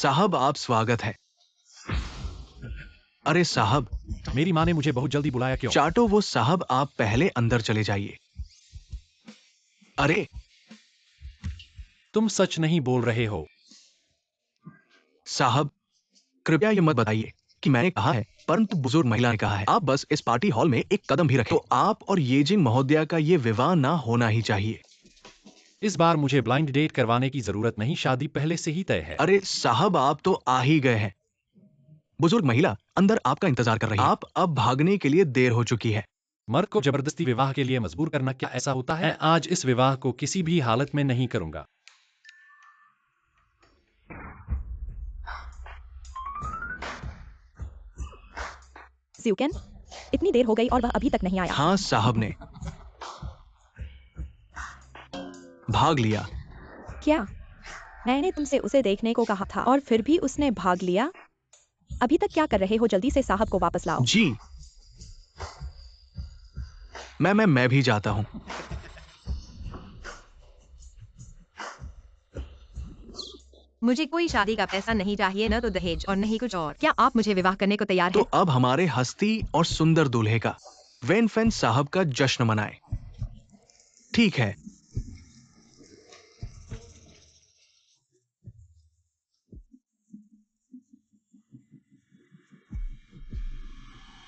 साहब आप स्वागत है। अरे साहब, मेरी माँ ने मुझे बहुत जल्दी बुलाया क्यों? चाटो वो साहब, आप पहले अंदर चले जाइए। अरे तुम सच नहीं बोल रहे हो। साहब, कृपया ये मत बताइए कि मैंने कहा है, परंतु बुजुर्ग महिला ने कहा है। आप बस इस पार्टी हॉल में एक कदम भी रखें तो आप और येजिंग महोदया का ये विवाह ना होना ही चाहिए। इस बार मुझे ब्लाइंड डेट करवाने की जरूरत नहीं, शादी पहले से ही तय है। अरे साहब, आप तो आ ही गए हैं। बुजुर्ग महिला अंदर आपका इंतजार कर रही है। आप अब भागने के लिए देर हो चुकी है। मर्द को जबरदस्ती विवाह के लिए मजबूर करना क्या ऐसा होता है? मैं आज इस विवाह को किसी भी हालत में नहीं करूंगा। ज़्यूकेन, इतनी देर हो गई और वह अभी तक नहीं आया। हाँ साहब ने भाग लिया। क्या? मैंने तुमसे उसे देखने को कहा था और फिर भी उसने भाग लिया। अभी तक क्या कर रहे हो? जल्दी से साहब को वापस लाओ। जी मैं भी जाता हूँ। मुझे कोई शादी का पैसा नहीं चाहिए, न तो दहेज और नहीं कुछ और। क्या आप मुझे विवाह करने को तैयार तो हैं? अब हमारे हस्ती और सुंदर दूल्हे का वेन फेन साहब का जश्न मनाएं। ठीक है।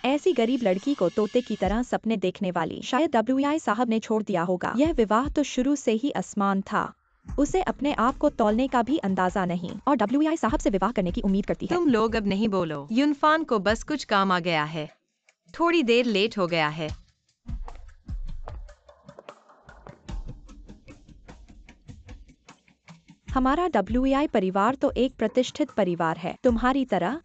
ऐसी गरीब लड़की को तोते की तरह सपने देखने वाली शायद डब्ल्यूआई साहब ने छोड़ दिया होगा। यह विवाह तो शुरू से ही आसमान था। उसे अपने आप को तौलने का भी अंदाजा नहीं और डब्ल्यूआई साहब से विवाह करने की उम्मीद करती है। तुम लोग अब नहीं बोलो। यूनफान को बस कुछ काम आ गया है, थोड़ी देर लेट हो गया है। हमारा डब्ल्यूआई परिवार तो एक प्रतिष्ठित परिवार है। तुम्हारी तरह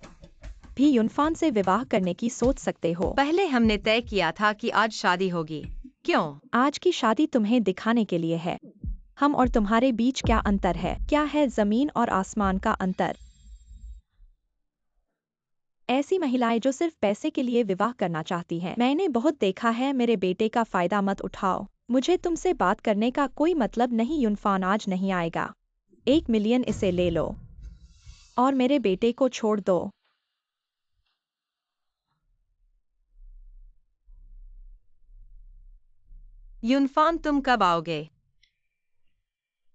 भी यूनफान से विवाह करने की सोच सकते हो। पहले हमने तय किया था कि आज शादी होगी। क्यों? आज की शादी तुम्हें दिखाने के लिए है। हम और तुम्हारे बीच क्या अंतर है? क्या है जमीन और आसमान का अंतर? ऐसी महिलाएं जो सिर्फ पैसे के लिए विवाह करना चाहती हैं, मैंने बहुत देखा है। मेरे बेटे का फायदा मत उठाओ। मुझे तुमसे बात करने का कोई मतलब नहीं। यूनफान आज नहीं आएगा। 1 मिलियन इसे ले लो और मेरे बेटे को छोड़ दो। यूनफान तुम कब आओगे?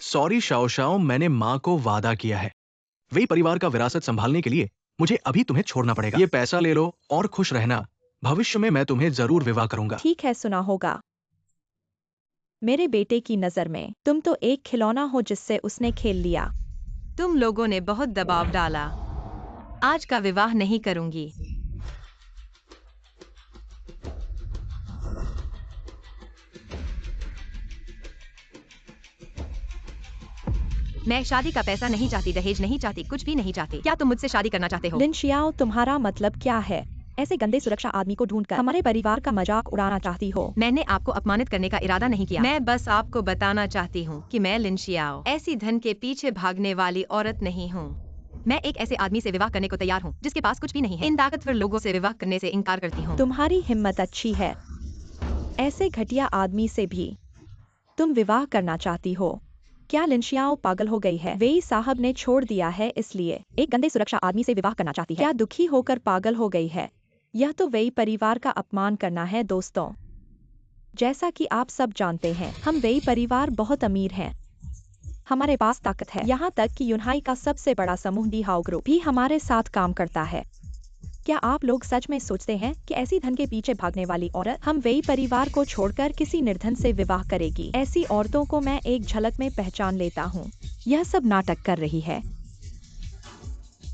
सॉरी शाओ शाओ, मैंने माँ को वादा किया है। वही परिवार का विरासत संभालने के लिए मुझे अभी तुम्हें छोड़ना पड़ेगा। ये पैसा ले लो और खुश रहना। भविष्य में मैं तुम्हें जरूर विवाह करूंगा। ठीक है, सुना होगा। मेरे बेटे की नजर में तुम तो एक खिलौना हो जिससे उसने खेल लिया। तुम लोगों ने बहुत दबाव डाला। आज का विवाह नहीं करूंगी। मैं शादी का पैसा नहीं चाहती, दहेज नहीं चाहती, कुछ भी नहीं चाहती। क्या तुम मुझसे शादी करना चाहते हो? लिन शियाओ, तुम्हारा मतलब क्या है? ऐसे गंदे सुरक्षा आदमी को ढूंढकर हमारे परिवार का मजाक उड़ाना चाहती हो? मैंने आपको अपमानित करने का इरादा नहीं किया। मैं बस आपको बताना चाहती हूँ कि मैं लिन शियाओ ऐसी धन के पीछे भागने वाली औरत नहीं हूँ। मैं एक ऐसे आदमी से विवाह करने को तैयार हूँ जिसके पास कुछ भी नहीं है। इन ताकतवर लोगों से विवाह करने से इनकार करती हूँ। तुम्हारी हिम्मत अच्छी है। ऐसे घटिया आदमी से भी तुम विवाह करना चाहती हो? क्या लिन शियाओ पागल हो गई है? वेई साहब ने छोड़ दिया है इसलिए एक गंदे सुरक्षा आदमी से विवाह करना चाहती है। क्या दुखी होकर पागल हो गई है? यह तो वेई परिवार का अपमान करना है। दोस्तों, जैसा कि आप सब जानते हैं, हम वेई परिवार बहुत अमीर हैं। हमारे पास ताकत है। यहाँ तक कि यूनहाई का सबसे बड़ा समूह डी हाउ ग्रुप भी हमारे साथ काम करता है। क्या आप लोग सच में सोचते हैं कि ऐसी धन के पीछे भागने वाली औरत हम वेई परिवार को छोड़कर किसी निर्धन से विवाह करेगी? ऐसी औरतों को मैं एक झलक में पहचान लेता हूँ। यह सब नाटक कर रही है।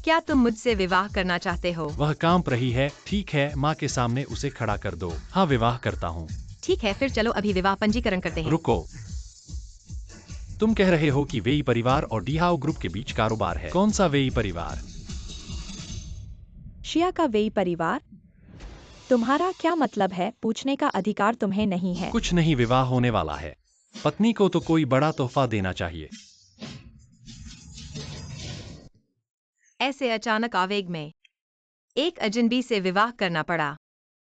क्या तुम मुझसे विवाह करना चाहते हो? वह कांप रही है। ठीक है, माँ के सामने उसे खड़ा कर दो। हाँ, विवाह करता हूँ। ठीक है, फिर चलो अभी विवाह पंजीकरण करते हैं। रुको, तुम कह रहे हो कि वेई परिवार और डीहाओ ग्रुप के बीच कारोबार है। कौन सा वेई परिवार? शिया का वेई परिवार? तुम्हारा क्या मतलब है? पूछने का अधिकार तुम्हें नहीं है। कुछ नहीं, विवाह होने वाला है। पत्नी को तो कोई बड़ा तोहफा देना चाहिए। ऐसे अचानक आवेग में एक अजनबी से विवाह करना पड़ा।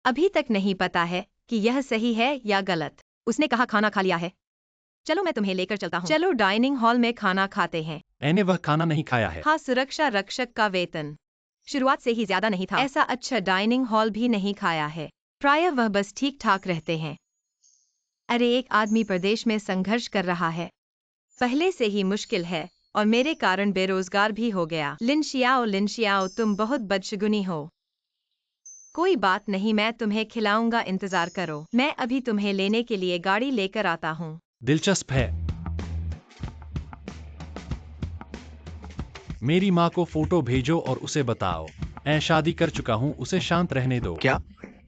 अभी तक नहीं पता है कि यह सही है या गलत। उसने कहा खाना खा लिया है। चलो मैं तुम्हें लेकर चलता हूँ। चलो डाइनिंग हॉल में खाना खाते हैं। मैंने वह खाना नहीं खाया है। हाँ, सुरक्षा रक्षक का वेतन शुरुआत से ही ज्यादा नहीं था। ऐसा अच्छा डाइनिंग हॉल भी नहीं खाया है। प्रायः वह बस ठीक ठाक रहते हैं। अरे, एक आदमी प्रदेश में संघर्ष कर रहा है। पहले से ही मुश्किल है और मेरे कारण बेरोजगार भी हो गया। लिन शियाओ, तुम बहुत बदशगुनी हो। कोई बात नहीं, मैं तुम्हें खिलाऊंगा, इंतजार करो। मैं अभी तुम्हें लेने के लिए गाड़ी लेकर आता हूँ। दिलचस्प है। मेरी माँ को फोटो भेजो और उसे बताओ मैं शादी कर चुका हूँ, उसे शांत रहने दो। क्या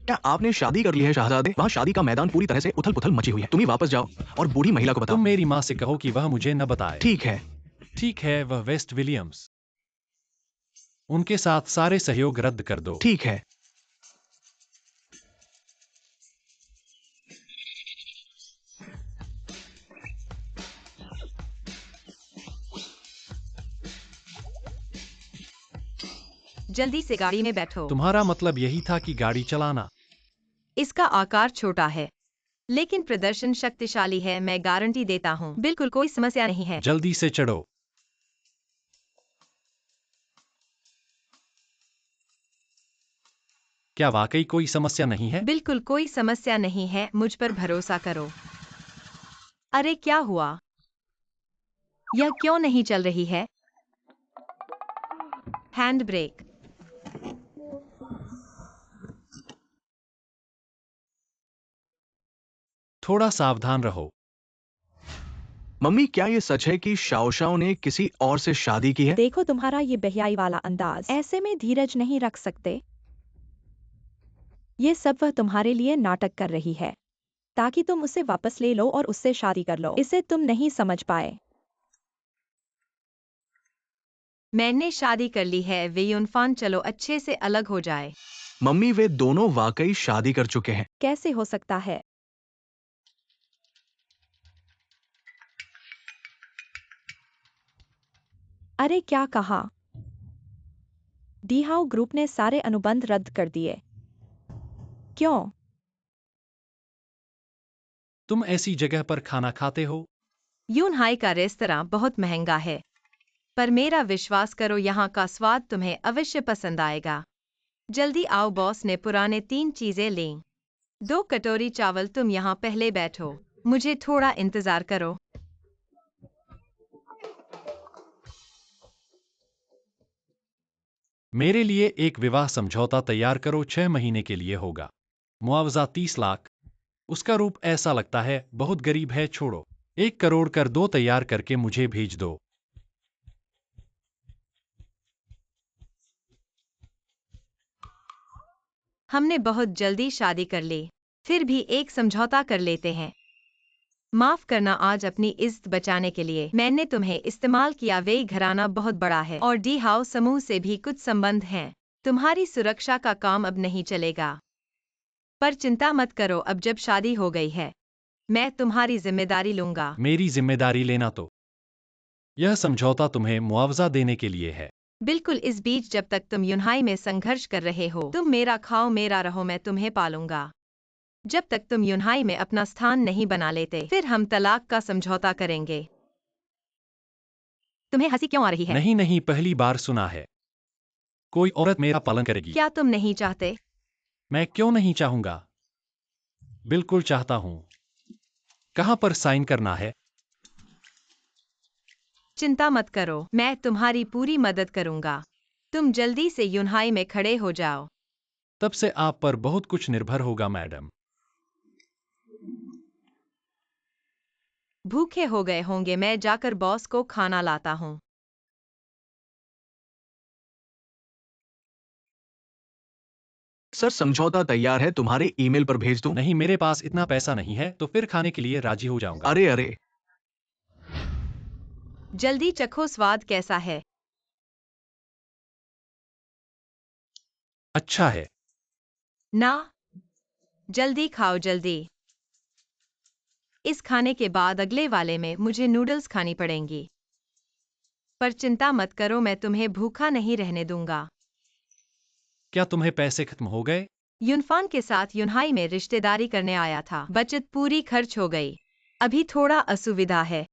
क्या आपने शादी कर ली है शहजादे? वहाँ शादी का मैदान पूरी तरह से उथल पुथल मची हुई है। तुम ही वापस जाओ और बूढ़ी महिला को बताओ। तुम मेरी माँ से कहो कि वह मुझे न बताए। ठीक है। ठीक है, वह वेस्ट विलियम्स। उनके साथ सारे सहयोग रद्द कर दो। ठीक है। जल्दी से गाड़ी में बैठो। तुम्हारा मतलब यही था कि गाड़ी चलाना? इसका आकार छोटा है लेकिन प्रदर्शन शक्तिशाली है, मैं गारंटी देता हूँ। बिल्कुल कोई समस्या नहीं है। जल्दी से चढ़ो। क्या वाकई कोई समस्या नहीं है? बिल्कुल कोई समस्या नहीं है, मुझ पर भरोसा करो। अरे क्या हुआ? यह क्यों नहीं चल रही है? Hand brake. थोड़ा सावधान रहो। मम्मी, क्या ये सच है कि शाओशाओ ने किसी और से शादी की है? देखो तुम्हारा ये बेहयाई वाला अंदाज, ऐसे में धीरज नहीं रख सकते। ये सब वह तुम्हारे लिए नाटक कर रही है ताकि तुम उसे वापस ले लो और उससे शादी कर लो। इसे तुम नहीं समझ पाए। मैंने शादी कर ली है। वे यूनफान, चलो अच्छे से अलग हो जाए। मम्मी, वे दोनों वाकई शादी कर चुके हैं। कैसे हो सकता है? अरे क्या कहा? डीहाउ ग्रुप ने सारे अनुबंध रद्द कर दिए। क्यों? तुम ऐसी जगह पर खाना खाते हो? यूनहाई का रेस्तरां बहुत महंगा है, पर मेरा विश्वास करो, यहाँ का स्वाद तुम्हें अवश्य पसंद आएगा। जल्दी आओ, बॉस ने पुराने 3 चीजें लें। 2 कटोरी चावल। तुम यहाँ पहले बैठो, मुझे थोड़ा इंतजार करो। मेरे लिए एक विवाह समझौता तैयार करो, 6 महीने के लिए होगा। मुआवजा 30 लाख। उसका रूप ऐसा लगता है बहुत गरीब है, छोड़ो। 1 करोड़ कर दो, तैयार करके मुझे भेज दो। हमने बहुत जल्दी शादी कर ली, फिर भी एक समझौता कर लेते हैं। माफ करना, आज अपनी इज्जत बचाने के लिए मैंने तुम्हें इस्तेमाल किया। वे घराना बहुत बड़ा है और डी हाउस समूह से भी कुछ संबंध हैं। तुम्हारी सुरक्षा का काम अब नहीं चलेगा, पर चिंता मत करो, अब जब शादी हो गई है मैं तुम्हारी जिम्मेदारी लूंगा। मेरी जिम्मेदारी लेना तो? यह समझौता तुम्हें मुआवजा देने के लिए है। बिल्कुल। इस बीच जब तक तुम यूनहाई में संघर्ष कर रहे हो, तुम मेरा खाओ मेरा रहो, मैं तुम्हें पालूंगा। जब तक तुम यूनहाई में अपना स्थान नहीं बना लेते, फिर हम तलाक का समझौता करेंगे। तुम्हें हंसी क्यों आ रही है? नहीं नहीं, पहली बार सुना है। कोई औरत मेरा पालन करेगी? क्या तुम नहीं चाहते? मैं क्यों नहीं चाहूंगा, बिल्कुल चाहता हूं। कहां पर साइन करना है? चिंता मत करो, मैं तुम्हारी पूरी मदद करूंगा। तुम जल्दी से यूनहाई में खड़े हो जाओ। तब से आप पर बहुत कुछ निर्भर होगा मैडम। भूखे हो गए होंगे, मैं जाकर बॉस को खाना लाता हूँ। सर, समझौता तैयार है, तुम्हारे ईमेल पर भेज दूं? नहीं, मेरे पास इतना पैसा नहीं है, तो फिर खाने के लिए राजी हो जाऊंगा। अरे अरे, जल्दी चखो, स्वाद कैसा है? अच्छा है। ना, जल्दी खाओ जल्दी। इस खाने के बाद अगले वाले में मुझे नूडल्स खानी पड़ेंगी, पर चिंता मत करो, मैं तुम्हें भूखा नहीं रहने दूंगा। क्या तुम्हें पैसे खत्म हो गए? यूनफान के साथ यूनहाई में रिश्तेदारी करने आया था, बचत पूरी खर्च हो गई। अभी थोड़ा असुविधा है।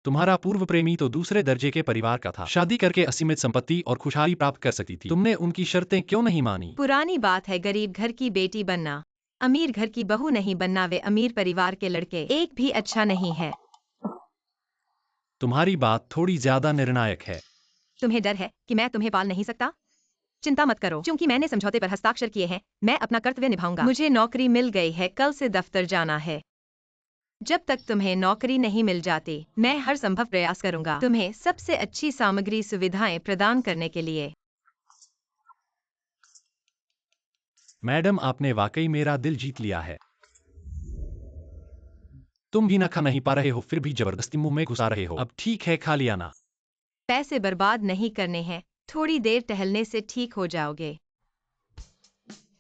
तुम्हारा पूर्व प्रेमी तो दूसरे दर्जे के परिवार का था, शादी करके असीमित संपत्ति और खुशहाली प्राप्त कर सकती थी। तुमने उनकी शर्तें क्यों नहीं मानी? पुरानी बात है, गरीब घर की बेटी बनना, अमीर घर की बहू नहीं बनना। वे अमीर परिवार के लड़के एक भी अच्छा नहीं है। तुम्हारी बात थोड़ी ज्यादा निर्णायक है। तुम्हें डर है कि मैं तुम्हें पाल नहीं सकता? चिंता मत करो, क्योंकि मैंने समझौते पर हस्ताक्षर किए हैं। मैं अपना कर्तव्य निभाऊंगा। मुझे नौकरी मिल गई है, कल से दफ्तर जाना है। जब तक तुम्हें नौकरी नहीं मिल जाती, मैं हर संभव प्रयास करूंगा तुम्हें सबसे अच्छी सामग्री सुविधाएं प्रदान करने के लिए। मैडम, आपने वाकई मेरा दिल जीत लिया है। तुम भी न खा नहीं पा रहे हो, फिर भी जबरदस्ती मुंह में घुसा रहे हो। अब ठीक है, खा लिया ना। पैसे बर्बाद नहीं करने हैं, थोड़ी देर टहलने से ठीक हो जाओगे।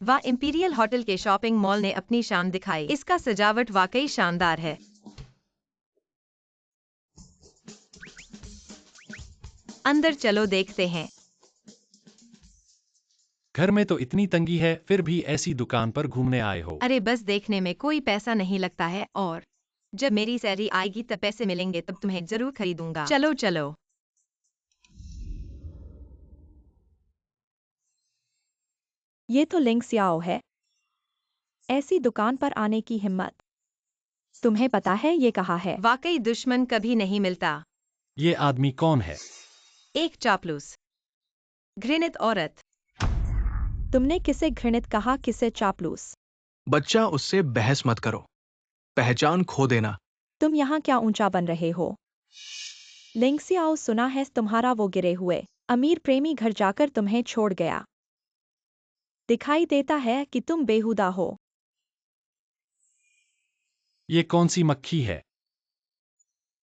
वाह, इंपीरियल होटल के शॉपिंग मॉल ने अपनी शान दिखाई। इसका सजावट वाकई शानदार है। अंदर चलो, देखते हैं। घर में तो इतनी तंगी है, फिर भी ऐसी दुकान पर घूमने आए हो। अरे बस देखने में कोई पैसा नहीं लगता है, और जब मेरी सैलरी आएगी तब पैसे मिलेंगे, तब तुम्हें जरूर खरीदूंगा। चलो चलो। ये तो लिंग सियाओ है। ऐसी दुकान पर आने की हिम्मत। तुम्हें पता है ये कहा है? वाकई दुश्मन कभी नहीं मिलता। ये आदमी कौन है? एक चापलूस, घृणित औरत। तुमने किसे घृणित कहा, किसे चापलूस? बच्चा, उससे बहस मत करो। पहचान खो देना। तुम यहाँ क्या ऊंचा बन रहे हो? लिंग सियाओ, सुना है तुम्हारा वो गिरे हुए अमीर प्रेमी घर जाकर तुम्हें छोड़ गया। दिखाई देता है कि तुम बेहुदा हो। ये कौन सी मक्खी है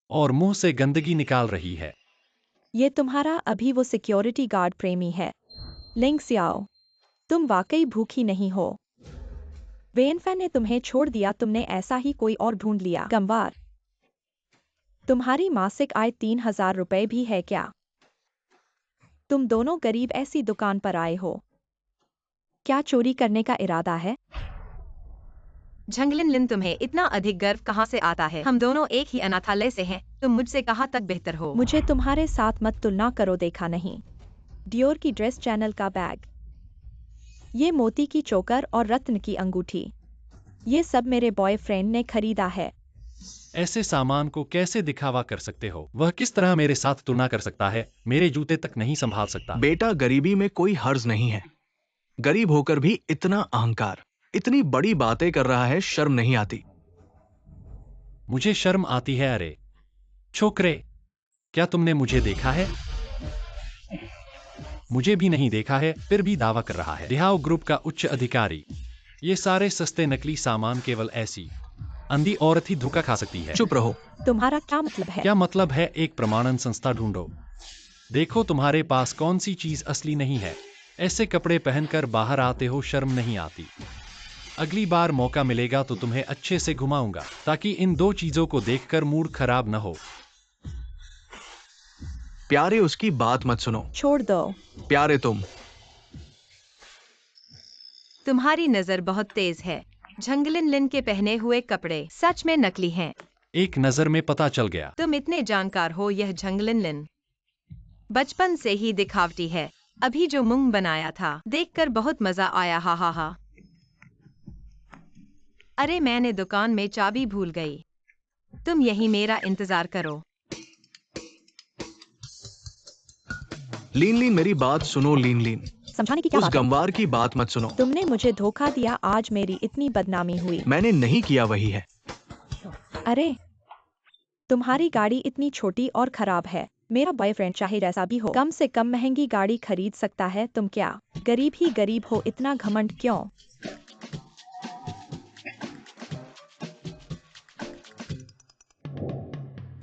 और मुंह से गंदगी निकाल रही है? ये तुम्हारा अभी वो सिक्योरिटी गार्ड प्रेमी है। लिंग सियाओ, तुम वाकई भूखी नहीं हो। वेनफैन ने तुम्हें छोड़ दिया, तुमने ऐसा ही कोई और ढूंढ लिया। गंवार, तुम्हारी मासिक आय 3000 रुपए भी है क्या? तुम दोनों गरीब ऐसी दुकान पर आए हो। क्या चोरी करने का इरादा है? झंगलिन लिन, तुम्हें इतना अधिक गर्व कहाँ से आता है? हम दोनों एक ही अनाथालय से हैं। तुम मुझसे कहाँ तक बेहतर हो? मुझे तुम्हारे साथ मत तुलना करो, देखा नहीं? डियोर की ड्रेस, चैनल का बैग, ये मोती की चोकर और रत्न की अंगूठी, ये सब मेरे बॉयफ्रेंड ने खरीदा है। ऐसे सामान को कैसे दिखावा कर सकते हो? वह किस तरह मेरे साथ तुलना कर सकता है? मेरे जूते तक नहीं संभाल सकता। बेटा, गरीबी में कोई हर्ज नहीं है। गरीब होकर भी इतना अहंकार, इतनी बड़ी बातें कर रहा है, शर्म नहीं आती? मुझे शर्म आती है। अरे छोकरे, क्या तुमने मुझे देखा है? मुझे भी नहीं देखा है, फिर भी दावा कर रहा है। रिहाओ ग्रुप का उच्च अधिकारी। ये सारे सस्ते नकली सामान केवल ऐसी अंधी औरत ही धोखा खा सकती है। चुप रहो। तुम्हारा क्या मतलब है? क्या मतलब है? एक प्रमाणन संस्था ढूंढो। देखो तुम्हारे पास कौन सी चीज असली नहीं है। ऐसे कपड़े पहनकर बाहर आते हो, शर्म नहीं आती? अगली बार मौका मिलेगा तो तुम्हें अच्छे से घुमाऊंगा, ताकि इन दो चीजों को देखकर मूड खराब न हो। प्यारे, उसकी बात मत सुनो। छोड़ दो। प्यारे, तुम्हारी नजर बहुत तेज है। झंगलिन लिन के पहने हुए कपड़े सच में नकली हैं। एक नजर में पता चल गया। तुम इतने जानकार हो। यह झंगलिन लिन बचपन से ही दिखावटी है। अभी जो मुंह बनाया था, देखकर बहुत मजा आया। हा हा हा। अरे, मैंने दुकान में चाबी भूल गई। तुम यहीं मेरा इंतजार करो। लीन लीन, मेरी बात सुनो। लीन लीन, समझाने की क्या उस बात है? गंवार की बात मत सुनो। तुमने मुझे धोखा दिया, आज मेरी इतनी बदनामी हुई। मैंने नहीं किया, वही है। अरे, तुम्हारी गाड़ी इतनी छोटी और खराब है। मेरा बॉयफ्रेंड चाहे जैसा भी हो, कम से कम महंगी गाड़ी खरीद सकता है। तुम क्या गरीब ही गरीब हो? इतना घमंड क्यों?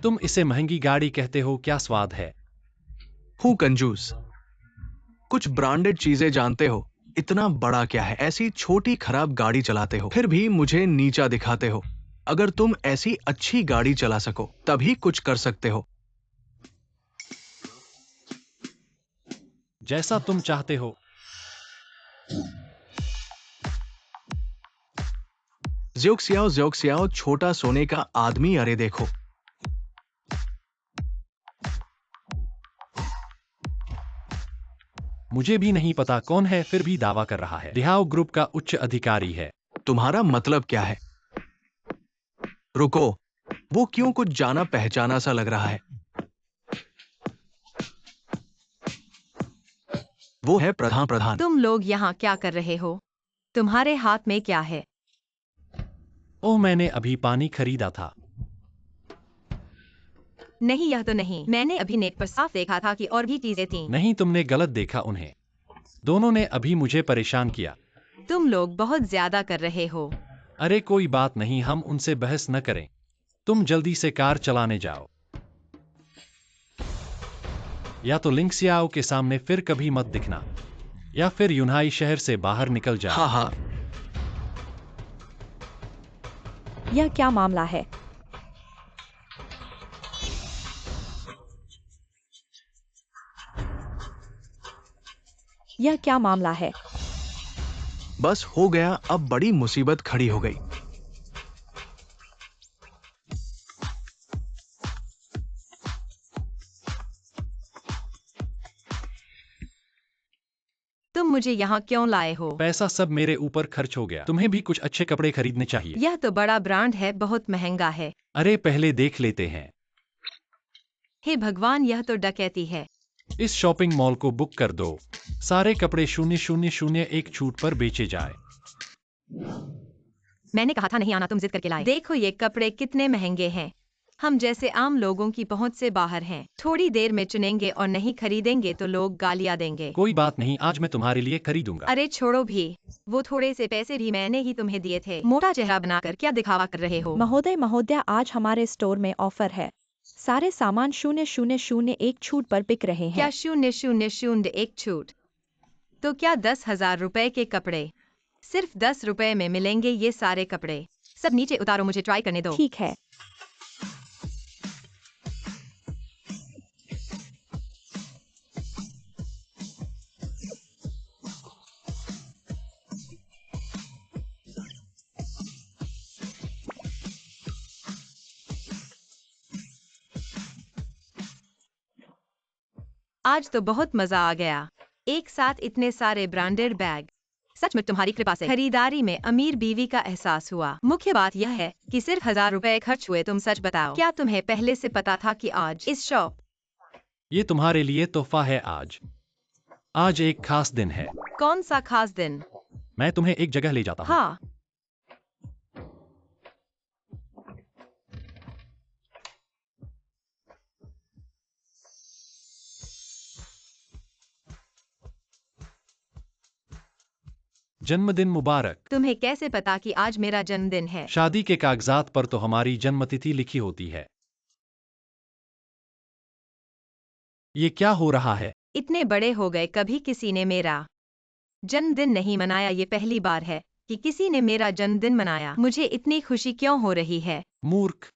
तुम इसे महंगी गाड़ी कहते हो? क्या स्वाद है? हूँ कंजूस। कुछ ब्रांडेड चीजें जानते हो, इतना बड़ा क्या है? ऐसी छोटी खराब गाड़ी चलाते हो, फिर भी मुझे नीचा दिखाते हो। अगर तुम ऐसी अच्छी गाड़ी चला सको, तभी कुछ कर सकते हो। जैसा तुम चाहते हो। ज़्योक्सियाओ छोटा सोने का आदमी, अरे देखो। मुझे भी नहीं पता कौन है, फिर भी दावा कर रहा है। रिहाओ ग्रुप का उच्च अधिकारी है। तुम्हारा मतलब क्या है? रुको, वो क्यों कुछ जाना पहचाना सा लग रहा है। वो है प्रधान। तुम लोग यहाँ क्या कर रहे हो? तुम्हारे हाथ में क्या है? ओह, मैंने अभी पानी खरीदा था। नहीं, यह तो नहीं। मैंने अभी नेट पर साफ देखा था कि और भी चीजें थीं। नहीं, तुमने गलत देखा उन्हें। दोनों ने अभी मुझे परेशान किया। तुम लोग बहुत ज्यादा कर रहे हो। अरे कोई बात नहीं, हम उनसे बहस न करें। तुम जल्दी से कार चलाने जाओ, या तो लिंक्सियाओ के सामने फिर कभी मत दिखना, या फिर यूनहाई शहर से बाहर निकल जाओ। हाँ हाँ, यह क्या मामला है? यह क्या मामला है? बस हो गया, अब बड़ी मुसीबत खड़ी हो गई। तुम मुझे यहाँ क्यों लाए हो? पैसा सब मेरे ऊपर खर्च हो गया। तुम्हें भी कुछ अच्छे कपड़े खरीदने चाहिए। यह तो बड़ा ब्रांड है, बहुत महंगा है। अरे पहले देख लेते हैं। हे भगवान, यह तो डकैती है। इस शॉपिंग मॉल को बुक कर दो। सारे कपड़े 0,001 छूट पर बेचे जाए। मैंने कहा था नहीं आना, तुम जिद करके लाए। देखो ये कपड़े कितने महंगे हैं। हम जैसे आम लोगों की पहुंच से बाहर हैं। थोड़ी देर में चुनेंगे और नहीं खरीदेंगे तो लोग गालियां देंगे। कोई बात नहीं, आज मैं तुम्हारे लिए खरीदूंगा। अरे छोड़ो भी, वो थोड़े से पैसे भी मैंने ही तुम्हें दिए थे। मोटा चेहरा बनाकर क्या दिखावा कर रहे हो? महोदय, आज हमारे स्टोर में ऑफर है। सारे सामान 0,001 छूट पर बिक रहे क्या हैं। 0,001 छूट? तो क्या 10,000 रुपए के कपड़े सिर्फ 10 रुपए में मिलेंगे? ये सारे कपड़े सब नीचे उतारो, मुझे ट्राई करने दो। ठीक है। आज तो बहुत मजा आ गया। एक साथ इतने सारे ब्रांडेड बैग। सचमुच तुम्हारी कृपा से खरीदारी में अमीर बीवी का एहसास हुआ। मुख्य बात यह है कि सिर्फ 1,000 रुपए खर्च हुए। तुम सच बताओ, क्या तुम्हें पहले से पता था कि आज इस शॉप? ये तुम्हारे लिए तोहफा है। आज एक खास दिन है। कौन सा खास दिन? मैं तुम्हें एक जगह ले जाता हूँ। हाँ, जन्मदिन मुबारक। तुम्हें कैसे पता कि आज मेरा जन्मदिन है? शादी के कागजात पर तो हमारी जन्मतिथि लिखी होती है। ये क्या हो रहा है? इतने बड़े हो गए, कभी किसी ने मेरा जन्मदिन नहीं मनाया। ये पहली बार है कि किसी ने मेरा जन्मदिन मनाया। मुझे इतनी खुशी क्यों हो रही है? मूर्ख।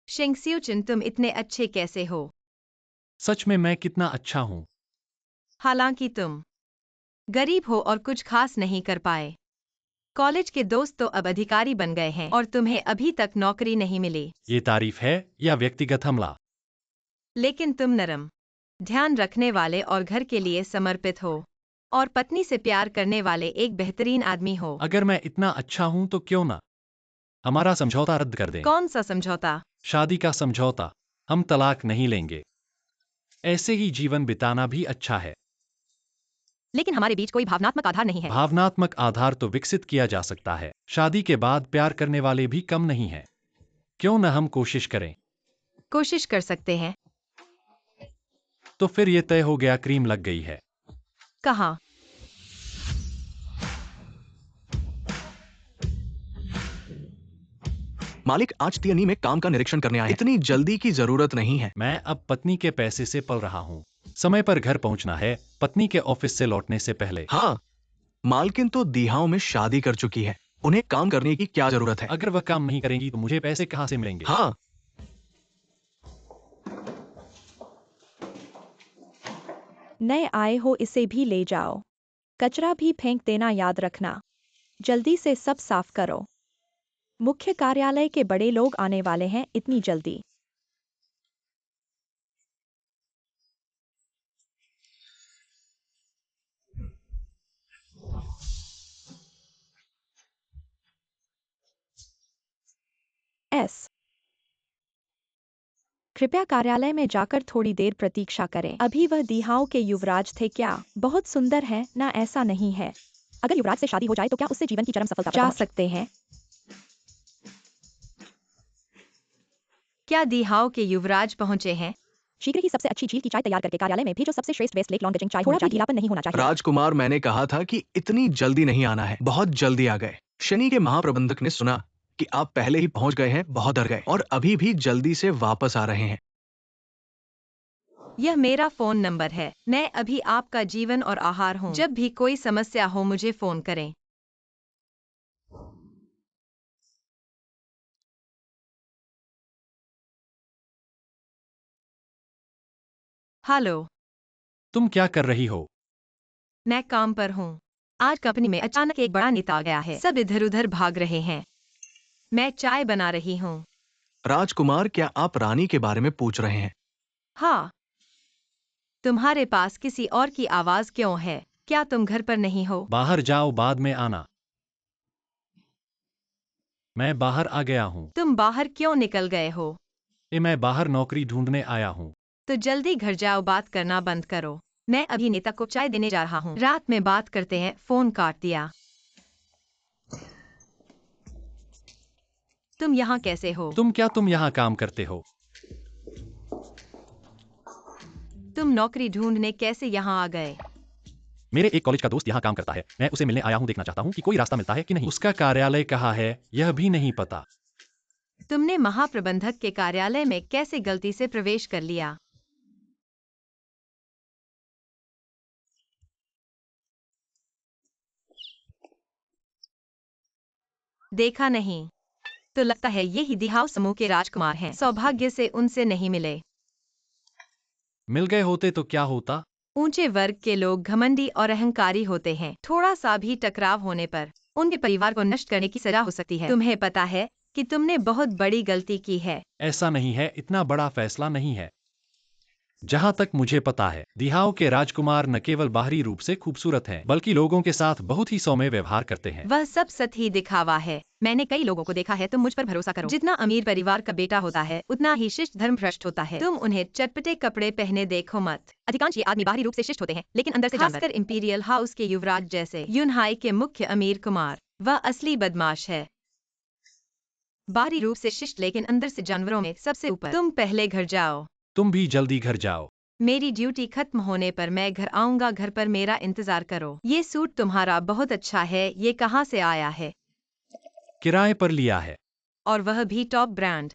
शेंगसियोचिन, तुम इतने अच्छे कैसे हो? सच में मैं कितना अच्छा हूँ। हालांकि तुम गरीब हो और कुछ खास नहीं कर पाए। कॉलेज के दोस्त तो अब अधिकारी बन गए हैं और तुम्हें अभी तक नौकरी नहीं मिली। ये तारीफ है या व्यक्तिगत हमला? लेकिन तुम नरम, ध्यान रखने वाले और घर के लिए समर्पित हो और पत्नी से प्यार करने वाले एक बेहतरीन आदमी हो। अगर मैं इतना अच्छा हूँ तो क्यों ना हमारा समझौता रद्द कर दें? कौन सा समझौता? शादी का समझौता। हम तलाक नहीं लेंगे। ऐसे ही जीवन बिताना भी अच्छा है। लेकिन हमारे बीच कोई भावनात्मक आधार नहीं है। भावनात्मक आधार तो विकसित किया जा सकता है। शादी के बाद प्यार करने वाले भी कम नहीं हैं। क्यों न हम कोशिश करें? कोशिश कर सकते हैं। तो फिर ये तय हो गया, क्रीम लग गई है। कहाँ? मालिक आज तियनी में काम का निरीक्षण करने आए हैं। इतनी जल्दी की जरूरत नहीं है। मैं अब पत्नी के पैसे से पल रहा हूँ। समय पर घर पहुंचना है, पत्नी के ऑफिस से लौटने से पहले। हाँ, मालकिन तो दीहाओं में शादी कर चुकी है। उन्हें काम करने की क्या जरूरत है? अगर वह काम नहीं करेंगी तो मुझे पैसे कहाँ से मिलेंगे? हाँ, नए आए हो, इसे भी ले जाओ। कचरा भी फेंक देना याद रखना। जल्दी से सब साफ करो। मुख्य कार्यालय के बड़े लोग आने वाले हैं इतनी जल्दी। कृपया कार्यालय में जाकर थोड़ी देर प्रतीक्षा करें। अभी वह दिहाओं के युवराज थे क्या? बहुत सुंदर है ना? ऐसा नहीं है। अगर युवराज से शादी हो जाए तो क्या उससे जीवन की चरम सफलता पर पहुंच सकते हैं? क्या दिहाओं के युवराज पहुंचे हैं? शीघ्र ही सबसे अच्छी झील की चाय तैयार करके कार्यालय में भेजो। सबसे श्रेष्ठ वेस्ट लेक लॉन्गेजिंग चाय होना चाहिए। ढीलापन नहीं होना चाहिए। राजकुमार, मैंने कहा था कि इतनी जल्दी नहीं आना है। बहुत जल्दी आ गए। शनि के महाप्रबंधक ने सुना कि आप पहले ही पहुंच गए हैं, बहुत डर गए और अभी भी जल्दी से वापस आ रहे हैं। यह मेरा फोन नंबर है। मैं अभी आपका जीवन और आहार हूँ। जब भी कोई समस्या हो मुझे फोन करें। हेलो, तुम क्या कर रही हो? मैं काम पर हूँ। आज कंपनी में अचानक एक बड़ा नेता आ गया है। सब इधर उधर भाग रहे हैं। मैं चाय बना रही हूँ। राजकुमार, क्या आप रानी के बारे में पूछ रहे हैं? हाँ। तुम्हारे पास किसी और की आवाज क्यों है? क्या तुम घर पर नहीं हो? बाहर जाओ, बाद में आना। मैं बाहर आ गया हूँ। तुम बाहर क्यों निकल गए हो? मैं बाहर नौकरी ढूंढने आया हूँ। तो जल्दी घर जाओ, बात करना बंद करो। मैं अभी नेता को चाय देने जा रहा हूँ। रात में बात करते हैं। फोन काट दिया। तुम यहाँ कैसे हो? तुम यहाँ काम करते हो? तुम नौकरी ढूंढने कैसे यहाँ आ गए? मेरे एक कॉलेज का दोस्त यहाँ काम करता है। मैं उसे मिलने आया हूँ। देखना चाहता हूँ कि कोई रास्ता मिलता है कि नहीं। उसका कार्यालय कहाँ है यह भी नहीं पता। तुमने महाप्रबंधक के कार्यालय में कैसे गलती से प्रवेश कर लिया? देखा नहीं। तो लगता है ये ही दिहाओ समूह के राजकुमार हैं। सौभाग्य से उनसे नहीं मिले। मिल गए होते तो क्या होता? ऊंचे वर्ग के लोग घमंडी और अहंकारी होते हैं। थोड़ा सा भी टकराव होने पर उनके परिवार को नष्ट करने की सजा हो सकती है। तुम्हें पता है कि तुमने बहुत बड़ी गलती की है। ऐसा नहीं है, इतना बड़ा फैसला नहीं है। जहाँ तक मुझे पता है, दिहाओं के राजकुमार न केवल बाहरी रूप से खूबसूरत हैं, बल्कि लोगों के साथ बहुत ही सौम्य व्यवहार करते हैं। वह सब सतही दिखावा है। मैंने कई लोगों को देखा है। तुम मुझ पर भरोसा करो। जितना अमीर परिवार का बेटा होता है उतना ही शिष्ट धर्म भ्रष्ट होता है। तुम उन्हें चटपटे कपड़े पहने देखो मत। अधिकांश ये आदमी बाहरी रूप से शिष्ट होते हैं लेकिन अंदर से जानवर। खासकर इंपीरियल हाउस के युवराज जैसे यूनहाई के मुख्य अमीर कुमार। वह असली बदमाश है। बाहरी रूप से शिष्ट लेकिन अंदर से जानवरों में सबसे ऊपर। तुम पहले घर जाओ। तुम भी जल्दी घर जाओ। मेरी ड्यूटी खत्म होने पर मैं घर आऊंगा। घर पर मेरा इंतजार करो। ये सूट तुम्हारा बहुत अच्छा है। ये कहाँ से आया है? किराए पर लिया है। और वह भी टॉप ब्रांड।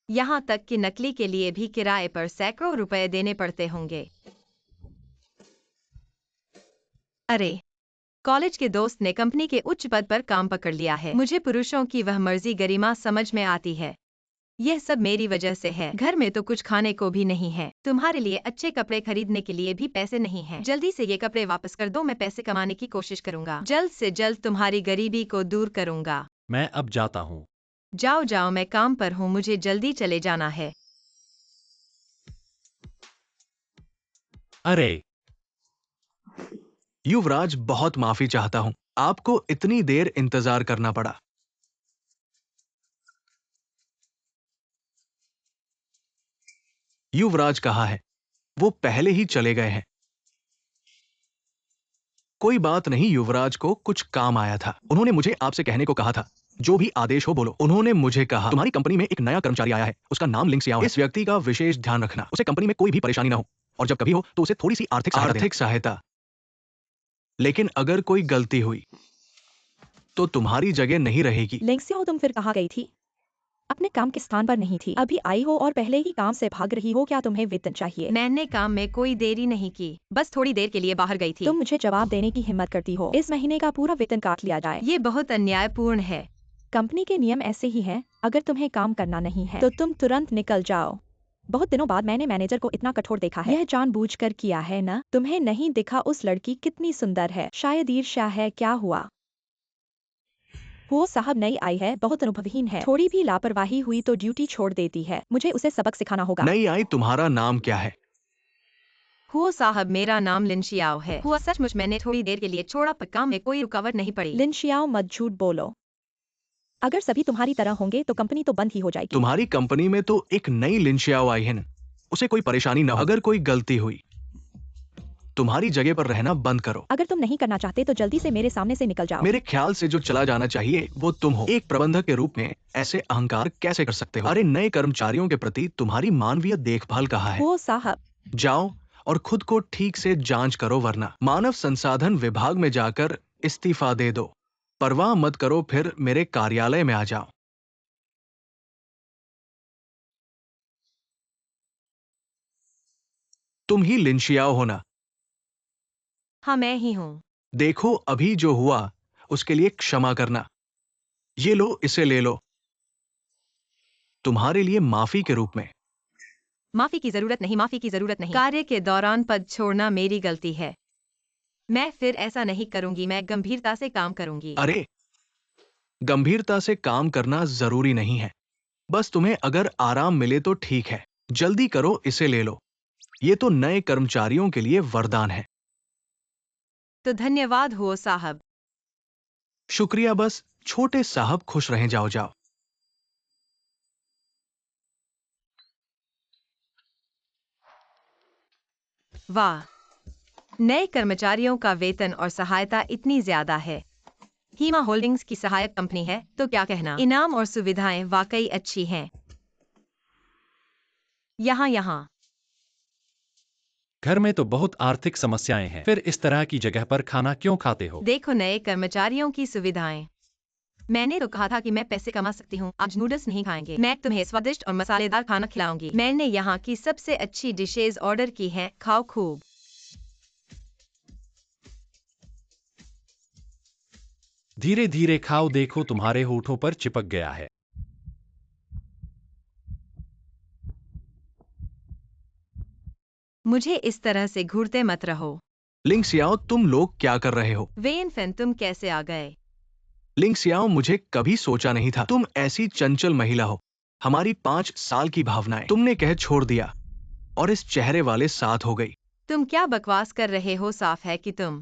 यहाँ तक कि नकली के लिए भी किराए पर सैकड़ों रुपए देने पड़ते होंगे। अरे, कॉलेज के दोस्त ने कंपनी के उच्च पद पर काम पकड़ लिया है। मुझे पुरुषों की वह मर्जी गरिमा समझ में आती है। यह सब मेरी वजह से है। घर में तो कुछ खाने को भी नहीं है। तुम्हारे लिए अच्छे कपड़े खरीदने के लिए भी पैसे नहीं हैं। जल्दी से ये कपड़े वापस कर दो। मैं पैसे कमाने की कोशिश करूंगा। जल्द से जल्द तुम्हारी गरीबी को दूर करूंगा। मैं अब जाता हूँ। जाओ जाओ, मैं काम पर हूँ। मुझे जल्दी चले जाना है। अरे, युवराज, बहुत माफी चाहता हूं। आपको इतनी देर इंतजार करना पड़ा। युवराज कहाँ है? वो पहले ही चले गए हैं। कोई बात नहीं, युवराज को कुछ काम आया था। उन्होंने मुझे आपसे कहने को कहा था। जो भी आदेश हो बोलो। उन्होंने मुझे कहा तुम्हारी कंपनी में एक नया कर्मचारी आया है। उसका नाम लिंग सियाओ है। इस व्यक्ति का विशेष ध्यान रखना। उसे कंपनी में कोई भी परेशानी ना हो और जब कभी हो तो उसे थोड़ी सी आर्थिक सहायता। लेकिन अगर कोई गलती हुई तो तुम्हारी जगह नहीं रहेगी। लिंगसियाओ, तुम फिर कहाँ गई थी? अपने काम के स्थान पर नहीं थी। अभी आई हो और पहले ही काम से भाग रही हो। क्या तुम्हें वेतन चाहिए? मैंने काम में कोई देरी नहीं की। बस थोड़ी देर के लिए बाहर गई थी। तुम मुझे जवाब देने की हिम्मत करती हो? इस महीने का पूरा वेतन काट लिया जाए। ये बहुत अन्यायपूर्ण है। कंपनी के नियम ऐसे ही हैं। अगर तुम्हें काम करना नहीं है तो तुम तुरंत निकल जाओ। बहुत दिनों बाद मैंने मैनेजर को इतना कठोर देखा है। यह जानबूझकर किया है ना? तुम्हें नहीं दिखा उस लड़की कितनी सुंदर है? शायद ईर्ष्या है। क्या हुआ? वो साहब नई आई है, बहुत अनुभवहीन है, थोड़ी भी लापरवाही हुई तो ड्यूटी छोड़ देती है, मुझे उसे सबक सिखाना होगा। नई आई, तुम्हारा नाम क्या है? हुआ साहब, मेरा नाम लिनशियाओ है। हुआ सचमुच मैंने थोड़ी देर के लिए छोड़ा, पर काम में कोई रुकावट नहीं पड़ी। लिनशियाओ मत झूठ बोलो, अगर सभी तुम्हारी तरह होंगे तो कंपनी तो बंद ही हो जाएगी। तुम्हारी कंपनी में तो एक नई लिनशियाओ आई है, उसे कोई परेशानी ना हो। अगर कोई गलती हुई, तुम्हारी जगह पर रहना बंद करो। अगर तुम नहीं करना चाहते तो जल्दी से मेरे सामने से निकल जाओ। मेरे ख्याल से जो चला जाना चाहिए वो तुम हो। एक प्रबंधक के रूप में ऐसे अहंकार कैसे कर सकते हो? अरे, नए कर्मचारियों के प्रति तुम्हारी मानवीय देखभाल कहाँ है? वो साहब, जाओ और खुद को ठीक से जांच करो, वरना मानव संसाधन विभाग में जाकर इस्तीफा दे दो। परवाह मत करो, फिर मेरे कार्यालय में आ जाओ। तुम ही लिनशियाओ हो ना? हाँ, मैं ही हूँ। देखो, अभी जो हुआ उसके लिए क्षमा करना। ये लो, इसे ले लो, तुम्हारे लिए माफी के रूप में। माफी की जरूरत नहीं, माफी की जरूरत नहीं। कार्य के दौरान पद छोड़ना मेरी गलती है। मैं फिर ऐसा नहीं करूंगी, मैं गंभीरता से काम करूंगी। अरे, गंभीरता से काम करना जरूरी नहीं है, बस तुम्हें अगर आराम मिले तो ठीक है। जल्दी करो, इसे ले लो, ये तो नए कर्मचारियों के लिए वरदान है। तो धन्यवाद हो साहब। शुक्रिया, बस छोटे साहब खुश रहें। जाओ जाओ। वाह, नए कर्मचारियों का वेतन और सहायता इतनी ज्यादा है। हीमा होल्डिंग्स की सहायक कंपनी है, तो क्या कहना। इनाम और सुविधाएं वाकई अच्छी हैं। यहाँ घर में तो बहुत आर्थिक समस्याएं हैं, फिर इस तरह की जगह पर खाना क्यों खाते हो? देखो, नए कर्मचारियों की सुविधाएं। मैंने तो कहा था कि मैं पैसे कमा सकती हूँ। आज नूडल्स नहीं खाएंगे, मैं तुम्हें स्वादिष्ट और मसालेदार खाना खिलाऊंगी। मैंने यहाँ की सबसे अच्छी डिशेज ऑर्डर की हैं, खाओ खूब। धीरे धीरे खाओ, देखो तुम्हारे होठों पर चिपक गया है। मुझे इस तरह से घूरते मत रहो। लिंक्सियाओ, तुम लोग क्या कर रहे हो? वेन फेन, तुम कैसे आ गए? लिंक्सियाओ, मुझे कभी सोचा नहीं था तुम ऐसी चंचल महिला हो। हमारी 5 साल की भावनाएं तुमने कह छोड़ दिया और इस चेहरे वाले साथ हो गई। तुम क्या बकवास कर रहे हो? साफ है कि तुम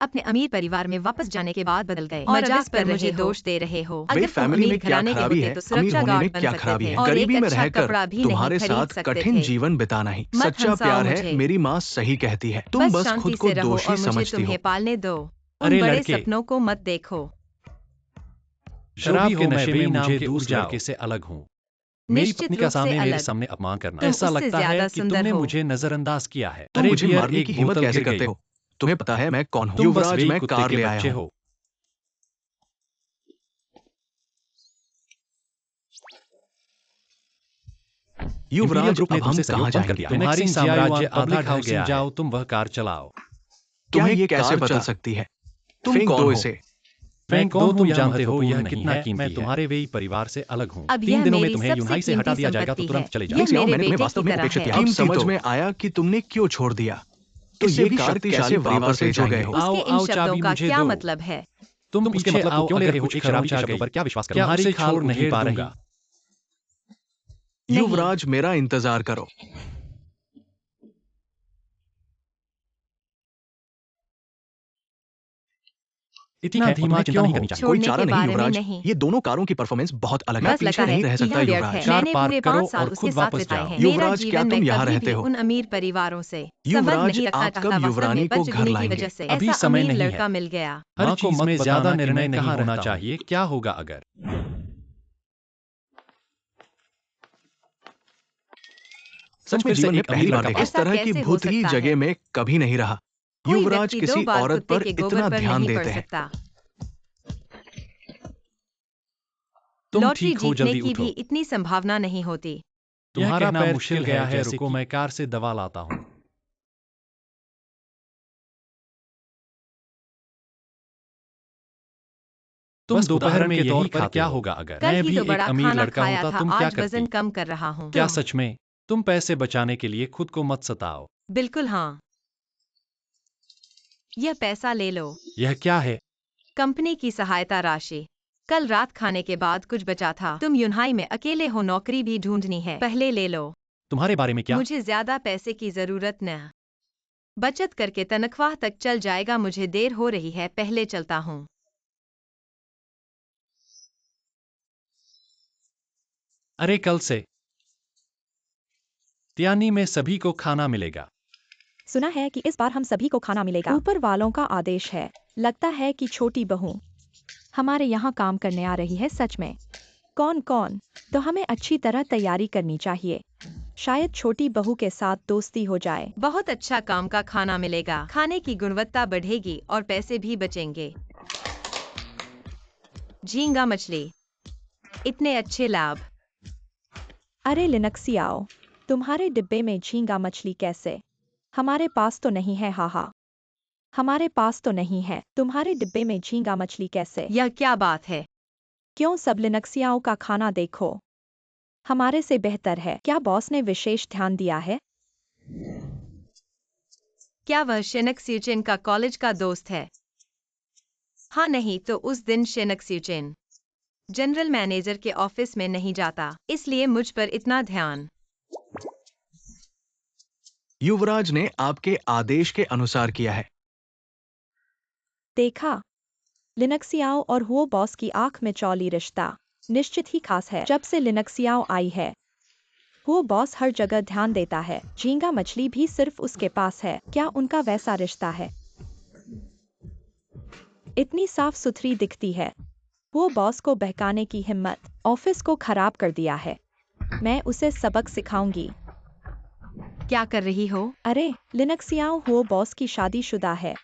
अपने अमीर परिवार में वापस जाने के बाद बदल गए और मजाक अब इस पर मुझे दोष दे रहे हो। वे अगर तुम फैमिली में अमीर क्या घराने के खराबी होते है? तो अमीर सुरक्षा होने में गार्ड बन क्या सकते खराबी थे है? और गरीबी एक में अच्छा रहकर कपड़ा भी तुम्हारे नहीं खरीद साथ सकते कठिन थे। जीवन बिताना ही मत सच्चा हंसाओ प्यार है। मुझे। मेरी माँ सही कहती है, तुम बस शांति खुद को से रहो दोषी और मुझे समझती तुम्हें हो। पालने दो। उन अरे बड़े लड़के, सपनों को मत देखो। शराब के हो, मैं नशे वे में नाम मुझे के दूर उस लड़के से अलग हूँ। मेरी निश्चित पत्नी का रूप से सामने मेरे अलग। सामने अपमान करना तुम ऐसा उससे लगता ज्यादा है कि सुंदर तुमने हो। मुझे नजरअंदाज किया है। तुम अरे मुझे बियर मारने एक की हिम्मत बोतल कैसे गिर करते गई। हो? तुम्हें पता है मैं कौन हूँ? तुम बस युवराज, वही मैं कुत्ते कार के ले आया बच्चे हूँ। हो। युवराज, ग्रुप ने अब हम तुमसे कहाँ सहयोग बंद कर जाएंगे? दिया है। तुम्हारी Maxim साम्राज्य Jiayuan आधा Public ढह गया Housing जाओ, तुम वह कार चलाओ। क्या तुम्हें ये कैसे कार चल पता? सकती है? तुम फेंक कौन दो हो? इसे। मैं फेंक दो, कौन हूँ, तुम यह जानते हो यह महत्वपूर्ण कितना नहीं है। कीमती मैं है। तुम्हारे वे परिवार से अलग हूँ। अब 3 यह दिनों में मेरी तुम्हें सबसे यूनाई से हटा कीमती दिया जाएगा तो संपत्ति तुरंत है। चले यह जाओ। सियाओ, मेरे मैंने तुम्हें बेटे वास्तव की में तरह उपेक्षित है। किया। अब अब समझ सीतो। में आया कि तुमने क्यों छोड़ दिया। तो इसे ये भी शक्तिशाली कैसे परिवार वापस से ले जो गए जाएंगे? हो। आओ, उसके इन आओ, शब्दों चाबी का मुझे क्या दो। मतलब है? तुम उसके पीछे मतलब को आओ, क्यों ले अगर रहे हो? कुछ एक खराब शराबी की आ शब्दों गई। पर क्या विश्वास क्या करूं? उसे तुम्हारी छोड़ खाल नहीं पा उधेड़ रही? दूंगा। नहीं। युवराज, मेरा इंतजार करो। इतना है, धीमा तुम्हें चिंता नहीं क्यों करनी हो? चाहिए। कोई छोड़ने चारा के नहीं बारे में युवराज, नहीं। ये दोनों कारों की परफॉर्मेंस बहुत अलग है। बस पीछे लगा है नहीं रह कि सकता यह व्यर्थ है। युवराज। कार मैंने पार्क पूरे करो 5 साल और उसके खुद साथ वापस बिताए जाओ। हैं। मेरा युवराज, क्या जीवन मैं तुम यहाँ कभी रहते भी हो? उन अमीर परिवारों से संबंध युवराज, नहीं रखना आप चाहता। कब वास्तव युवरानी में को बच घर जुगनी की लाएंगे? वजह से अभी ऐसा समय अमीर नहीं है। लड़का मिल गया। हर माँ को चीज मत में बताना ज्यादा कि निर्णय मैं नहीं कहाँ होना रहता हूँ। चाहिए। क्या होगा अगर सच में फिर से जीवन में एक पहली अमीर बार लड़का देखा। इस ऐसा तरह की कैसे हो भूतही सकता है? जगह में कभी नहीं रहा। कोई युवराज व्यक्ति 2 किसी बार औरत कुत्ते पर के गोबर इतना पर ध्यान नहीं पड़ देते हैं। सकता। तुम लॉटरी ठीक हो, जीतने जल्दी की उठो। भी इतनी संभावना नहीं होती। तुम्हारा कहना पैर मुश्किल मुश्किल गया है, है, जैसे रुको कि- मैं कार से दवा लाता हूँ। तुम बस दोपहर उदाहरण में के यही तौर पर खाते क्या हो। होगा अगर कल मैं ही भी तो एक बड़ा अमीर खाना लड़का खाया होता, था। तुम क्या आज वजन करती? कम कर रहा हूँ। क्या तुम? सच में? तुम पैसे बचाने के लिए खुद को मत सताओ। बिल्कुल हाँ। यह पैसा ले लो। यह क्या है? कंपनी की सहायता राशि। कल रात खाने के बाद कुछ बचा था। तुम यूनाई में अकेले हो, नौकरी भी ढूंढनी है। पहले ले लो। तुम्हारे बारे में क्या? मुझे ज्यादा पैसे की जरूरत न। बचत करके तनख्वाह तक चल जाएगा। मुझे देर हो रही है, पहले चलता हूँ। अरे कल से तियानी में सभी को खाना मिलेगा। सुना है कि इस बार हम सभी को खाना मिलेगा। ऊपर वालों का आदेश है। लगता है कि छोटी बहू हमारे यहाँ काम करने आ रही है। सच में? कौन कौन? तो हमें अच्छी तरह तैयारी करनी चाहिए। शायद छोटी बहू के साथ दोस्ती हो जाए। बहुत अच्छा काम का खाना मिलेगा। खाने की गुणवत्ता बढ़ेगी और पैसे भी बचेंगे। झींगा मछली, इतने अच्छे लाभ। अरे लिनक्सियाओ, तुम्हारे डिब्बे में झींगा मछली कैसे? हमारे पास तो नहीं है। हाहा, हमारे पास तो नहीं है। तुम्हारे डिब्बे में झींगा मछली कैसे? यह क्या बात है? क्यों सब लिनक्सियाओं का खाना देखो हमारे से बेहतर है। क्या बॉस ने विशेष ध्यान दिया है? क्या वह शेनक स्यूचेन का कॉलेज का दोस्त है? हाँ, नहीं तो उस दिन शेनक स्यूचेन जनरल मैनेजर के ऑफिस में नहीं जाता, इसलिए मुझ पर इतना ध्यान। युवराज ने आपके आदेश के अनुसार किया है। देखा, लिनक्सियाओ और हुओ बॉस की आंख में चौली रिश्ता निश्चित ही खास है। जब से लिनक्सियाओ आई है, हुओ बॉस हर जगह ध्यान देता है। झींगा मछली भी सिर्फ उसके पास है। क्या उनका वैसा रिश्ता है? इतनी साफ सुथरी दिखती है। वो बॉस को बहकाने की हिम्मत। ऑफिस को खराब कर दिया है। मैं उसे सबक सिखाऊंगी। क्या कर रही हो? अरे लिनक्सियाओ, हुओ बॉस की शादीशुदा है।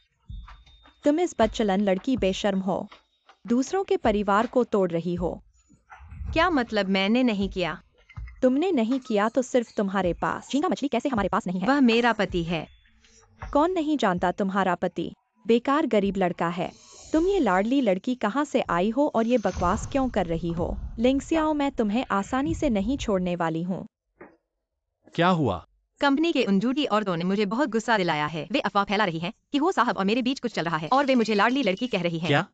तुम इस बदचलन लड़की बेशर्म हो। दूसरों के परिवार को तोड़ रही हो। क्या मतलब? मैंने नहीं किया। तुमने नहीं किया तो सिर्फ तुम्हारे पास। झींगा मछली कैसे हमारे पास नहीं है? वह मेरा पति है। कौन नहीं जानता तुम्हारा पति बेकार गरीब लड़का है। तुम ये लाडली लड़की कहाँ से आई हो और ये बकवास क्यों कर रही हो? लिंक्सियाओ, मैं तुम्हें आसानी से नहीं छोड़ने वाली हूँ। क्या हुआ? कंपनी के उन झूठी औरतों ने मुझे बहुत गुस्सा दिलाया है। वे अफवाह फैला रही हैं कि हो साहब और मेरे बीच कुछ चल रहा है और वे मुझे लाडली लड़की कह रही हैं। क्या?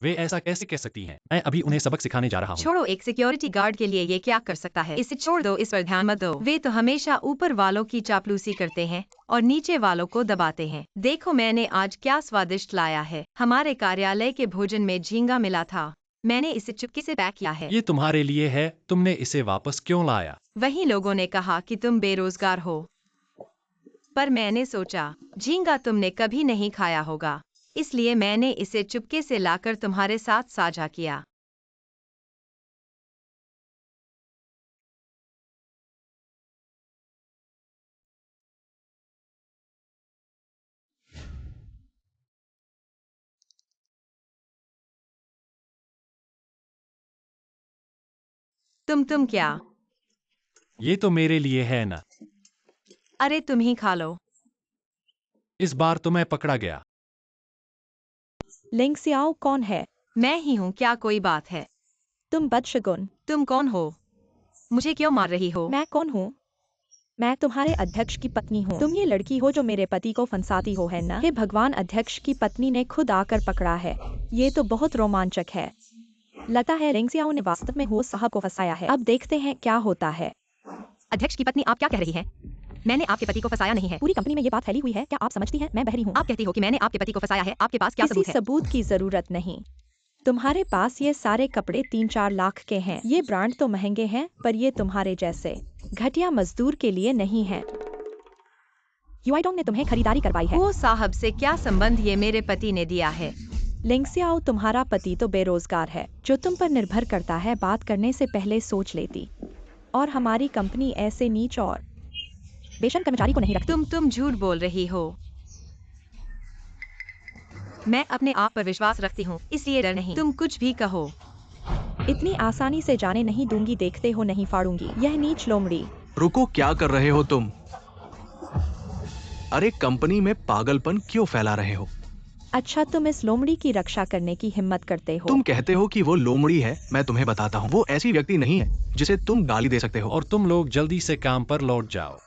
वे ऐसा कैसे कह सकती हैं? मैं अभी उन्हें सबक सिखाने जा रहा हूँ। छोड़ो, एक सिक्योरिटी गार्ड के लिए ये क्या कर सकता है? इसे छोड़ दो, इस पर ध्यान मत दो। वे तो हमेशा ऊपर वालों की चापलूसी करते हैं और नीचे वालों को दबाते हैं। देखो मैंने आज क्या स्वादिष्ट लाया है। हमारे कार्यालय के भोजन में झींगा मिला था। मैंने इसे चुपके से पैक किया है। ये तुम्हारे लिए है। तुमने इसे वापस क्यों लाया? वही लोगों ने कहा कि तुम बेरोजगार हो, पर मैंने सोचा झींगा तुमने कभी नहीं खाया होगा, इसलिए मैंने इसे चुपके से लाकर तुम्हारे साथ साझा किया। तुम क्या? ये तो मेरे लिए है ना। अरे तुम ही खा लो। इस बार तो मैं पकड़ा गया। लिंग सियाओ कौन है? मैं ही हूँ, क्या कोई बात है? तुम बदशगुन। तुम कौन हो? मुझे क्यों मार रही हो? मैं कौन हूँ? मैं तुम्हारे अध्यक्ष की पत्नी हूँ। तुम ये लड़की हो जो मेरे पति को फंसाती हो, है ना? हे भगवान, अध्यक्ष की पत्नी ने खुद आकर पकड़ा है। ये तो बहुत रोमांचक है। लगता है लिंग सियाओ ने वास्तव में हो साहब को फंसाया है। अब देखते हैं क्या होता है। अध्यक्ष की पत्नी, आप क्या कह रही हैं? मैंने आपके पति को फंसाया नहीं है। पूरी कंपनी में ये बात फैली हुई है, क्या आप समझती हैं मैं बहरी हूँ? आप कहती हो कि मैंने आपके पति को फंसाया है, आपके पास क्या किसी सबूत है? सबूत की जरूरत नहीं। तुम्हारे पास ये सारे कपड़े 3-4 लाख के हैं। ये ब्रांड तो महंगे हैं, पर ये तुम्हारे जैसे घटिया मजदूर के लिए नहीं है। युआईडोंग ने तुम्हें खरीदारी करवाई है। वो साहब से क्या संबंध, ये मेरे पति ने दिया है। लिंग सियाओ, तुम्हारा पति तो बेरोजगार है, जो तुम पर निर्भर करता है। बात करने से पहले सोच लेती। और हमारी कंपनी ऐसे नीच और बेशर्म कर्मचारी को नहीं रखती। तुम झूठ बोल रही हो। मैं अपने आप पर विश्वास रखती हूँ, इसलिए डर नहीं। तुम कुछ भी कहो। इतनी आसानी से जाने नहीं दूंगी, देखते हो नहीं फाड़ूंगी यह नीच लोमड़ी। रुको, क्या कर रहे हो तुम? अरे कंपनी में पागलपन क्यों फैला रहे हो? अच्छा, तुम इस लोमड़ी की रक्षा करने की हिम्मत करते हो? तुम कहते हो कि वो लोमड़ी है। मैं तुम्हें बताता हूँ, वो ऐसी व्यक्ति नहीं है जिसे तुम गाली दे सकते हो। और तुम लोग जल्दी से काम पर लौट जाओ।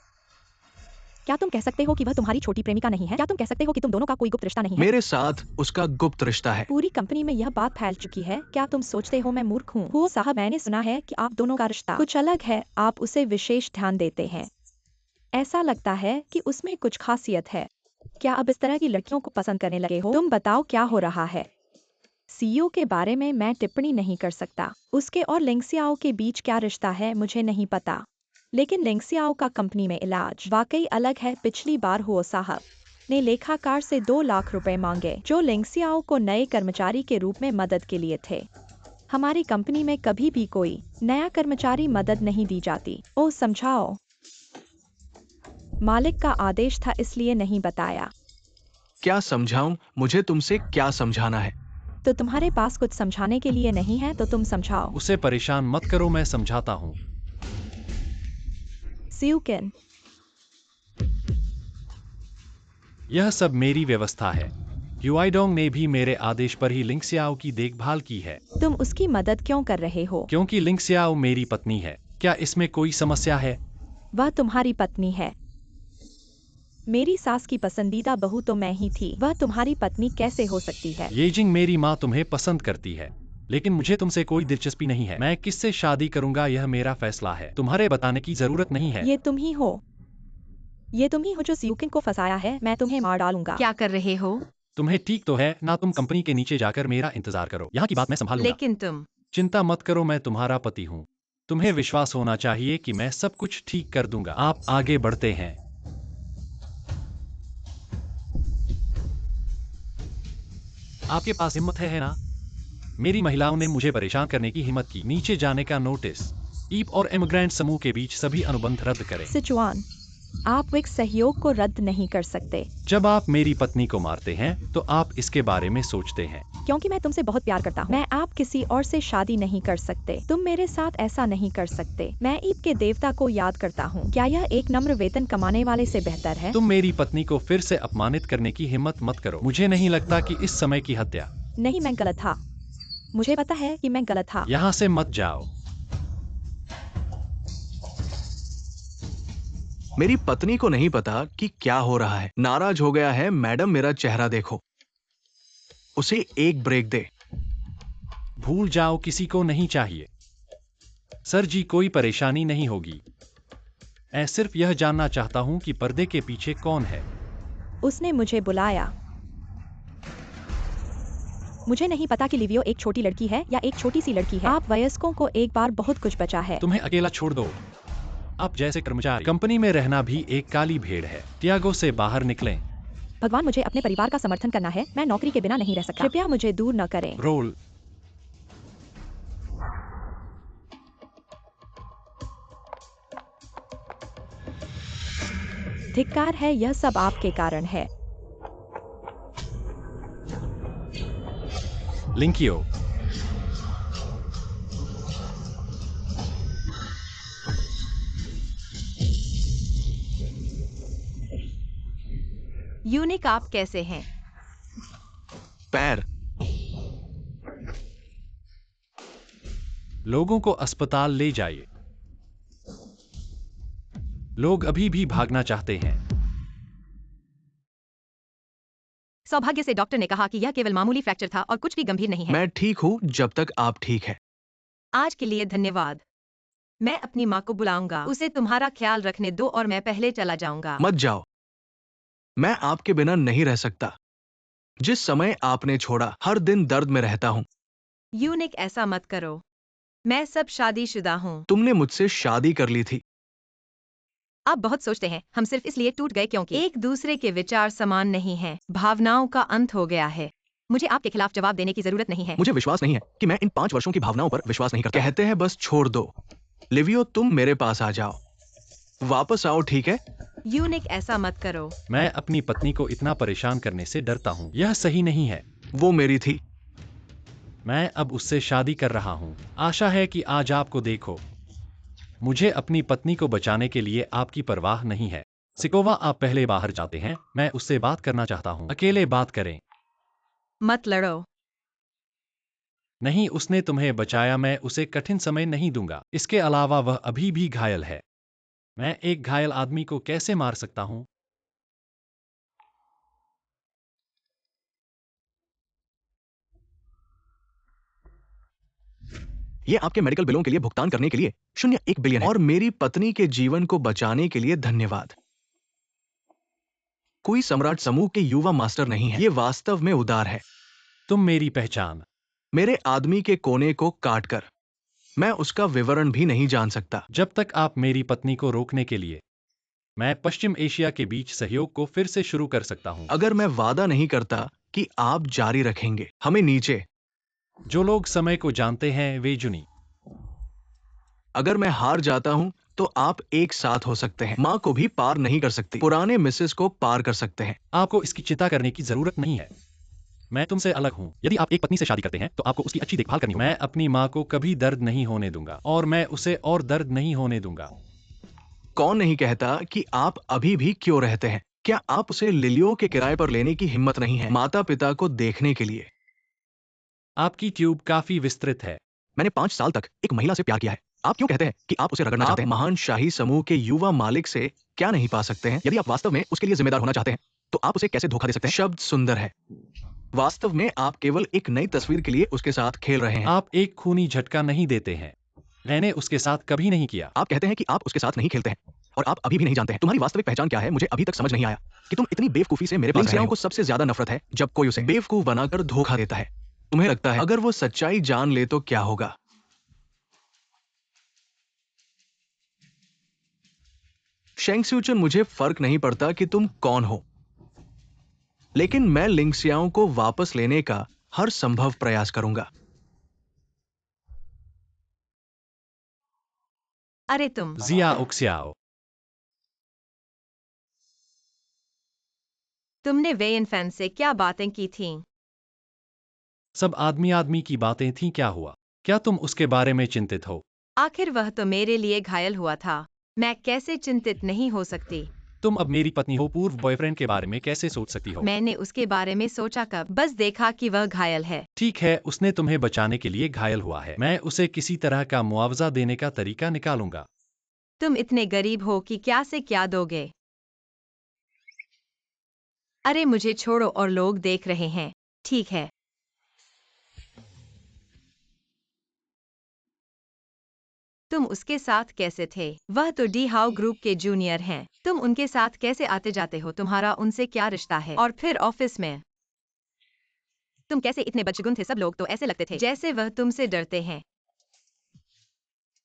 क्या तुम कह सकते हो कि वह तुम्हारी छोटी प्रेमिका नहीं है? क्या तुम कह सकते हो कि तुम दोनों का कोई गुप्त रिश्ता नहीं है? मेरे साथ उसका गुप्त रिश्ता है। पूरी कंपनी में यह बात फैल चुकी है। क्या तुम सोचते हो मैं मूर्ख हूँ? हो साहब, मैंने सुना है कि आप दोनों का रिश्ता कुछ अलग है। आप उसे विशेष ध्यान देते हैं। ऐसा लगता है कि उसमें कुछ खासियत है। क्या अब इस तरह की लड़कियों को पसंद करने लगे हो? तुम बताओ क्या हो रहा है? सीईओ के बारे में मैं टिप्पणी नहीं कर सकता। उसके और लिंग सियाओ के बीच क्या रिश्ता है मुझे नहीं पता। लेकिन लिंग सियाओ का कंपनी में इलाज वाकई अलग है। पिछली बार हुओ साहब ने लेखाकार से 2 लाख रुपए मांगे, जो लिंग सियाओ को नए कर्मचारी के रूप में मदद के लिए थे। हमारी कंपनी में कभी भी कोई नया कर्मचारी मदद नहीं दी जाती। ओह समझाओ। मालिक का आदेश था, इसलिए नहीं बताया। क्या समझाऊं? मुझे तुमसे क्या समझाना है? तो तुम्हारे पास कुछ समझाने के लिए नहीं है तो तुम समझाओ। उसे परेशान मत करो, मैं समझाता हूँ। सियुकिन, यह सब मेरी व्यवस्था है। युआईडोंग ने भी मेरे आदेश पर ही लिंग सियाओ की देखभाल की है। तुम उसकी मदद क्यों कर रहे हो? क्योंकि लिंग सियाओ मेरी पत्नी है। क्या इसमें कोई समस्या है? वह तुम्हारी पत्नी है। मेरी सास की पसंदीदा बहू तो मैं ही थी। वह तुम्हारी पत्नी कैसे हो सकती है? येजिंग, मेरी माँ तुम्हें पसंद करती है, लेकिन मुझे तुमसे कोई दिलचस्पी नहीं है। मैं किससे शादी करूंगा यह मेरा फैसला है, तुम्हारे बताने की जरूरत नहीं है। ये तुम ही हो। ये तुम ही हो जो सियुकिन को फंसाया है। मैं तुम्हें मार डालूंगा। क्या कर रहे हो? तुम्हें ठीक तो है ना? तुम कंपनी के नीचे जाकर मेरा इंतजार करो, यहाँ की बात मैं संभालूंगा। लेकिन तुम चिंता मत करो, मैं तुम्हारा पति हूँ। तुम्हें विश्वास होना चाहिए कि मैं सब कुछ ठीक कर दूंगा। आप आगे बढ़ते हैं। आपके पास हिम्मत है ना? मेरी महिलाओं ने मुझे परेशान करने की हिम्मत की। नीचे जाने का नोटिस। ईप और इमिग्रेंट समूह के बीच सभी अनुबंध रद्द करें। सिचुआन, आप एक सहयोग को रद्द नहीं कर सकते। जब आप मेरी पत्नी को मारते हैं तो आप इसके बारे में सोचते हैं। क्योंकि मैं तुमसे बहुत प्यार करता हूँ। मैं आप किसी और से शादी नहीं कर सकते। तुम मेरे साथ ऐसा नहीं कर सकते। मैं ईप के देवता को याद करता हूँ। क्या यह एक नम्र वेतन कमाने वाले से बेहतर है? तुम मेरी पत्नी को फिर से अपमानित करने की हिम्मत मत करो। मुझे नहीं लगता कि इस समय की हत्या। नहीं, मैं गलत था। मुझे पता है कि मैं गलत था। यहाँ से मत जाओ। मेरी पत्नी को नहीं पता कि क्या हो रहा है। नाराज हो गया है। मैडम, मेरा चेहरा देखो। उसे एक ब्रेक दे। भूल जाओ, किसी को नहीं चाहिए। सर जी, कोई परेशानी नहीं होगी। मैं सिर्फ यह जानना चाहता हूँ कि पर्दे के पीछे कौन है। उसने मुझे बुलाया। मुझे नहीं पता कि लिवियो एक छोटी लड़की है या एक छोटी सी लड़की है। आप वयस्कों को एक बार बहुत कुछ बचा है। तुम्हें अकेला छोड़ दो। आप जैसे कर्मचारी कंपनी में रहना भी एक काली भेड़ है। त्यागो से बाहर निकलें। भगवान, मुझे अपने परिवार का समर्थन करना है। मैं नौकरी के बिना नहीं रह सकता। कृपया मुझे दूर न करें। रोल। धिक्कार है, यह सब आपके कारण है। लिंकियो। यूनिक, आप कैसे हैं? पैर। लोगों को अस्पताल ले जाइए। लोग अभी भी भागना चाहते हैं। सौभाग्य से डॉक्टर ने कहा कि यह केवल मामूली फ्रैक्चर था और कुछ भी गंभीर नहीं है। मैं ठीक हूँ जब तक आप ठीक है। आज के लिए धन्यवाद। मैं अपनी माँ को बुलाऊंगा, उसे तुम्हारा ख्याल रखने दो और मैं पहले चला जाऊंगा। मत जाओ, मैं आपके बिना नहीं रह सकता। जिस समय आपने छोड़ा, हर दिन दर्द में रहता हूँ। यूनिक, ऐसा मत करो। मैं सब शादीशुदा हूँ। तुमने मुझसे शादी कर ली थी। आप बहुत सोचते हैं, हम सिर्फ इसलिए टूट गए क्योंकि एक दूसरे के विचार समान नहीं हैं। भावनाओं का अंत हो गया है। मुझे आपके खिलाफ जवाब देने की जरूरत नहीं है। मुझे विश्वास नहीं है कि मैं इन 5 वर्षों की भावनाओं पर विश्वास नहीं करता। कहते हैं बस छोड़ दो। लिवियो, तुम मेरे पास आ जाओ, वापस आओ, ठीक है? यूनिक, ऐसा मत करो। मैं अपनी पत्नी को इतना परेशान करने से डरता हूँ। यह सही नहीं है। वो मेरी थी। मैं अब उससे शादी कर रहा हूँ। आशा है कि आज आपको देखो। मुझे अपनी पत्नी को बचाने के लिए आपकी परवाह नहीं है। सिकोवा, आप पहले बाहर जाते हैं। मैं उससे बात करना चाहता हूँ। अकेले बात करें। मत लड़ो। नहीं, उसने तुम्हें बचाया। मैं उसे कठिन समय नहीं दूंगा। इसके अलावा वह अभी भी घायल है। मैं एक घायल आदमी को कैसे मार सकता हूँ? ये आपके मेडिकल बिलों के लिए भुगतान करने के लिए 0.1 बिलियन है और मेरी पत्नी के जीवन को बचाने के लिए धन्यवाद। कोई सम्राट समूह के युवा मास्टर नहीं है। ये वास्तव में उदार है। तुम मेरी पहचान। मेरे आदमी के कोने को काटकर मैं उसका विवरण भी नहीं जान सकता। जब तक आप मेरी पत्नी को रोकने के लिए, मैं पश्चिम एशिया के बीच सहयोग को फिर से शुरू कर सकता हूँ। अगर मैं वादा नहीं करता कि आप जारी रखेंगे, हमें नीचे। जो लोग समय को जानते हैं वे जुनी। अगर मैं हार जाता हूं तो आप एक साथ हो सकते हैं। माँ को भी पार नहीं कर सकती, पुराने मिसेस को पार कर सकते हैं। आपको इसकी चिंता करने की जरूरत नहीं है। मैं तुमसे अलग हूँ। यदि आप एक पत्नी से शादी करते हैं तो आपको उसकी अच्छी देखभाल करनी होगी। मैं अपनी माँ को कभी दर्द नहीं होने दूंगा और मैं उसे और दर्द नहीं होने दूंगा। कौन नहीं कहता कि आप अभी भी क्यों रहते हैं? क्या आप उसे लिलियो के किराए पर लेने की हिम्मत नहीं है, माता पिता को देखने के लिए? आपकी ट्यूब काफी विस्तृत है। मैंने 5 साल तक एक महिला से प्यार किया है। आप क्यों कहते हैं कि आप उसे रगड़ना चाहते हैं? महान शाही समूह के युवा मालिक से क्या नहीं पा सकते हैं? यदि आप वास्तव में उसके लिए जिम्मेदार होना चाहते हैं तो आप उसे कैसे धोखा दे सकते हैं? शब्द सुंदर है, वास्तव में आप केवल एक नई तस्वीर के लिए उसके साथ खेल रहे हैं। आप एक खूनी झटका नहीं देते हैं। मैंने उसके साथ कभी नहीं किया। आप कहते हैं कि आप उसके साथ नहीं खेलते हैं और आप अभी भी नहीं जानते हैं तुम्हारी वास्तविक पहचान क्या है। मुझे अभी तक समझ नहीं आया कि तुम इतनी बेवकूफी से मेरे पास रहे हो। को सबसे ज्यादा नफरत है जब कोई उसे बेवकूफ बनाकर धोखा देता है। तुम्हें लगता है अगर वो सच्चाई जान ले तो क्या होगा? शेंगस्यूचन, मुझे फर्क नहीं पड़ता कि तुम कौन हो, लेकिन मैं लिंगसियाओं को वापस लेने का हर संभव प्रयास करूंगा। अरे तुम। जिया उक्स्याओ। तुमने वेयन फैन से क्या बातें की थीं? सब आदमी आदमी की बातें थीं। क्या हुआ? क्या तुम उसके बारे में चिंतित हो? आखिर वह तो मेरे लिए घायल हुआ था। मैं कैसे चिंतित नहीं हो सकती? तुम अब मेरी पत्नी हो, पूर्व बॉयफ्रेंड के बारे में कैसे सोच सकती हो? मैंने उसके बारे में सोचा कब? बस देखा कि वह घायल है। ठीक है, उसने तुम्हें बचाने के लिए घायल हुआ है। मैं उसे किसी तरह का मुआवजा देने का तरीका निकालूंगा। तुम इतने गरीब हो कि क्या से क्या दोगे? अरे मुझे छोड़ो और लोग देख रहे हैं। ठीक है। तुम उसके साथ कैसे थे? वह तो डी हाउ ग्रुप के जूनियर हैं। तुम उनके साथ कैसे आते जाते हो? तुम्हारा उनसे क्या रिश्ता है? और फिर ऑफिस में तुम कैसे इतने बचगुन थे? सब लोग तो ऐसे लगते थे जैसे वह तुमसे डरते हैं।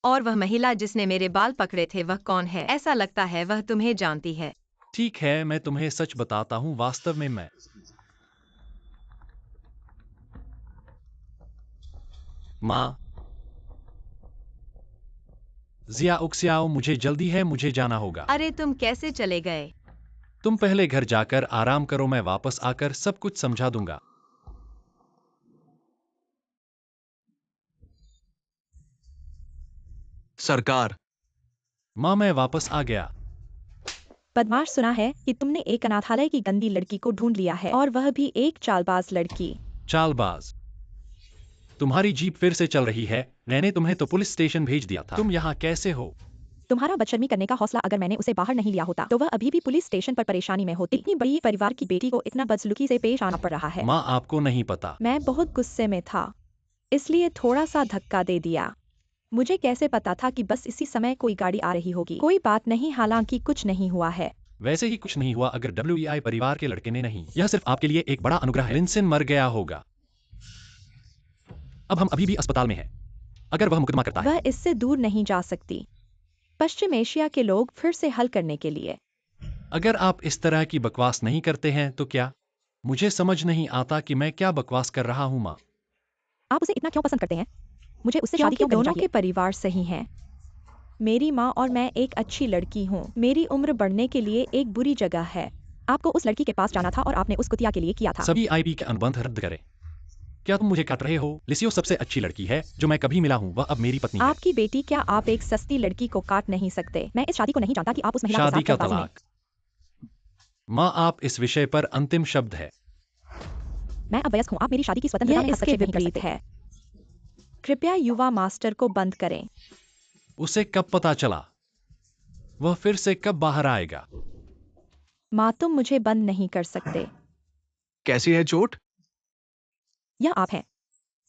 और वह महिला जिसने मेरे बाल पकड़े थे, वह कौन है? ऐसा लगता है वह तुम्हें जानती है। ठीक है, मैं तुम्हें सच बताता हूँ। वास्तव में मैं माँ। जिया उक्स्याओ, मुझे जल्दी है, मुझे जाना होगा। अरे तुम कैसे चले गए? तुम पहले घर जाकर आराम करो, मैं वापस आकर सब कुछ समझा दूंगा। सरकार, माँ, मैं वापस आ गया। बदमाश, सुना है कि तुमने एक अनाथालय की गंदी लड़की को ढूंढ लिया है, और वह भी एक चालबाज लड़की। चालबाज? तुम्हारी जीप फिर से चल रही है। मैंने तुम्हें तो पुलिस स्टेशन भेज दिया था। तुम यहाँ कैसे हो? तुम्हारा बदशर्मी करने का हौसला अगर मैंने उसे बाहर नहीं लिया होता तो वह अभी भी पुलिस स्टेशन पर परेशानी में होती। इतनी बड़ी परिवार की बेटी को इतना बदसलूकी से पेश आना पड़ रहा है। माँ, आपको नहीं पता। मैं बहुत गुस्से में था, इसलिए थोड़ा सा धक्का दे दिया। मुझे कैसे पता था कि बस इसी समय कोई गाड़ी आ रही होगी। कोई बात नहीं, हालांकि कुछ नहीं हुआ है। वैसे ही कुछ नहीं हुआ अगर WEI परिवार के लड़के ने नहीं। यह सिर्फ आपके लिए एक बड़ा अनुग्रह है। लिंसन मर गया होगा। अब हम अभी भी अस्पताल में हैं। अगर वह मुकदमा करता है, वह इससे दूर नहीं जा सकती। पश्चिम एशिया के लोग फिर से हल करने के लिए। अगर आप इस तरह की बकवास नहीं करते हैं तो क्या? मुझे समझ नहीं आता कि मैं क्या बकवास कर रहा हूँ। माँ, आप उसे इतना क्यों पसंद करते हैं? मुझे उससे शादी क्यों करनी चाहिए? दोनों के परिवार सही हैं। मेरी माँ और मैं एक अच्छी लड़की हूँ। मेरी उम्र बढ़ने के लिए एक बुरी जगह है। आपको उस लड़की के पास जाना था और आपने उस कुतिया के लिए किया था। सभी IP के अनुबंध रद्द करें। क्या तुम मुझे काट रहे हो? लिसियो सबसे अच्छी लड़की है जो मैं कभी मिला हूँ। वह अब मेरी पत्नी है। आपकी बेटी? क्या आप एक सस्ती लड़की को काट नहीं सकते? मैं इस शादी को नहीं जानता कि आप उस महिला के शादी साथ का जल्दबाजी में। तलाक। माँ, आप इस विषय पर अंतिम शब्द है। मैं अब वयस्क हूँ, आप मेरी शादी की स्वतंत्रता में हस्तक्षेप नहीं कर सकते। है। कृपया युवा मास्टर को बंद करें। उसे कब पता चला? वह फिर से कब बाहर आएगा? माँ, तुम मुझे बंद नहीं कर सकते। कैसी है चोट? यह आप हैं।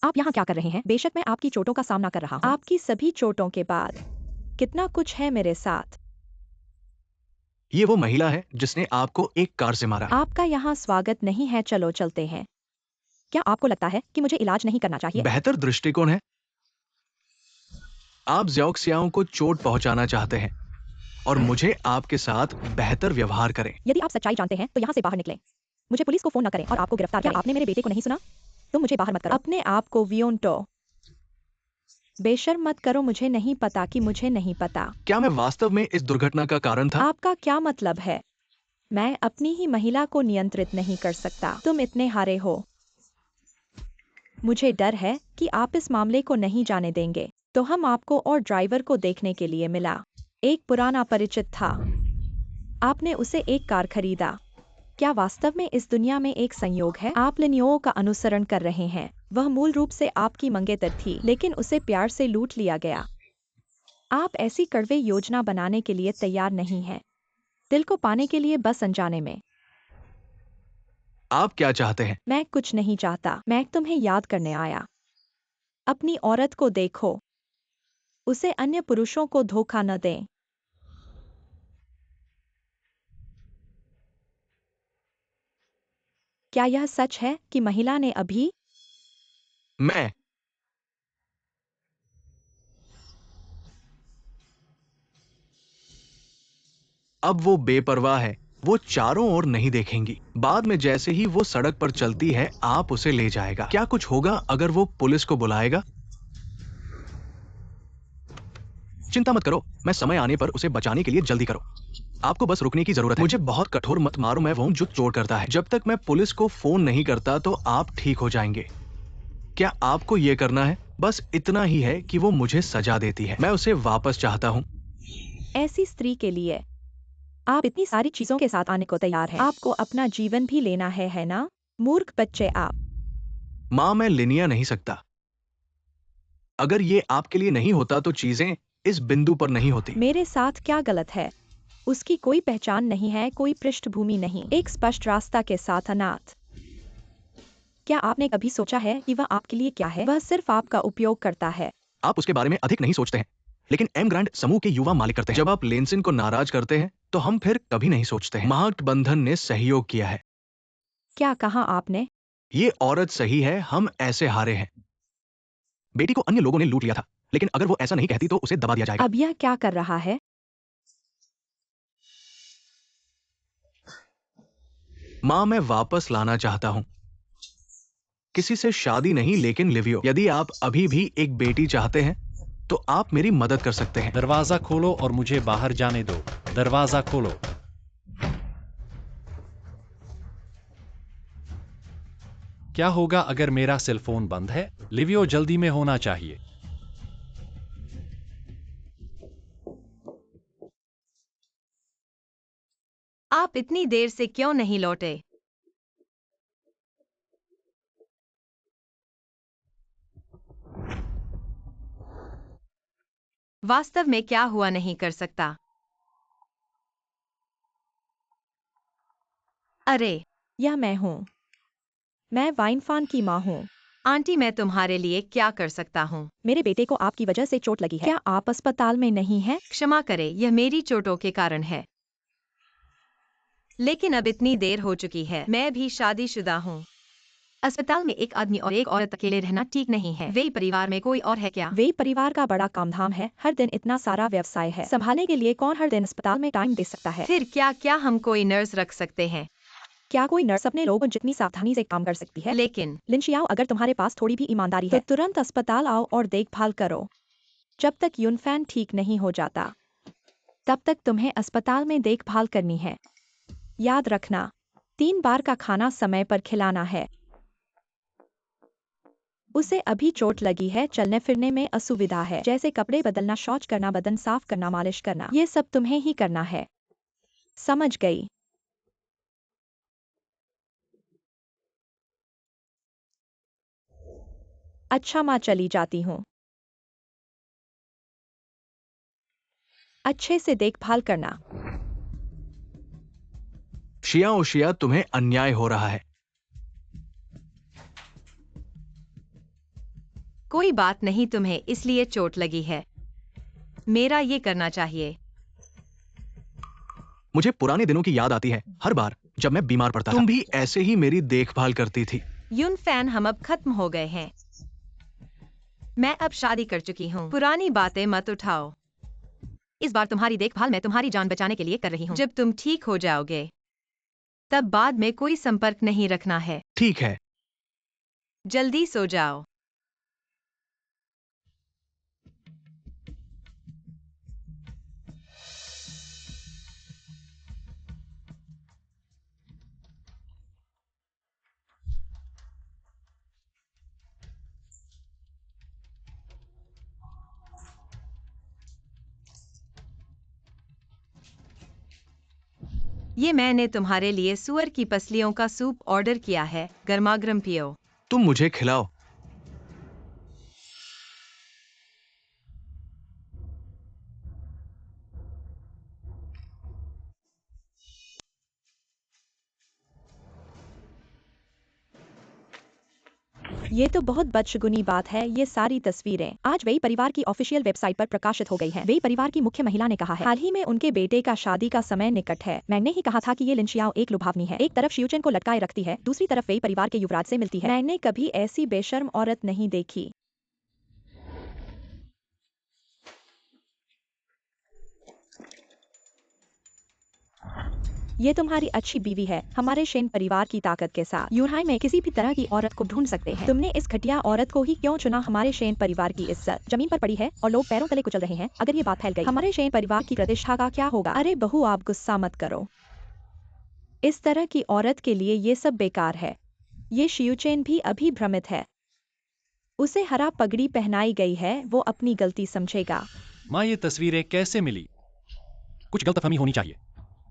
आप यहाँ क्या कर रहे हैं? बेशक मैं आपकी चोटों का सामना कर रहा हूँ। आपकी सभी चोटों के बाद कितना कुछ है मेरे साथ। ये वो महिला है जिसने आपको एक कार से मारा। आपका यहाँ स्वागत नहीं है, चलो चलते हैं। क्या आपको लगता है कि मुझे इलाज नहीं करना चाहिए? बेहतर दृष्टिकोण है। आप ज़्योक्सियाओं को चोट पहुंचाना चाहते हैं और मुझे आपके साथ बेहतर व्यवहार करें। यदि आप सच्चाई जानते हैं तो यहाँ से बाहर निकलें। मुझे पुलिस को फोन न करें और आपको गिरफ्तार करें। क्या आपने मेरे बेटे को नहीं सुना? तुम मुझे बाहर मत करो। अपने आप को वियोंटो बेशर्म मत करो। मुझे नहीं पता कि मुझे नहीं पता। क्या मैं वास्तव में इस दुर्घटना का कारण था? आपका क्या मतलब है? मैं अपनी ही महिला को नियंत्रित नहीं कर सकता। तुम इतने हारे हो। मुझे डर है कि आप इस मामले को नहीं जाने देंगे। तो हम आपको और ड्राइवर को देखने के लिए मिला। एक पुराना परिचित था। आपने उसे एक कार खरीदा। क्या वास्तव में इस दुनिया में एक संयोग है? आप लिनियो का अनुसरण कर रहे हैं। वह मूल रूप से आपकी मंगेतर थी, लेकिन उसे प्यार से लूट लिया गया। आप ऐसी कड़वे योजना बनाने के लिए तैयार नहीं हैं। दिल को पाने के लिए बस अनजाने में। आप क्या चाहते हैं? मैं कुछ नहीं चाहता। मैं तुम्हें याद करने आया। अपनी औरत को देखो। उसे अन्य पुरुषों को धोखा न दें। क्या यह सच है कि महिला ने अभी? मैं अब वो बेपरवाह है। वो चारों ओर नहीं देखेंगी। बाद में जैसे ही वो सड़क पर चलती है, आप उसे ले जाएगा। क्या कुछ होगा अगर वो पुलिस को बुलाएगा? चिंता मत करो, मैं समय आने पर उसे बचाने के लिए जल्दी करो। आपको बस रुकने की जरूरत है। मुझे बहुत कठोर मत मारो, मैं वो जो चोट करता है। जब तक मैं पुलिस को फोन नहीं करता तो आप ठीक हो जाएंगे। क्या आपको ये करना है? बस इतना ही है कि वो मुझे सजा देती है। मैं उसे वापस चाहता हूँ। ऐसी स्त्री के लिए आप इतनी सारी चीजों के साथ आने को तैयार हैं। आपको अपना जीवन भी लेना है ना? मूर्ख बच्चे आप। माँ, मैं लिनिया नहीं सकता। अगर ये आपके लिए नहीं होता तो चीजें इस बिंदु पर नहीं होती। मेरे साथ क्या गलत है? उसकी कोई पहचान नहीं है, कोई पृष्ठभूमि नहीं, एक स्पष्ट रास्ता के साथ अनाथ। क्या आपने कभी सोचा है कि वह आपके लिए क्या है? वह सिर्फ आपका उपयोग करता है। आप उसके बारे में अधिक नहीं सोचते हैं, लेकिन एम ग्रांड समूह के युवा मालिक करते हैं। जब आप लेंसिन को नाराज करते हैं तो हम फिर कभी नहीं सोचते हैं। महागठबंधन ने सहयोग किया है। क्या कहा आपने? ये औरत सही है, हम ऐसे हारे हैं। बेटी को अन्य लोगों ने लूट लिया था, लेकिन अगर वो ऐसा नहीं कहती तो उसे दबा दिया जाएगा। अब यह क्या कर रहा है? माँ, मैं वापस लाना चाहता हूँ। किसी से शादी नहीं, लेकिन लिवियो। यदि आप अभी भी एक बेटी चाहते हैं तो आप मेरी मदद कर सकते हैं। दरवाजा खोलो और मुझे बाहर जाने दो। दरवाजा खोलो। क्या होगा अगर मेरा सेल फोन बंद है? लिवियो जल्दी में होना चाहिए। आप इतनी देर से क्यों नहीं लौटे? वास्तव में क्या हुआ नहीं कर सकता। अरे, यह मैं हूँ। मैं वाइनफान की माँ हूँ। आंटी, मैं तुम्हारे लिए क्या कर सकता हूँ? मेरे बेटे को आपकी वजह से चोट लगी है। क्या आप अस्पताल में नहीं हैं? क्षमा करें, यह मेरी चोटों के कारण है। लेकिन अब इतनी देर हो चुकी है। मैं भी शादीशुदा हूँ। अस्पताल में एक आदमी और एक औरत अकेले रहना ठीक नहीं है। वे परिवार में कोई और है क्या? वे परिवार का बड़ा कामधाम है। हर दिन इतना सारा व्यवसाय है संभालने के लिए। कौन हर दिन अस्पताल में टाइम दे सकता है? फिर क्या हम कोई नर्स रख सकते हैं? क्या कोई नर्स अपने लोगों जितनी सावधानी से काम कर सकती है? लेकिन लिंशियाओ, अगर तुम्हारे पास थोड़ी भी ईमानदारी है तो तुरंत अस्पताल आओ और देखभाल करो। जब तक यूनफैन ठीक नहीं हो जाता तब तक तुम्हें अस्पताल में देखभाल करनी है। याद रखना, 3 बार का खाना समय पर खिलाना है। उसे अभी चोट लगी है, चलने फिरने में असुविधा है, जैसे कपड़े बदलना, शौच करना, बदन साफ करना, मालिश करना। ये सब तुम्हें ही करना है। समझ गई? अच्छा, माँ, चली जाती हूँ। अच्छे से देखभाल करना। शिया, तुम्हें अन्याय हो रहा है। कोई बात नहीं, तुम्हें इसलिए चोट लगी है। मेरा ये करना चाहिए। मुझे पुराने दिनों की याद आती है, हर बार जब मैं बीमार पड़ता था। तुम भी ऐसे ही मेरी देखभाल करती थी। यूनफैन, हम अब खत्म हो गए हैं। मैं अब शादी कर चुकी हूँ। पुरानी बातें मत उठाओ। इस बार तुम्हारी देखभाल मैं तुम्हारी जान बचाने के लिए कर रही हूँ। जब तुम ठीक हो जाओगे तब बाद में कोई संपर्क नहीं रखना है। ठीक है। जल्दी सो जाओ। ये मैंने तुम्हारे लिए सुअर की पसलियों का सूप ऑर्डर किया है। गर्मागर्म पियो। तुम मुझे खिलाओ। ये तो बहुत बदशगुनी बात है। ये सारी तस्वीरें आज वेई परिवार की ऑफिशियल वेबसाइट पर प्रकाशित हो गई हैं। वेई परिवार की मुख्य महिला ने कहा है, हाल ही में उनके बेटे का शादी का समय निकट है। मैंने ही कहा था कि ये लिंशियाओ एक लुभावनी है। एक तरफ शियुचेन को लटकाए रखती है, दूसरी तरफ वेई परिवार के युवराज से मिलती है। मैंने कभी ऐसी बेशर्म औरत नहीं देखी। ये तुम्हारी अच्छी बीवी है। हमारे शेन परिवार की ताकत के साथ यूनहाई में किसी भी तरह की औरत को ढूंढ सकते हैं। तुमने इस घटिया औरत को ही क्यों चुना? हमारे शेन परिवार की इज्जत जमीन पर पड़ी है और लोग पैरों तले कुचल रहे हैं। अगर ये बात फैल गई, हमारे शेन परिवार की प्रतिष्ठा का क्या होगा? अरे बहू, आप गुस्सा मत करो। इस तरह की औरत के लिए ये सब बेकार है। ये शियुचेन भी अभी भ्रमित है। उसे हरा पगड़ी पहनाई गई है, वो अपनी गलती समझेगा। माँ, ये तस्वीरें कैसे मिली? कुछ गलतफहमी होनी चाहिए।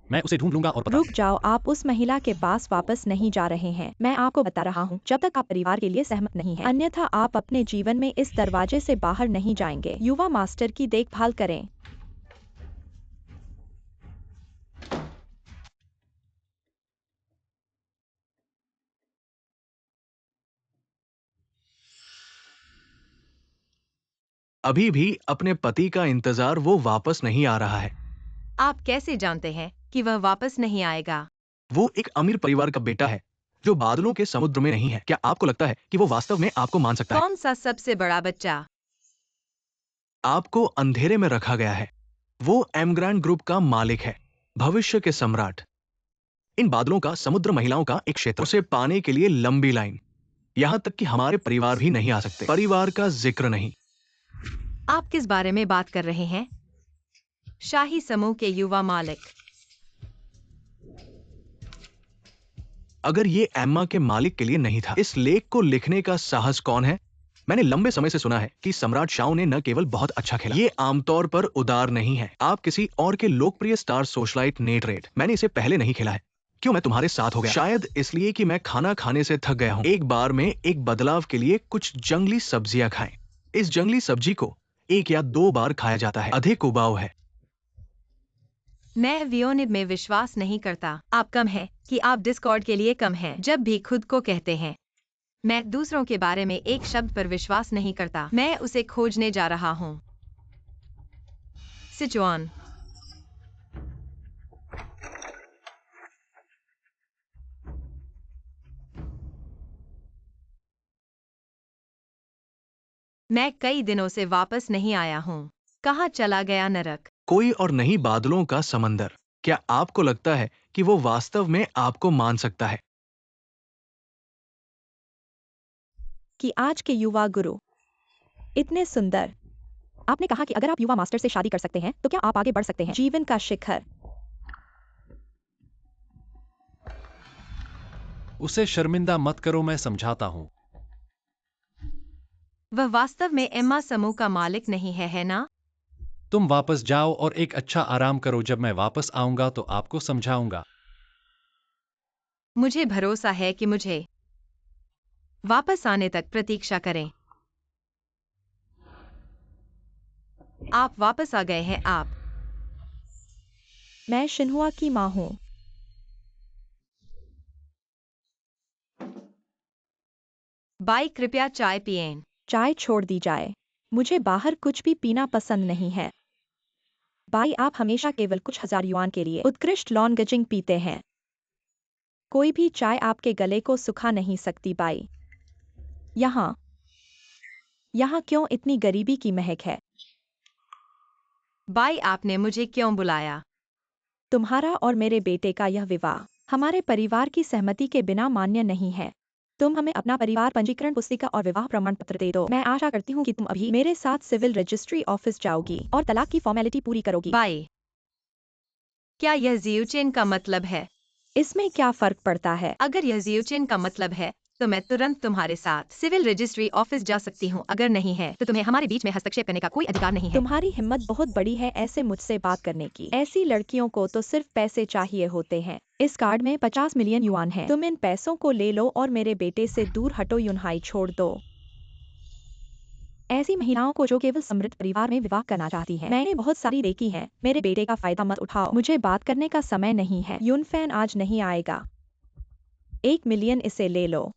मैं उसे ढूंढ लूंगा और पता। रुक जाओ, आप उस महिला के पास वापस नहीं जा रहे हैं। मैं आपको बता रहा हूँ, जब तक आप परिवार के लिए सहमत नहीं हैं, अन्यथा आप अपने जीवन में इस दरवाजे से बाहर नहीं जाएंगे। युवा मास्टर की देखभाल करें। अभी भी अपने पति का इंतजार, वो वापस नहीं आ रहा है। आप कैसे जानते हैं कि वह वापस नहीं आएगा? वो एक अमीर परिवार का बेटा है जो बादलों के समुद्र में नहीं है। क्या आपको लगता है कि वो वास्तव में आपको मान सकता है? कौन सा सबसे बड़ा बच्चा? आपको अंधेरे में रखा गया है। वो एमग्रैंड ग्रुप का मालिक है, भविष्य के सम्राट। इन बादलों का समुद्र महिलाओं का एक क्षेत्र। उसे पाने के लिए लंबी लाइन। यहाँ तक कि हमारे परिवार भी नहीं आ सकते। परिवार का जिक्र नहीं। आप किस बारे में बात कर रहे हैं? शाही समूह के युवा मालिक। अगर ये एम्मा के मालिक के लिए नहीं था, इस लेख को लिखने का साहस कौन है? मैंने लंबे समय से सुना है कि सम्राट शाओ ने न केवल बहुत अच्छा खेला, ये आमतौर पर उदार नहीं है। आप किसी और के लोकप्रिय स्टार सोशलाइट नेट रेड, मैंने इसे पहले नहीं खेला है। क्यों मैं तुम्हारे साथ हो गया? शायद इसलिए कि मैं खाना खाने से थक गया हूँ। एक बार में एक बदलाव के लिए कुछ जंगली सब्जियां खाएं। इस जंगली सब्जी को 1 या 2 बार खाया जाता है। अधिक उबाऊ है। मैं वियोनिब में विश्वास नहीं करता। आप कम हैं कि आप डिस्कॉर्ड के लिए कम हैं। जब भी खुद को कहते हैं मैं दूसरों के बारे में एक शब्द पर विश्वास नहीं करता। मैं उसे खोजने जा रहा हूँ। सिचुआन। मैं कई दिनों से वापस नहीं आया हूँ। कहाँ चला गया नरक? कोई और नहीं, बादलों का समंदर। क्या आपको लगता है कि वो वास्तव में आपको मान सकता है? कि आज के युवा गुरु इतने सुंदर। आपने कहा कि अगर आप युवा मास्टर से शादी कर सकते हैं तो क्या आप आगे बढ़ सकते हैं जीवन का शिखर? उसे शर्मिंदा मत करो, मैं समझाता हूँ। वह वास्तव में एम्मा समूह का मालिक नहीं है ना? तुम वापस जाओ और एक अच्छा आराम करो। जब मैं वापस आऊंगा तो आपको समझाऊंगा। मुझे भरोसा है कि मुझे वापस आने तक प्रतीक्षा करें। आप वापस आ गए हैं। आप। मैं शिन्हुआ की माँ हूँ। बाई, कृपया चाय पिएं। चाय छोड़ दी जाए। मुझे बाहर कुछ भी पीना पसंद नहीं है। बाई, आप हमेशा केवल कुछ हजार युआन के लिए उत्कृष्ट लॉन्गजिंग पीते हैं। कोई भी चाय आपके गले को सुखा नहीं सकती बाई। यहाँ क्यों इतनी गरीबी की महक है? बाई, आपने मुझे क्यों बुलाया? तुम्हारा और मेरे बेटे का यह विवाह हमारे परिवार की सहमति के बिना मान्य नहीं है। तुम हमें अपना परिवार पंजीकरण पुस्तिका और विवाह प्रमाण पत्र दे दो। मैं आशा करती हूँ कि तुम अभी मेरे साथ सिविल रजिस्ट्री ऑफिस जाओगी और तलाक की फॉर्मेलिटी पूरी करोगी। बाई, क्या यह जियोचेन का मतलब है? इसमें क्या फर्क पड़ता है? अगर यह जियोचेन का मतलब है तो मैं तुरंत तुम्हारे साथ सिविल रजिस्ट्री ऑफिस जा सकती हूँ। अगर नहीं है तो तुम्हें हमारे बीच में हस्तक्षेप करने का कोई अधिकार नहीं है। तुम्हारी हिम्मत बहुत बड़ी है ऐसे मुझसे बात करने की। ऐसी लड़कियों को तो सिर्फ पैसे चाहिए होते हैं। इस कार्ड में 50 मिलियन युआन है। तुम इन पैसों को ले लो और मेरे बेटे से दूर हटो। युनहाई छोड़ दो। ऐसी महिलाओं को जो केवल समृद्ध परिवार में विवाह करना चाहती हैं। मैंने बहुत सारी देखी हैं। मेरे बेटे का फायदा मत उठाओ। मुझे बात करने का समय नहीं है। युनफैन आज नहीं आएगा। 1 मिलियन इसे ले लो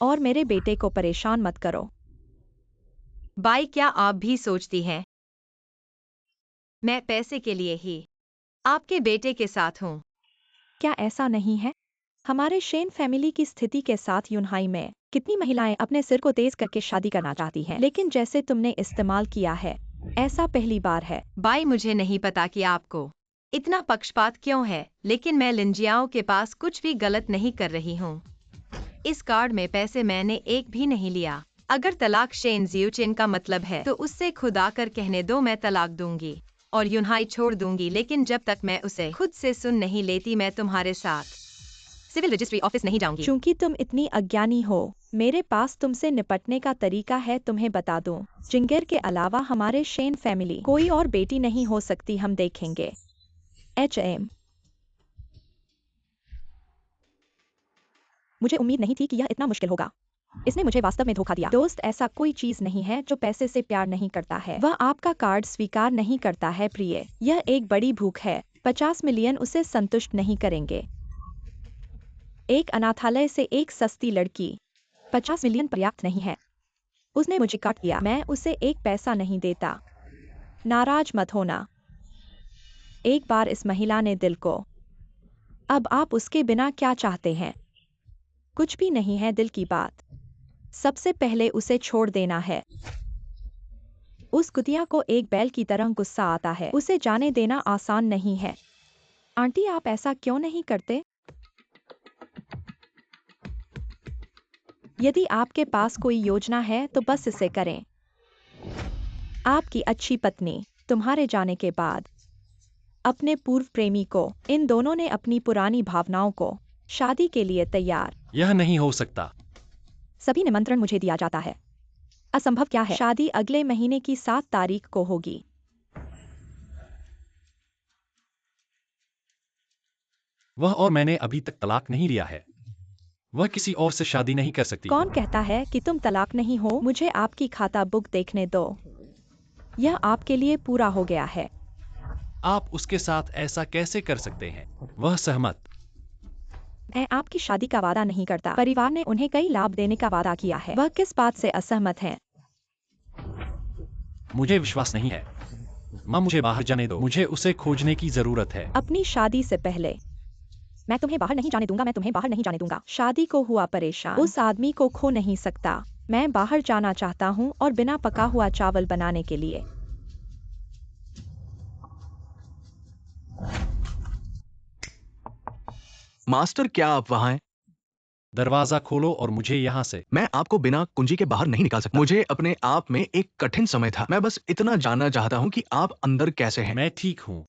और मेरे बेटे को परेशान मत करो। बाई, क्या आप भी सोचती हैं मैं पैसे के लिए ही आपके बेटे के साथ हूँ? क्या ऐसा नहीं है? हमारे शेन फैमिली की स्थिति के साथ युनहाई में कितनी महिलाएं अपने सिर को तेज करके शादी करना चाहती हैं, लेकिन जैसे तुमने इस्तेमाल किया है ऐसा पहली बार है। बाई, मुझे नहीं पता कि आपको इतना पक्षपात क्यों है, लेकिन मैं लिंजियाओं के पास कुछ भी गलत नहीं कर रही हूँ। इस कार्ड में पैसे मैंने एक भी नहीं लिया। अगर तलाक शेन जियोचेन का मतलब है तो उससे खुद आकर कहने दो, मैं तलाक दूंगी और युनहाई छोड़ दूंगी। लेकिन जब तक मैं उसे खुद से सुन नहीं लेती मैं तुम्हारे साथ सिविल रजिस्ट्री ऑफिस नहीं जाऊंगी। चूंकि तुम इतनी अज्ञानी हो, मेरे पास तुमसे निपटने का तरीका है। तुम्हें बता दूं, जिंगर के अलावा हमारे शेन फैमिली कोई और बेटी नहीं हो सकती। हम देखेंगे। HM। मुझे उम्मीद नहीं थी कि यह इतना मुश्किल होगा। इसने मुझे वास्तव में धोखा दिया। दोस्त, ऐसा कोई चीज नहीं है जो पैसे से प्यार नहीं करता है। वह आपका कार्ड स्वीकार नहीं करता है प्रिय। यह एक बड़ी भूख है। 50 मिलियन उसे संतुष्ट नहीं करेंगे। एक अनाथालय से एक सस्ती लड़की। 50 मिलियन पर्याप्त नहीं है। उसने मुझे काट दिया। मैं उसे एक पैसा नहीं देता। नाराज मत होना। एक बार इस महिला ने दिल को। अब आप उसके बिना क्या चाहते हैं? कुछ भी नहीं है दिल की बात। सबसे पहले उसे छोड़ देना है। उस कुतिया को एक बैल की तरह गुस्सा आता है। उसे जाने देना आसान नहीं है। आंटी, आप ऐसा क्यों नहीं करते? यदि आपके पास कोई योजना है तो बस इसे करें। आपकी अच्छी पत्नी तुम्हारे जाने के बाद अपने पूर्व प्रेमी को, इन दोनों ने अपनी पुरानी भावनाओं को शादी के लिए तैयार। यह नहीं हो सकता। सभी निमंत्रण मुझे दिया जाता है। असंभव क्या है? शादी अगले महीने की 7 तारीख को होगी। वह और मैंने अभी तक तलाक नहीं लिया है। वह किसी और से शादी नहीं कर सकती। कौन कहता है कि तुम तलाक नहीं हो? मुझे आपकी खाता बुक देखने दो। यह आपके लिए पूरा हो गया है। आप उसके साथ ऐसा कैसे कर सकते हैं? वह सहमत। मैं आपकी शादी का वादा नहीं करता। परिवार ने उन्हें कई लाभ देने का वादा किया है। वह किस बात से असहमत हैं? मुझे विश्वास नहीं है। माँ, मुझे बाहर जाने दो। मुझे उसे खोजने की जरूरत है। अपनी शादी से पहले मैं तुम्हें बाहर नहीं जाने दूंगा। मैं तुम्हें बाहर नहीं जाने दूंगा। शादी को हुआ परेशान। उस आदमी को खो नहीं सकता। मैं बाहर जाना चाहता हूँ और बिना पका हुआ चावल बनाने के लिए। मास्टर, क्या आप वहां हैं? दरवाजा खोलो और मुझे यहाँ से। मैं आपको बिना कुंजी के बाहर नहीं निकाल सकता। मुझे अपने आप में एक कठिन समय था। मैं बस इतना जानना चाहता हूँ कि आप अंदर कैसे हैं। मैं ठीक हूँ।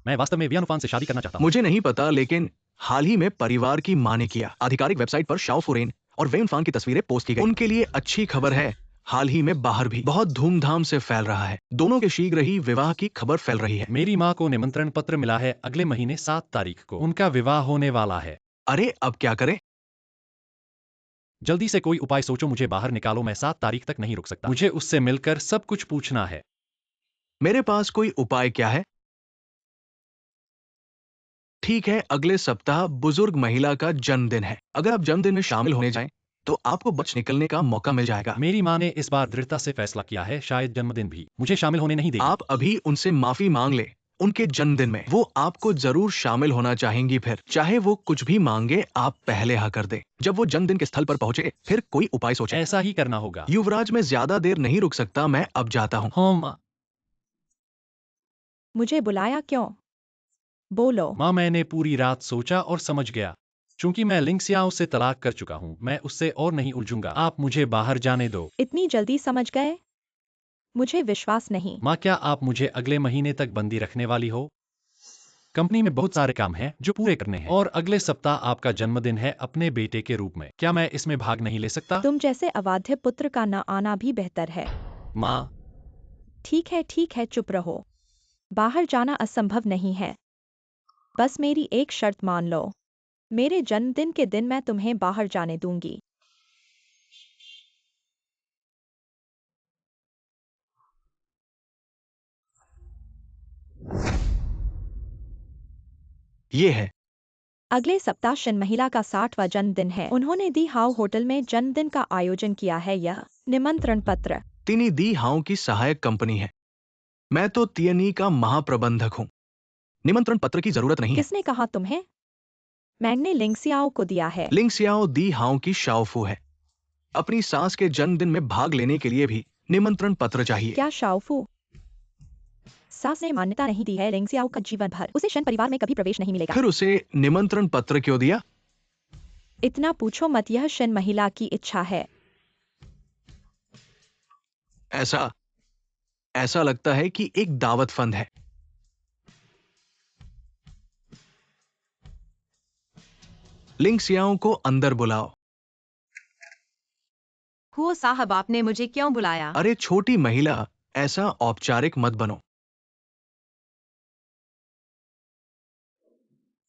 मैं वास्तव में वियानुफान से शादी करना चाहता हूँ। मुझे नहीं पता, लेकिन हाल ही में परिवार की मां ने किया। आधिकारिक वेबसाइट पर शाओ फुरेन और वेयुनफान की तस्वीरें पोस्ट की गई। उनके लिए अच्छी खबर है, हाल ही में बाहर भी बहुत धूमधाम से फैल रहा है। दोनों के शीघ्र ही विवाह की खबर फैल रही है। मेरी माँ को निमंत्रण पत्र मिला है। अगले महीने 7 तारीख को उनका विवाह होने वाला है। अरे, अब क्या करें? जल्दी से कोई उपाय सोचो। मुझे बाहर निकालो। मैं 7 तारीख तक नहीं रुक सकता। मुझे उससे मिलकर सब कुछ पूछना है। मेरे पास कोई उपाय क्या है? ठीक है, अगले सप्ताह बुजुर्ग महिला का जन्मदिन है। अगर आप जन्मदिन में शामिल होने जाएं, तो आपको बच निकलने का मौका मिल जाएगा। मेरी माँ ने इस बार दृढ़ता से फैसला किया है, शायद जन्मदिन भी मुझे शामिल होने नहीं देगी। आप अभी उनसे माफी मांग ले। उनके जन्मदिन में वो आपको जरूर शामिल होना चाहेंगी। फिर चाहे वो कुछ भी मांगे, आप पहले हाँ कर दे। जब वो जन्मदिन के स्थल पर पहुंचे, फिर कोई उपाय सोचे। ऐसा ही करना होगा। युवराज, मैं ज्यादा देर नहीं रुक सकता। मैं अब जाता हूँ। हाँ माँ। मुझे बुलाया क्यों? बोलो। माँ, मैंने पूरी रात सोचा और समझ गया। चूंकि मैं लिंगसियाओ से तलाक कर चुका हूँ, मैं उससे और नहीं उलझूंगा। आप मुझे बाहर जाने दो। इतनी जल्दी समझ गए? मुझे विश्वास नहीं। माँ, क्या आप मुझे अगले महीने तक बंदी रखने वाली हो? कंपनी में बहुत सारे काम हैं जो पूरे करने हैं, और अगले सप्ताह आपका जन्मदिन है अपने बेटे के रूप में। क्या मैं इसमें भाग नहीं ले सकता? तुम जैसे अवाध्य पुत्र का न आना भी बेहतर है। माँ। ठीक है, चुप रहो। बाहर जाना असंभव नहीं है। बस मेरी एक शर्त मान लो। मेरे जन्मदिन के दिन मैं तुम्हें बाहर जाने दूंगी। ये है। अगले सप्ताह शन महिला का 60वां जन्मदिन है। उन्होंने दी हाउ होटल में जन्मदिन का आयोजन किया है। यह निमंत्रण पत्र तिनी दी हाउ की सहायक कंपनी है। मैं तो तियनी का महाप्रबंधक हूँ। निमंत्रण पत्र की जरूरत नहीं है। किसने कहा तुम्हें? मैंने लिंगसियाओ को दिया है। लिंगसियाओ दी हाउ की शाओफू है। अपनी सास के जन्मदिन में भाग लेने के लिए भी निमंत्रण पत्र चाहिए। क्या शाओफू? सास ने मान्यता नहीं दी है लिंगसियाओ का जीवन भर। उसे शन परिवार में कभी प्रवेश नहीं मिलेगा। फिर उसे निमंत्रण पत्र क्यों दिया? इतना पूछो मत, यह शन महिला की इच्छा है। ऐसा ऐसा लगता है कि एक दावत फंद है। लिंगसियाओ को अंदर बुलाओ। हुओ साहब, आपने मुझे क्यों बुलाया? अरे छोटी महिला, ऐसा औपचारिक मत बनो।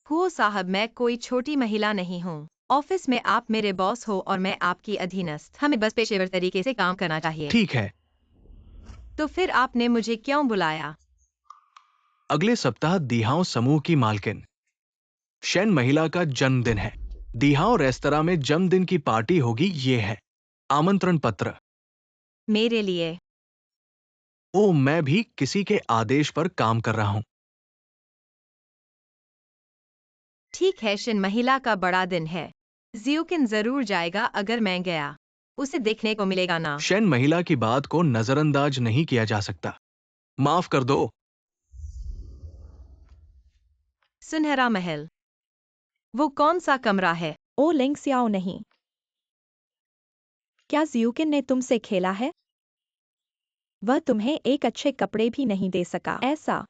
हुओ साहब, मैं कोई छोटी महिला नहीं हूँ। ऑफिस में आप मेरे बॉस हो और मैं आपकी अधीनस्थ। हमें बस पेशेवर तरीके से काम करना चाहिए। ठीक है, तो फिर आपने मुझे क्यों बुलाया? अगले सप्ताह दिहाओ समूह की मालकिन शेन महिला का जन्मदिन है। दिहाओ रेस्तरा में जन्मदिन की पार्टी होगी। ये है आमंत्रण पत्र। मेरे लिए? ओ, मैं भी किसी के आदेश पर काम कर रहा हूँ। ठीक है, शन महिला का बड़ा दिन है। जियोकिन जरूर जाएगा अगर मैं गया। उसे देखने को मिलेगा ना। शेन महिला की बात को नजरअंदाज नहीं किया जा सकता। माफ कर दो। सुनहरा महल। वो कौन सा कमरा है? ओ लिंगसियाओ नहीं। क्या जियूकिन ने तुमसे खेला है? वह तुम्हें एक अच्छे कपड़े भी नहीं दे सका। ऐसा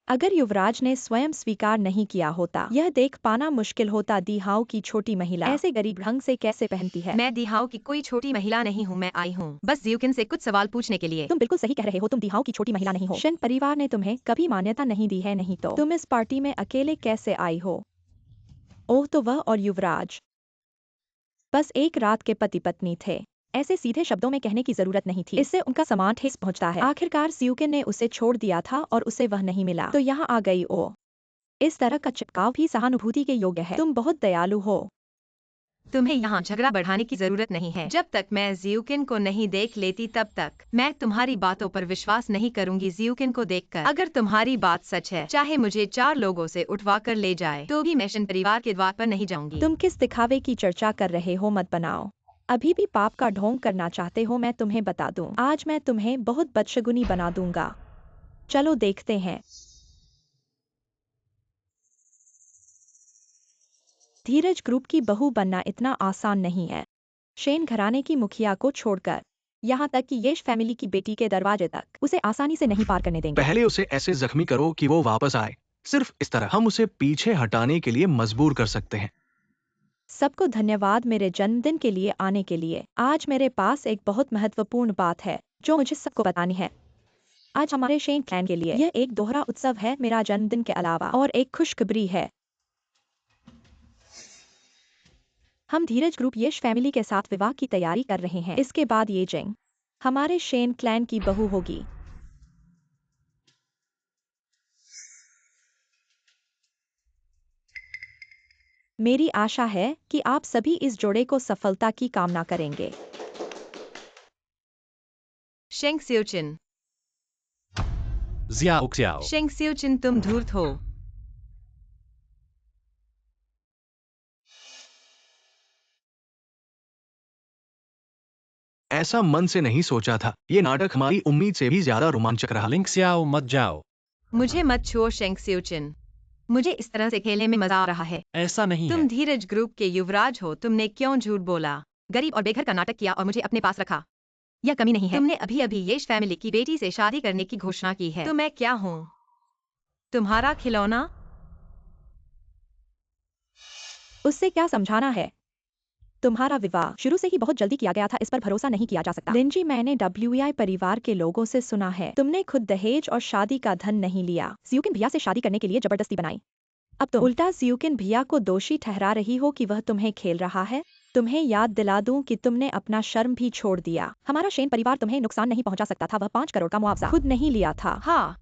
अगर युवराज ने स्वयं स्वीकार नहीं किया होता, यह देख पाना मुश्किल होता दिहाओ की छोटी महिला ऐसे गरीब ढंग से कैसे पहनती है। मैं दिहाओ की कोई छोटी महिला नहीं हूँ, मैं आई हूँ बस ज्यूकिन से कुछ सवाल पूछने के लिए। तुम बिल्कुल सही कह रहे हो, तुम दिहाओ की छोटी महिला नहीं हो। शिन परिवार ने तुम्हें कभी मान्यता नहीं दी है, नहीं तो तुम इस पार्टी में अकेले कैसे आई हो। ओह, तो वह और युवराज बस एक रात के पति पत्नी थे। ऐसे सीधे शब्दों में कहने की जरूरत नहीं थी, इससे उनका समान ठेस पहुंचता है। आखिरकार ज्यूकिन ने उसे छोड़ दिया था और उसे वह नहीं मिला, तो यहाँ आ गई। ओ, इस तरह का चिपकाव भी सहानुभूति के योग्य है। तुम बहुत दयालु हो। तुम्हें यहाँ झगड़ा बढ़ाने की जरूरत नहीं है। जब तक मैं ज्यूकिन को नहीं देख लेती तब तक मैं तुम्हारी बातों पर विश्वास नहीं करूंगी। ज्यूकिन को देखकर अगर तुम्हारी बात सच है, चाहे मुझे 4 लोगों से उठवा कर ले जाए, तो भी मैं शिन परिवार के द्वार पर नहीं जाऊंगी। तुम किस दिखावे की चर्चा कर रहे हो, मत बनाओ। अभी भी पाप का ढोंग करना चाहते हो। मैं तुम्हें बता दूं, आज मैं तुम्हें बहुत बदशगुनी बना दूंगा। चलो देखते हैं। धीरज ग्रुप की बहू बनना इतना आसान नहीं है। शेन घराने की मुखिया को छोड़कर यहाँ तक कि येश फैमिली की बेटी के दरवाजे तक उसे आसानी से नहीं पार करने देंगे। पहले उसे ऐसे जख्मी करो कि वो वापस आए। सिर्फ इस तरह हम उसे पीछे हटाने के लिए मजबूर कर सकते हैं। सबको धन्यवाद मेरे जन्मदिन के लिए आने के लिए। आज मेरे पास एक बहुत महत्वपूर्ण बात है जो मुझे सबको बतानी है। आज हमारे शेन क्लैन के लिए यह एक दोहरा उत्सव है, मेरा जन्मदिन के अलावा, और एक खुशखबरी है। हम धीरज ग्रुप येश फैमिली के साथ विवाह की तैयारी कर रहे हैं। इसके बाद ये जिंग हमारे शेन क्लैन की बहू होगी। मेरी आशा है कि आप सभी इस जोड़े को सफलता की कामना करेंगे। शेंग स्यूचिन, ज़ियाओ शेंग स्यूचिन, तुम धूर्त हो। ऐसा मन से नहीं सोचा था। ये नाटक हमारी उम्मीद से भी ज्यादा रोमांचक रहा। लिंग स्याओ मत जाओ। मुझे मत छुओ शेंग स्यूचिन, मुझे इस तरह से खेलने में मजा आ रहा है। ऐसा नहीं तुम है। धीरज ग्रुप के युवराज हो, तुमने क्यों झूठ बोला, गरीब और बेघर का नाटक किया और मुझे अपने पास रखा। यह कमी नहीं है। तुमने अभी अभी येश फैमिली की बेटी से शादी करने की घोषणा की है, तो मैं क्या हूँ, तुम्हारा खिलौना? उससे क्या समझाना है। तुम्हारा विवाह शुरू से ही बहुत जल्दी किया गया था, इस पर भरोसा नहीं किया जा सकता। लिंजी, मैंने WEI परिवार के लोगों से सुना है तुमने खुद दहेज और शादी का धन नहीं लिया, ज्यूकिन भैया से शादी करने के लिए जबरदस्ती बनाई। अब तुम उल्टा ज्यूकिन भैया को दोषी ठहरा रही हो कि वह तुम्हें खेल रहा है। तुम्हें याद दिला दूं कि तुमने अपना शर्म भी छोड़ दिया। हमारा शेन परिवार तुम्हें नुकसान नहीं पहुंचा सकता था। वह 5 करोड़ का मुआवजा खुद नहीं लिया था। हाँ,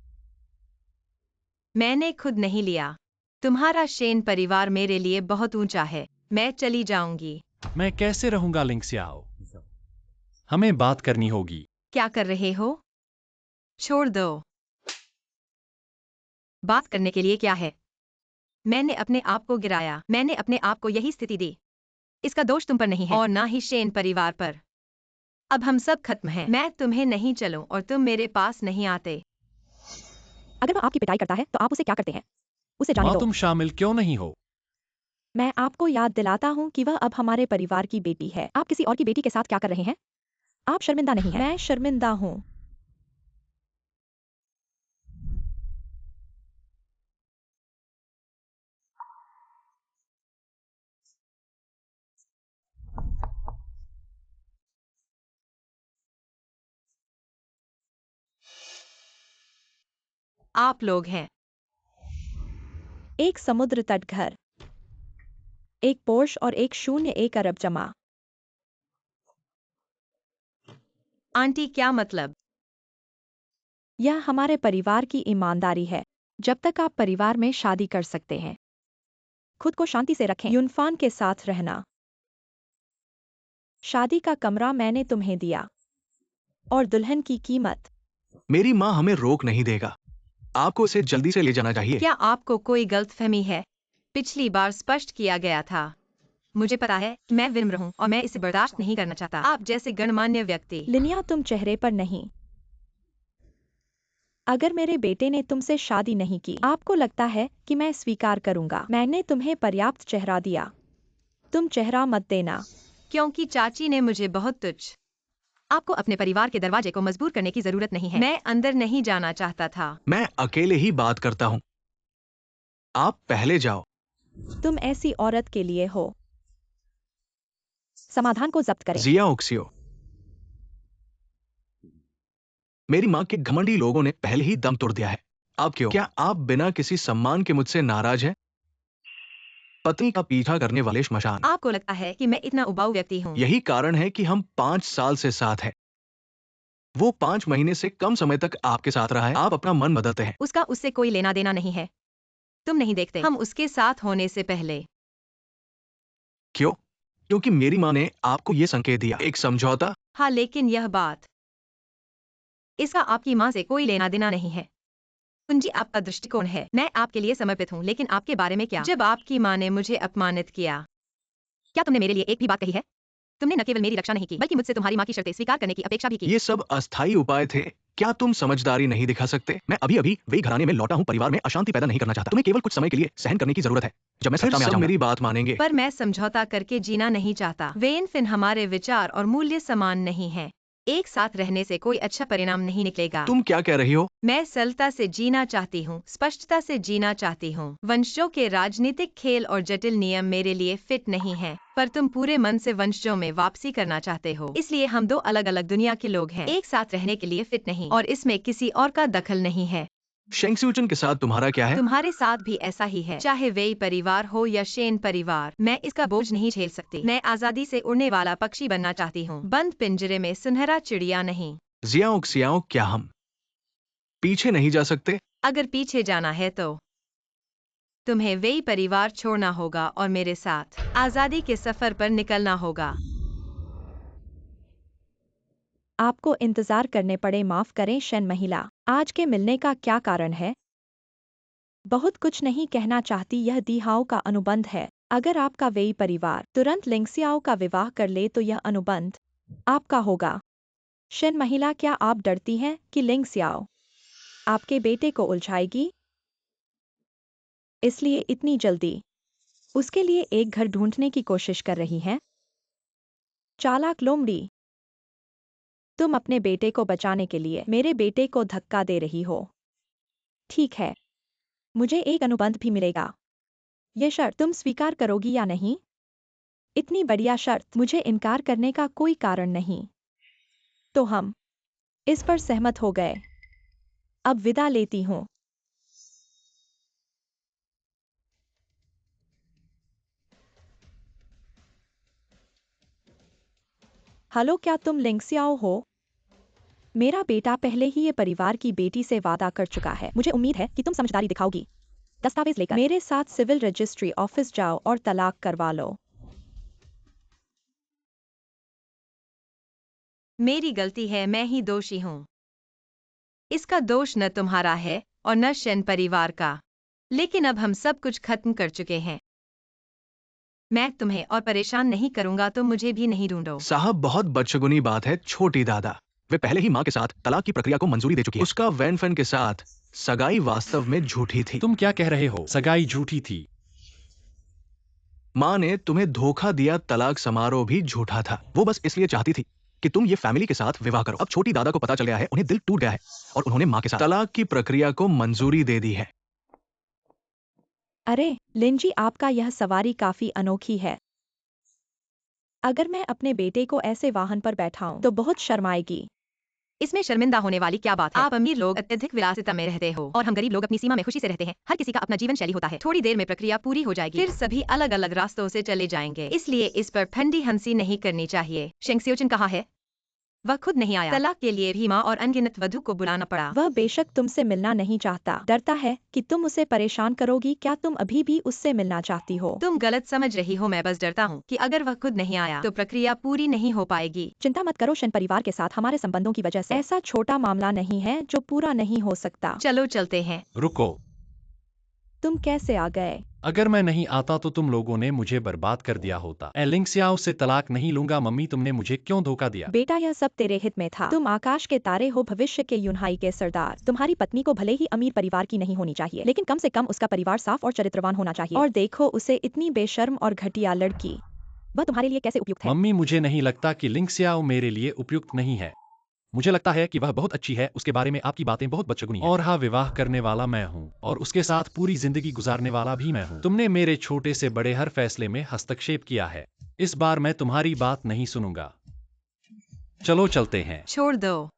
मैंने खुद नहीं लिया। तुम्हारा शेन परिवार मेरे लिए बहुत ऊंचा है। मैं चली जाऊंगी। मैं कैसे रहूंगा लिंग स्याओ? हमें बात करनी होगी। क्या कर रहे हो? छोड़ दो। बात करने के लिए क्या है? मैंने अपने आप को गिराया, मैंने अपने आप को यही स्थिति दी। इसका दोष तुम पर नहीं है और ना ही शेन परिवार पर। अब हम सब खत्म हैं। मैं तुम्हें नहीं चलूं और तुम मेरे पास नहीं आते। अगर वह आपकी पिटाई करता है तो आप उसे क्या करते हैं? उसे जाने माँ, दो। तुम शामिल क्यों नहीं हो? मैं आपको याद दिलाता हूँ कि वह अब हमारे परिवार की बेटी है। आप किसी और की बेटी के साथ क्या कर रहे हैं? आप शर्मिंदा नहीं हैं। मैं शर्मिंदा हूँ। आप लोग हैं एक समुद्र तट घर, एक पोर्श और एक 01 अरब जमा। आंटी, क्या मतलब? यह हमारे परिवार की ईमानदारी है। जब तक आप परिवार में शादी कर सकते हैं, खुद को शांति से रखें। यूनफान के साथ रहना। शादी का कमरा मैंने तुम्हें दिया और दुल्हन की कीमत। मेरी माँ हमें रोक नहीं देगा। आपको इसे जल्दी से ले जाना चाहिए। क्या आपको कोई गलतफहमी है? पिछली बार स्पष्ट किया गया था। मुझे पता है, मैं विनम्र हूँ और मैं इसे बर्दाश्त नहीं करना चाहता। आप जैसे गणमान्य व्यक्ति। लिनिया, तुम चेहरे पर नहीं। अगर मेरे बेटे ने तुमसे शादी नहीं की, आपको लगता है कि मैं स्वीकार करूंगा? मैंने तुम्हें पर्याप्त चेहरा दिया। तुम चेहरा मत देना। क्योंकि चाची ने मुझे बहुत तुच्छ आपको अपने परिवार के दरवाजे को मजबूर करने की जरूरत नहीं है। मैं अंदर नहीं जाना चाहता था। मैं अकेले ही बात करता हूँ। आप पहले जाओ। तुम ऐसी औरत के लिए हो। समाधान को जब्त करें। जिया ओक्सियो, मेरी माँ के घमंडी लोगों ने पहले ही दम तोड़ दिया है। आप क्यों? क्या आप बिना किसी सम्मान के मुझसे नाराज हैं? पत्नी का पीछा करने वाले श्मशान। आपको लगता है कि मैं इतना उबाऊ व्यक्ति हूँ? यही कारण है कि हम 5 साल से साथ हैं। वो 5 महीने से कम समय तक आपके साथ रहा है। आप अपना मन बदलते हैं। उसका उससे कोई लेना देना नहीं है। तुम नहीं देखते हम उसके साथ होने से पहले। क्यों? क्योंकि मेरी माँ ने आपको ये संकेत दिया, एक समझौता। हाँ, लेकिन यह बात, इसका आपकी माँ से कोई लेना देना नहीं है। कुंजी आपका दृष्टिकोण है। मैं आपके लिए समर्पित हूँ, लेकिन आपके बारे में क्या? जब आपकी माँ ने मुझे अपमानित किया, क्या तुमने मेरे लिए एक भी बात कही है? तुमने न केवल मेरी रक्षा नहीं की, बल्कि मुझसे तुम्हारी माँ की शर्तें स्वीकार करने की अपेक्षा भी की। ये सब अस्थायी उपाय थे। क्या तुम समझदारी नहीं दिखा सकते? मैं अभी अभी वही घराने में लौटा हूँ, परिवार में अशांति पैदा नहीं करना चाहता। तुम्हें केवल कुछ समय के लिए सहन करने की जरूरत है। जब मैं सत्ता में आ जाऊंगा, मेरी बात मानेंगे। पर मैं समझौता करके जीना नहीं चाहता। वेन फिन, हमारे विचार और मूल्य समान नहीं हैं। एक साथ रहने से कोई अच्छा परिणाम नहीं निकलेगा। तुम क्या कह रही हो? मैं सरलता से जीना चाहती हूँ, स्पष्टता से जीना चाहती हूँ। वंशजों के राजनीतिक खेल और जटिल नियम मेरे लिए फिट नहीं हैं। पर तुम पूरे मन से वंशजों में वापसी करना चाहते हो, इसलिए हम दो अलग अलग दुनिया के लोग हैं। एक साथ रहने के लिए फिट नहीं, और इसमें किसी और का दखल नहीं है। शेंगसूचन के साथ तुम्हारा क्या है? तुम्हारे साथ भी ऐसा ही है, चाहे वेई परिवार हो या शेन परिवार। मैं इसका बोझ नहीं झेल सकती। मैं आजादी से उड़ने वाला पक्षी बनना चाहती हूँ, बंद पिंजरे में सुनहरा चिड़िया नहीं। जियाओ सियाओ, क्या हम पीछे नहीं जा सकते? अगर पीछे जाना है तो तुम्हें वेई परिवार छोड़ना होगा और मेरे साथ आजादी के सफर पर निकलना होगा। आपको इंतजार करने पड़े, माफ करें शेन महिला। आज के मिलने का क्या कारण है? बहुत कुछ नहीं कहना चाहती, यह दिहाओ का अनुबंध है। अगर आपका वेई परिवार तुरंत लिंगसियाओ का विवाह कर ले तो यह अनुबंध आपका होगा। शेन महिला, क्या आप डरती हैं कि लिंगसियाओ आपके बेटे को उलझाएगी? इसलिए इतनी जल्दी उसके लिए एक घर ढूंढने की कोशिश कर रही हैं? चालाक लोमड़ी, तुम अपने बेटे को बचाने के लिए मेरे बेटे को धक्का दे रही हो। ठीक है, मुझे एक अनुबंध भी मिलेगा। ये शर्त तुम स्वीकार करोगी या नहीं? इतनी बढ़िया शर्त, मुझे इनकार करने का कोई कारण नहीं। तो हम इस पर सहमत हो गए। अब विदा लेती हूँ। हेलो, क्या तुम लिंगसियाओ हो? मेरा बेटा पहले ही ये परिवार की बेटी से वादा कर चुका है। मुझे उम्मीद है कि तुम समझदारी दिखाओगी। दस्तावेज लेकर मेरे साथ सिविल रजिस्ट्री ऑफिस जाओ और तलाक करवा लो। मेरी गलती है, मैं ही दोषी हूँ। इसका दोष न तुम्हारा है और न शेन परिवार का। लेकिन अब हम सब कुछ खत्म कर चुके हैं। मैं तुम्हें और परेशान नहीं करूंगा, तो मुझे भी नहीं ढूंढो। साहब, बहुत बदशगुनी बात है। छोटी दादा, वे पहले ही माँ के साथ तलाक की प्रक्रिया को मंजूरी दे चुकी है। उसका वैन फैन के साथ सगाई वास्तव में झूठी थी। तुम क्या कह रहे हो? सगाई झूठी थी? माँ ने तुम्हें धोखा दिया, तलाक समारोह भी झूठा था। वो बस इसलिए चाहती थी कि तुम ये फैमिली के साथ विवाह करो। अब छोटी दादा को पता चल गया है, उन्हें दिल टूट गया है और उन्होंने माँ के साथ तलाक की प्रक्रिया को मंजूरी दे दी है। अरे लिंजी, आपका यह सवारी काफी अनोखी है। अगर मैं अपने बेटे को ऐसे वाहन पर बैठाऊं तो बहुत शर्माएगी। इसमें शर्मिंदा होने वाली क्या बात है? आप अमीर लोग अत्यधिक विलासिता में रहते हो और हम गरीब लोग अपनी सीमा में खुशी से रहते हैं। हर किसी का अपना जीवन शैली होता है। थोड़ी देर में प्रक्रिया पूरी हो जाएगी, फिर सभी अलग अलग रास्तों से चले जाएंगे। इसलिए इस पर ठंडी हंसी नहीं करनी चाहिए। शेंगसियोचन कहाँ है? वह खुद नहीं आया। तलाक के लिए भी माँ और अनगिनत वधू को बुलाना पड़ा। वह बेशक तुमसे मिलना नहीं चाहता, डरता है कि तुम उसे परेशान करोगी। क्या तुम अभी भी उससे मिलना चाहती हो? तुम गलत समझ रही हो। मैं बस डरता हूँ कि अगर वह खुद नहीं आया तो प्रक्रिया पूरी नहीं हो पाएगी। चिंता मत करो, शेन परिवार के साथ हमारे संबंधों की वजह से ऐसा छोटा मामला नहीं है जो पूरा नहीं हो सकता। चलो चलते हैं। रुको, तुम कैसे आ गए? अगर मैं नहीं आता तो तुम लोगों ने मुझे बर्बाद कर दिया होता। लिंगसियाओ से तलाक नहीं लूंगा। मम्मी, तुमने मुझे क्यों धोखा दिया? बेटा, यह सब तेरे हित में था। तुम आकाश के तारे हो, भविष्य के यूनहाई के सरदार। तुम्हारी पत्नी को भले ही अमीर परिवार की नहीं होनी चाहिए, लेकिन कम से कम उसका परिवार साफ और चरित्रवान होना चाहिए। और देखो उसे, इतनी बेशर्म और घटिया लड़की। वह तुम्हारे लिए कैसे उपयुक्त है? मम्मी, मुझे नहीं लगता कि लिंग सियाओ मेरे लिए उपयुक्त नहीं है। मुझे लगता है कि वह बहुत अच्छी है, उसके बारे में आपकी बातें बहुत बदशगुनी हैं। और हाँ, विवाह करने वाला मैं हूँ और उसके साथ पूरी जिंदगी गुजारने वाला भी मैं हूँ। तुमने मेरे छोटे से बड़े हर फैसले में हस्तक्षेप किया है। इस बार मैं तुम्हारी बात नहीं सुनूंगा। चलो चलते हैं। छोड़ दो।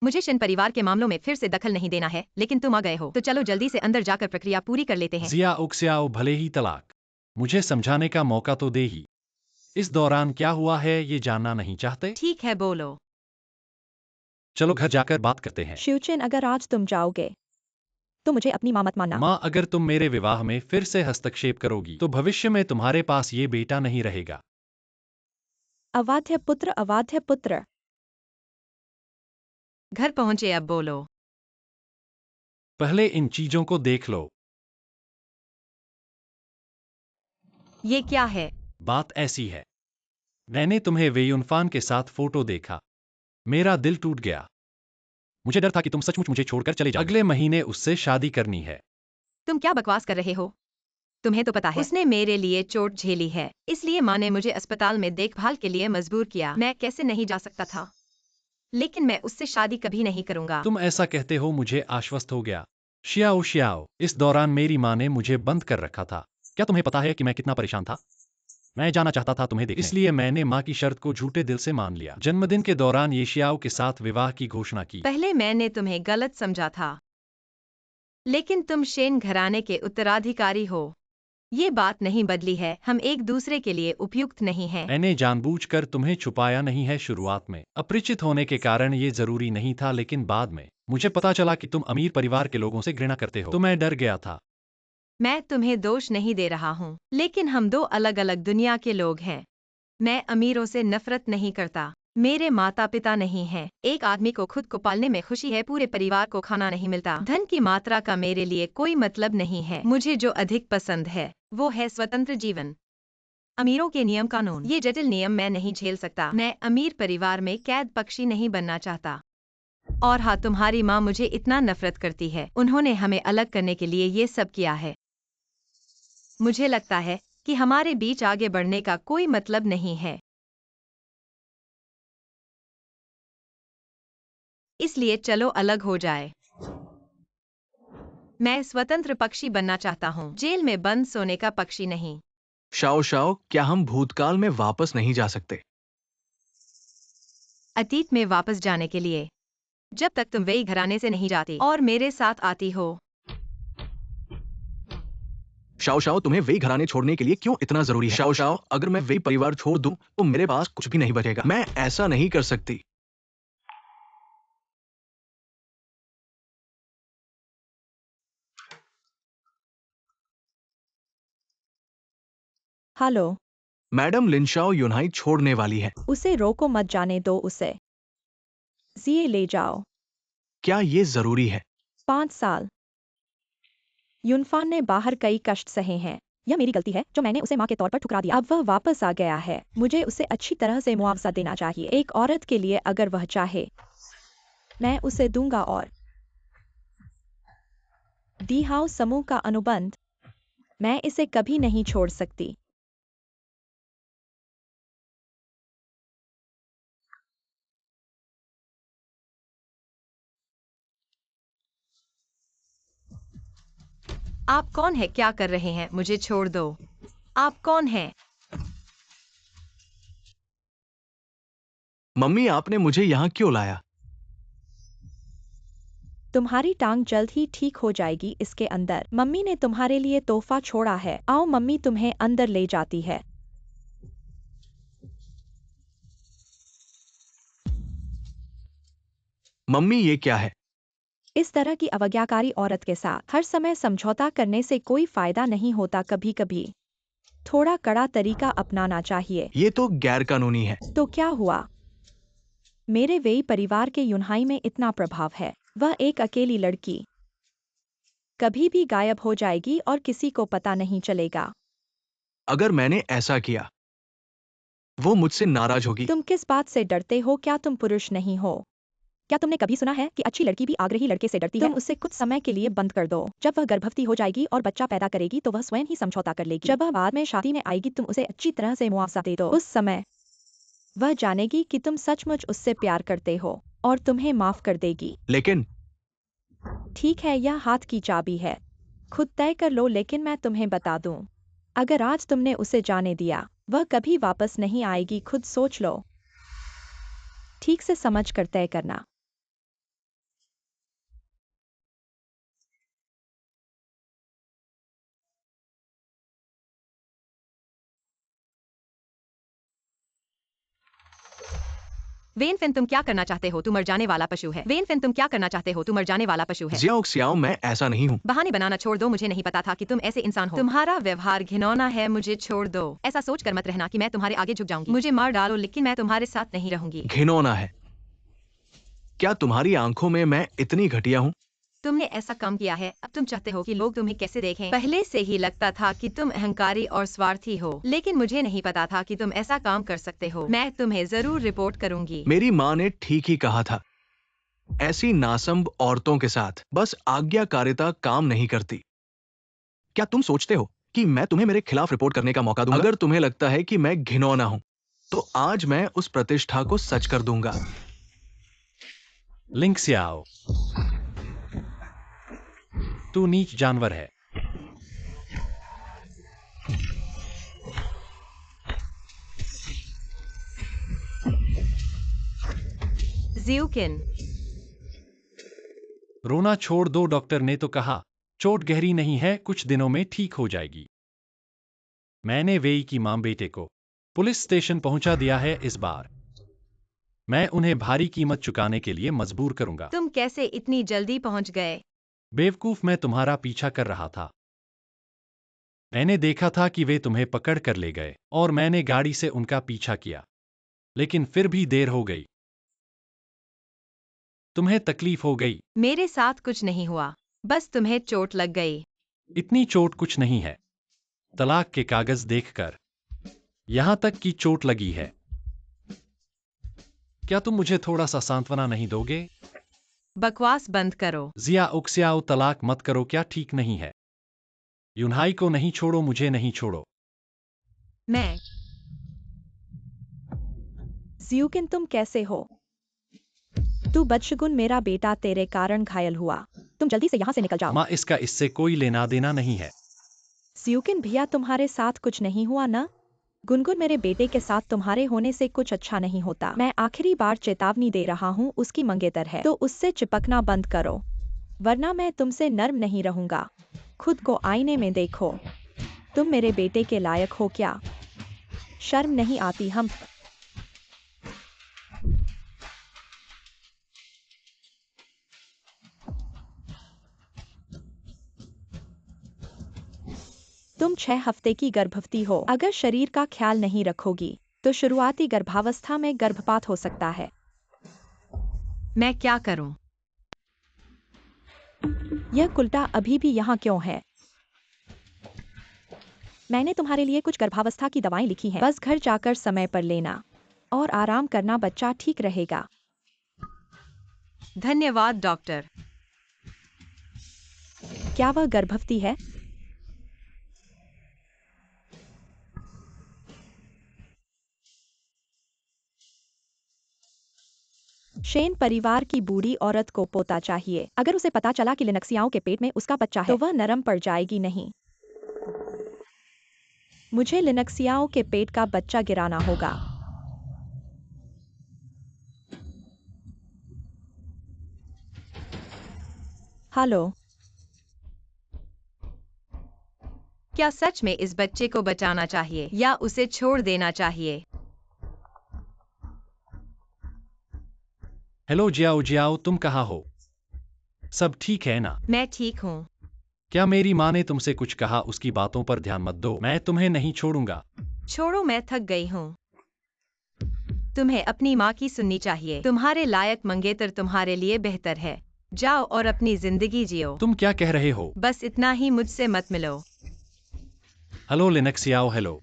मुझे शिन परिवार के मामलों में फिर से दखल नहीं देना है, लेकिन तुम आ गए हो तो चलो जल्दी से अंदर जाकर प्रक्रिया पूरी कर लेते हैं। जिया उक्सियाओ, भले ही तलाक, मुझे समझाने का मौका तो दे ही। इस दौरान क्या हुआ है ये जानना नहीं चाहते? ठीक है, बोलो। चलो घर जाकर बात करते हैं। शिवचेन, अगर आज तुम जाओगे तो मुझे अपनी माँ मत मानना। माँ, अगर तुम मेरे विवाह में फिर से हस्तक्षेप करोगी तो भविष्य में तुम्हारे पास ये बेटा नहीं रहेगा। अवाध्य पुत्र, अवाध्य पुत्र। घर पहुंचे, अब बोलो। पहले इन चीजों को देख लो। ये क्या है? बात ऐसी है, मैंने तुम्हें वेयुनफान के साथ फोटो देखा, मेरा दिल टूट गया। मुझे डर था कि तुम सचमुच मुझे छोड़कर चले जाओगे। अगले महीने उससे शादी करनी है। तुम क्या बकवास कर रहे हो? तुम्हें तो पता है उसने मेरे लिए चोट झेली है, इसलिए माँ ने मुझे अस्पताल में देखभाल के लिए मजबूर किया। मैं कैसे नहीं जा सकता था, लेकिन मैं उससे शादी कभी नहीं करूंगा। तुम ऐसा कहते हो, मुझे आश्वस्त हो गया। शियाओ शियाओ, इस दौरान मेरी माँ ने मुझे बंद कर रखा था। क्या तुम्हें पता है कि मैं कितना परेशान था? मैं जाना चाहता था तुम्हें देखने, इसलिए मैंने माँ की शर्त को झूठे दिल से मान लिया। जन्मदिन के दौरान ये शियाओ के साथ विवाह की घोषणा की। पहले मैंने तुम्हें गलत समझा था, लेकिन तुम शेन घराने के उत्तराधिकारी हो। ये बात नहीं बदली है, हम एक दूसरे के लिए उपयुक्त नहीं हैं। मैंने जानबूझकर तुम्हें छुपाया नहीं है। शुरुआत में अपरिचित होने के कारण ये जरूरी नहीं था, लेकिन बाद में मुझे पता चला कि तुम अमीर परिवार के लोगों से घृणा करते हो, तो मैं डर गया था। मैं तुम्हें दोष नहीं दे रहा हूँ, लेकिन हम दो अलग अलग दुनिया के लोग हैं। मैं अमीरों से नफरत नहीं करता, मेरे माता पिता नहीं हैं। एक आदमी को खुद को पालने में खुशी है, पूरे परिवार को खाना नहीं मिलता। धन की मात्रा का मेरे लिए कोई मतलब नहीं है। मुझे जो अधिक पसंद है वो है स्वतंत्र जीवन। अमीरों के नियम कानून, ये जटिल नियम मैं नहीं झेल सकता। मैं अमीर परिवार में कैद पक्षी नहीं बनना चाहता। और हाँ, तुम्हारी माँ मुझे इतना नफरत करती है, उन्होंने हमें अलग करने के लिए ये सब किया है। मुझे लगता है कि हमारे बीच आगे बढ़ने का कोई मतलब नहीं है, इसलिए चलो अलग हो जाए। मैं स्वतंत्र पक्षी बनना चाहता हूँ, जेल में बंद सोने का पक्षी नहीं। शाओ शाओ, क्या हम भूतकाल में वापस नहीं जा सकते? अतीत में वापस जाने के लिए, जब तक तुम वही घराने से नहीं जाती और मेरे साथ आती हो। शाओ शाओ, तुम्हें वही घराने छोड़ने के लिए क्यों इतना जरूरी है? शाओ शाओ, अगर मैं वही परिवार छोड़ दूं तो मेरे पास कुछ भी नहीं बचेगा। मैं ऐसा नहीं कर सकती। हेलो। मैडम लिनशाओ यूनाई छोड़ने वाली है। उसे रोको मत, जाने दो उसे। जिए ले जाओ। क्या ये जरूरी है? 5 साल। यूनफान ने बाहर कई कष्ट सहे हैं। यह मेरी गलती है जो मैंने उसे माँ के तौर पर ठुकरा दिया। अब वह वापस आ गया है, मुझे उसे अच्छी तरह से मुआवजा देना चाहिए। एक औरत के लिए अगर वह चाहे, मैं उसे दूंगा। और दी हाउस समूह का अनुबंध, मैं इसे कभी नहीं छोड़ सकती। आप कौन है? क्या कर रहे हैं? मुझे छोड़ दो। आप कौन हैं? मम्मी, आपने मुझे यहाँ क्यों लाया? तुम्हारी टांग जल्द ही ठीक हो जाएगी। इसके अंदर मम्मी ने तुम्हारे लिए तोहफा छोड़ा है। आओ, मम्मी तुम्हें अंदर ले जाती है। मम्मी, ये क्या है? इस तरह की अवज्ञाकारी औरत के साथ हर समय समझौता करने से कोई फायदा नहीं होता। कभी कभी थोड़ा कड़ा तरीका अपनाना चाहिए। ये तो गैर कानूनी है। तो क्या हुआ? मेरे वेई परिवार के यूनहाई में इतना प्रभाव है। वह एक अकेली लड़की कभी भी गायब हो जाएगी और किसी को पता नहीं चलेगा। अगर मैंने ऐसा किया, वो मुझसे नाराज होगी। तुम किस बात से डरते हो? क्या तुम पुरुष नहीं हो? क्या तुमने कभी सुना है कि अच्छी लड़की भी आग्रही लड़के से डरती है? तुम उसे कुछ समय के लिए बंद कर दो। जब वह गर्भवती हो जाएगी और बच्चा पैदा करेगी तो वह स्वयं ही समझौता कर लेगी। जब वह बाद में शादी में आएगी तुम उसे अच्छी तरह से मुआवजा दे दो। उस समय वह जानेगी कि तुम सचमुच उससे प्यार करते हो और तुम्हें माफ कर देगी। लेकिन ठीक है, यह हाथ की चाबी है, खुद तय कर लो। लेकिन मैं तुम्हें बता दूं, अगर आज तुमने उसे जाने दिया वह कभी वापस नहीं आएगी। खुद सोच लो, ठीक से समझ कर तय करना। वेनफिन, तुम क्या करना चाहते हो? तू मर जाने वाला पशु है। वेनफिन, तुम क्या करना चाहते हो? तू मर जाने वाला पशु है। जियाओ क्सियाओ, मैं ऐसा नहीं हूँ। बहाने बनाना छोड़ दो, मुझे नहीं पता था कि तुम ऐसे इंसान हो। तुम्हारा व्यवहार घिनौना है, मुझे छोड़ दो। ऐसा सोच कर मत रहना कि मैं तुम्हारे आगे झुक जाऊंगी। मुझे मार डालो लेकिन मैं तुम्हारे साथ नहीं रहूंगी। घिनौना है? क्या तुम्हारी आंखों में मैं इतनी घटिया हूँ? तुमने ऐसा काम किया है, अब तुम चाहते हो कि लोग तुम्हें कैसे देखें। पहले से ही लगता था कि तुम अहंकारी और स्वार्थी हो, लेकिन मुझे नहीं पता था कि तुम ऐसा काम कर सकते हो। मैं तुम्हें जरूर रिपोर्ट करूंगी। मेरी माँ ने ठीक ही कहा था, ऐसी नासंब औरतों के साथ बस आज्ञाकारिता काम नहीं करती। क्या तुम सोचते हो कि मैं तुम्हें मेरे खिलाफ रिपोर्ट करने का मौका दूंगा? अगर तुम्हें लगता है कि मैं घिनौना हूं, तो आज मैं उस प्रतिष्ठा को सच कर दूंगा। लिंग सियाओ, तू नीच जानवर है। ज़ियुकिन, रोना छोड़ दो, डॉक्टर ने तो कहा। चोट गहरी नहीं है, कुछ दिनों में ठीक हो जाएगी। मैंने वेई की मां बेटे को पुलिस स्टेशन पहुंचा दिया है। इस बार मैं उन्हें भारी कीमत चुकाने के लिए मजबूर करूंगा। तुम कैसे इतनी जल्दी पहुंच गए? बेवकूफ, मैं तुम्हारा पीछा कर रहा था। मैंने देखा था कि वे तुम्हें पकड़ कर ले गए और मैंने गाड़ी से उनका पीछा किया, लेकिन फिर भी देर हो गई। तुम्हें तकलीफ हो गई? मेरे साथ कुछ नहीं हुआ, बस तुम्हें चोट लग गई। इतनी चोट कुछ नहीं है। तलाक के कागज देखकर यहां तक की चोट लगी है। क्या तुम मुझे थोड़ा सा सांत्वना नहीं दोगे? बकवास बंद करो। जिया उक्सियाओ, तलाक मत करो, क्या ठीक नहीं है? यूनहाई को नहीं छोड़ो, मुझे नहीं छोड़ो। मैं ज़ियुकिन, तुम कैसे हो? तू बदशगुन, मेरा बेटा तेरे कारण घायल हुआ। तुम जल्दी से यहाँ से निकल जाओ। माँ, इसका इससे कोई लेना देना नहीं है। ज़ियुकिन भैया, तुम्हारे साथ कुछ नहीं हुआ ना? गुनगुन, मेरे बेटे के साथ तुम्हारे होने से कुछ अच्छा नहीं होता। मैं आखिरी बार चेतावनी दे रहा हूँ, उसकी मंगेतर है तो उससे चिपकना बंद करो, वरना मैं तुमसे नर्म नहीं रहूंगा। खुद को आईने में देखो, तुम मेरे बेटे के लायक हो क्या? शर्म नहीं आती? हम तुम 6 हफ्ते की गर्भवती हो। अगर शरीर का ख्याल नहीं रखोगी तो शुरुआती गर्भावस्था में गर्भपात हो सकता है। मैं क्या करूं? यह कुल्टा अभी भी यहाँ क्यों है? मैंने तुम्हारे लिए कुछ गर्भावस्था की दवाएं लिखी हैं, बस घर जाकर समय पर लेना और आराम करना, बच्चा ठीक रहेगा। धन्यवाद डॉक्टर। क्या वह गर्भवती है? शेन परिवार की बूढ़ी औरत को पोता चाहिए। अगर उसे पता चला कि लिनक्सियाओं के पेट में उसका बच्चा है तो वह नरम पड़ जाएगी। नहीं, मुझे लिनक्सियाओं के पेट का बच्चा गिराना होगा। हेलो, क्या सच में इस बच्चे को बचाना चाहिए या उसे छोड़ देना चाहिए? हेलो जियाओ, जियाओ तुम कहाँ हो? सब ठीक है ना? मैं ठीक हूँ। क्या मेरी माँ ने तुमसे कुछ कहा? उसकी बातों पर ध्यान मत दो, मैं तुम्हें नहीं छोड़ूंगा। छोड़ो, मैं थक गई हूँ। तुम्हें अपनी माँ की सुननी चाहिए। तुम्हारे लायक मंगेतर तुम्हारे लिए बेहतर है। जाओ और अपनी जिंदगी जियो। तुम क्या कह रहे हो? बस इतना ही, मुझसे मत मिलो। Hello Linxiao, hello.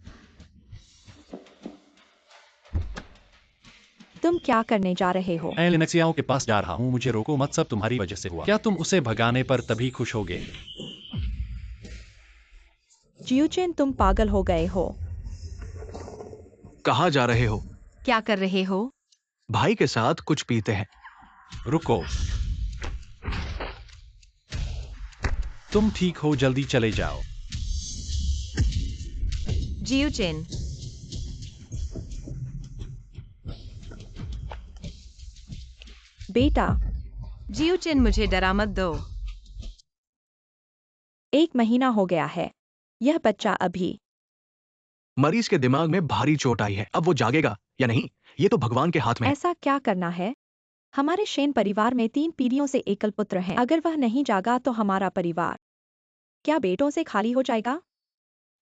तुम क्या करने जा रहे हो? मैं लिनक्सियाओं के पास जा रहा हूँ, मुझे रोको मत, सब तुम्हारी वजह से हुआ। क्या तुम उसे भगाने पर तभी खुश होगे? जियूचेन, तुम पागल हो गए हो। कहाँ जा रहे हो? क्या कर रहे हो? भाई के साथ कुछ पीते हैं। रुको, तुम ठीक हो, जल्दी चले जाओ। जियूचेन, बेटा, जियूचेन, मुझे डरा मत दो। 1 महीना हो गया है। यह बच्चा अभी मरीज के दिमाग में भारी चोट आई है, अब वो जागेगा या नहीं ये तो भगवान के हाथ में है। ऐसा क्या करना है? हमारे शेन परिवार में 3 पीढ़ियों से एकल पुत्र हैं। अगर वह नहीं जागा तो हमारा परिवार क्या बेटों से खाली हो जाएगा?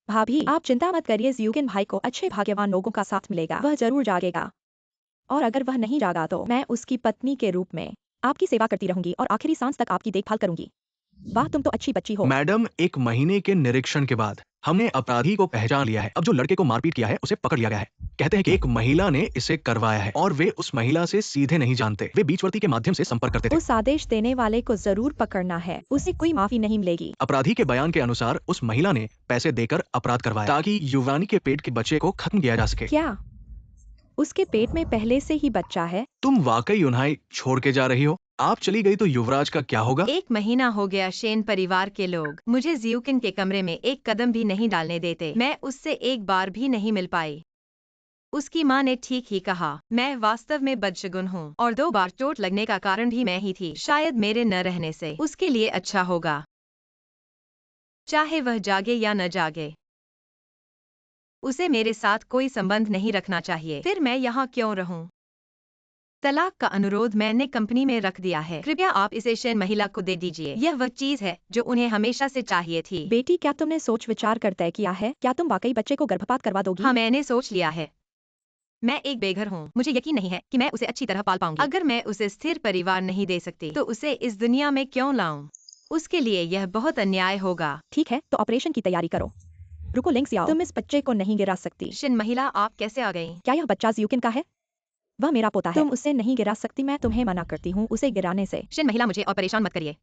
भाभी, आप चिंता मत करिए, जियूकिन भाई को अच्छे भाग्यवान लोगों का साथ मिलेगा, वह जरूर जागेगा। और अगर वह नहीं जागा तो मैं उसकी पत्नी के रूप में आपकी सेवा करती रहूंगी और आखिरी सांस तक आपकी देखभाल करूंगी। वाह, तुम तो अच्छी बच्ची हो। मैडम, 1 महीने के निरीक्षण के बाद हमने अपराधी को पहचान लिया है। अब जो लड़के को मारपीट किया है उसे पकड़ लिया गया है। कहते हैं कि एक महिला ने इसे करवाया है और वे उस महिला से सीधे नहीं जानते, वे बीचवर्ती के माध्यम से संपर्क करते थे। उस आदेश देने वाले को जरूर पकड़ना है, उसे कोई माफी नहीं मिलेगी। अपराधी के बयान के अनुसार उस महिला ने पैसे देकर अपराध करवाया ताकि युवरानी के पेट के बच्चे को खत्म किया जा सके। क्या उसके पेट में पहले से ही बच्चा है? तुम वाकई उन्हें छोड़ के जा रही हो? आप चली गई तो युवराज का क्या होगा? 1 महीना हो गया, शेन परिवार के लोग मुझे जियूकिन के कमरे में एक कदम भी नहीं डालने देते। मैं उससे एक बार भी नहीं मिल पाई। उसकी माँ ने ठीक ही कहा, मैं वास्तव में बदशगुन हूँ और 2 बार चोट लगने का कारण भी मैं ही थी। शायद मेरे न रहने से उसके लिए अच्छा होगा, चाहे वह जागे या न जागे। उसे मेरे साथ कोई संबंध नहीं रखना चाहिए। फिर मैं यहाँ क्यों रहूं? तलाक का अनुरोध मैंने कंपनी में रख दिया है। कृपया आप इसे शेन महिला को दे दीजिए। यह वह चीज है जो उन्हें हमेशा से चाहिए थी। बेटी, क्या तुमने सोच विचार कर तय किया है? क्या तुम वाकई बच्चे को गर्भपात करवा दोगी? हाँ, मैंने सोच लिया है। मैं एक बेघर हूँ, मुझे यकीन नहीं है कि मैं उसे अच्छी तरह पाल पाऊंगी। अगर मैं उसे स्थिर परिवार नहीं दे सकती तो उसे इस दुनिया में क्यों लाऊं? उसके लिए यह बहुत अन्याय होगा। ठीक है, तो ऑपरेशन की तैयारी करो। रुको लिंक्सियाओ, तुम इस बच्चे को नहीं गिरा सकती। शेन महिला, आप कैसे आ गई? क्या यह बच्चा जियूकिन का है? वह मेरा पोता है। तुम उसे नहीं गिरा सकती, मैं तुम्हें मना करती हूँ उसे गिराने से। शेन महिला, मुझे और परेशान मत करिए।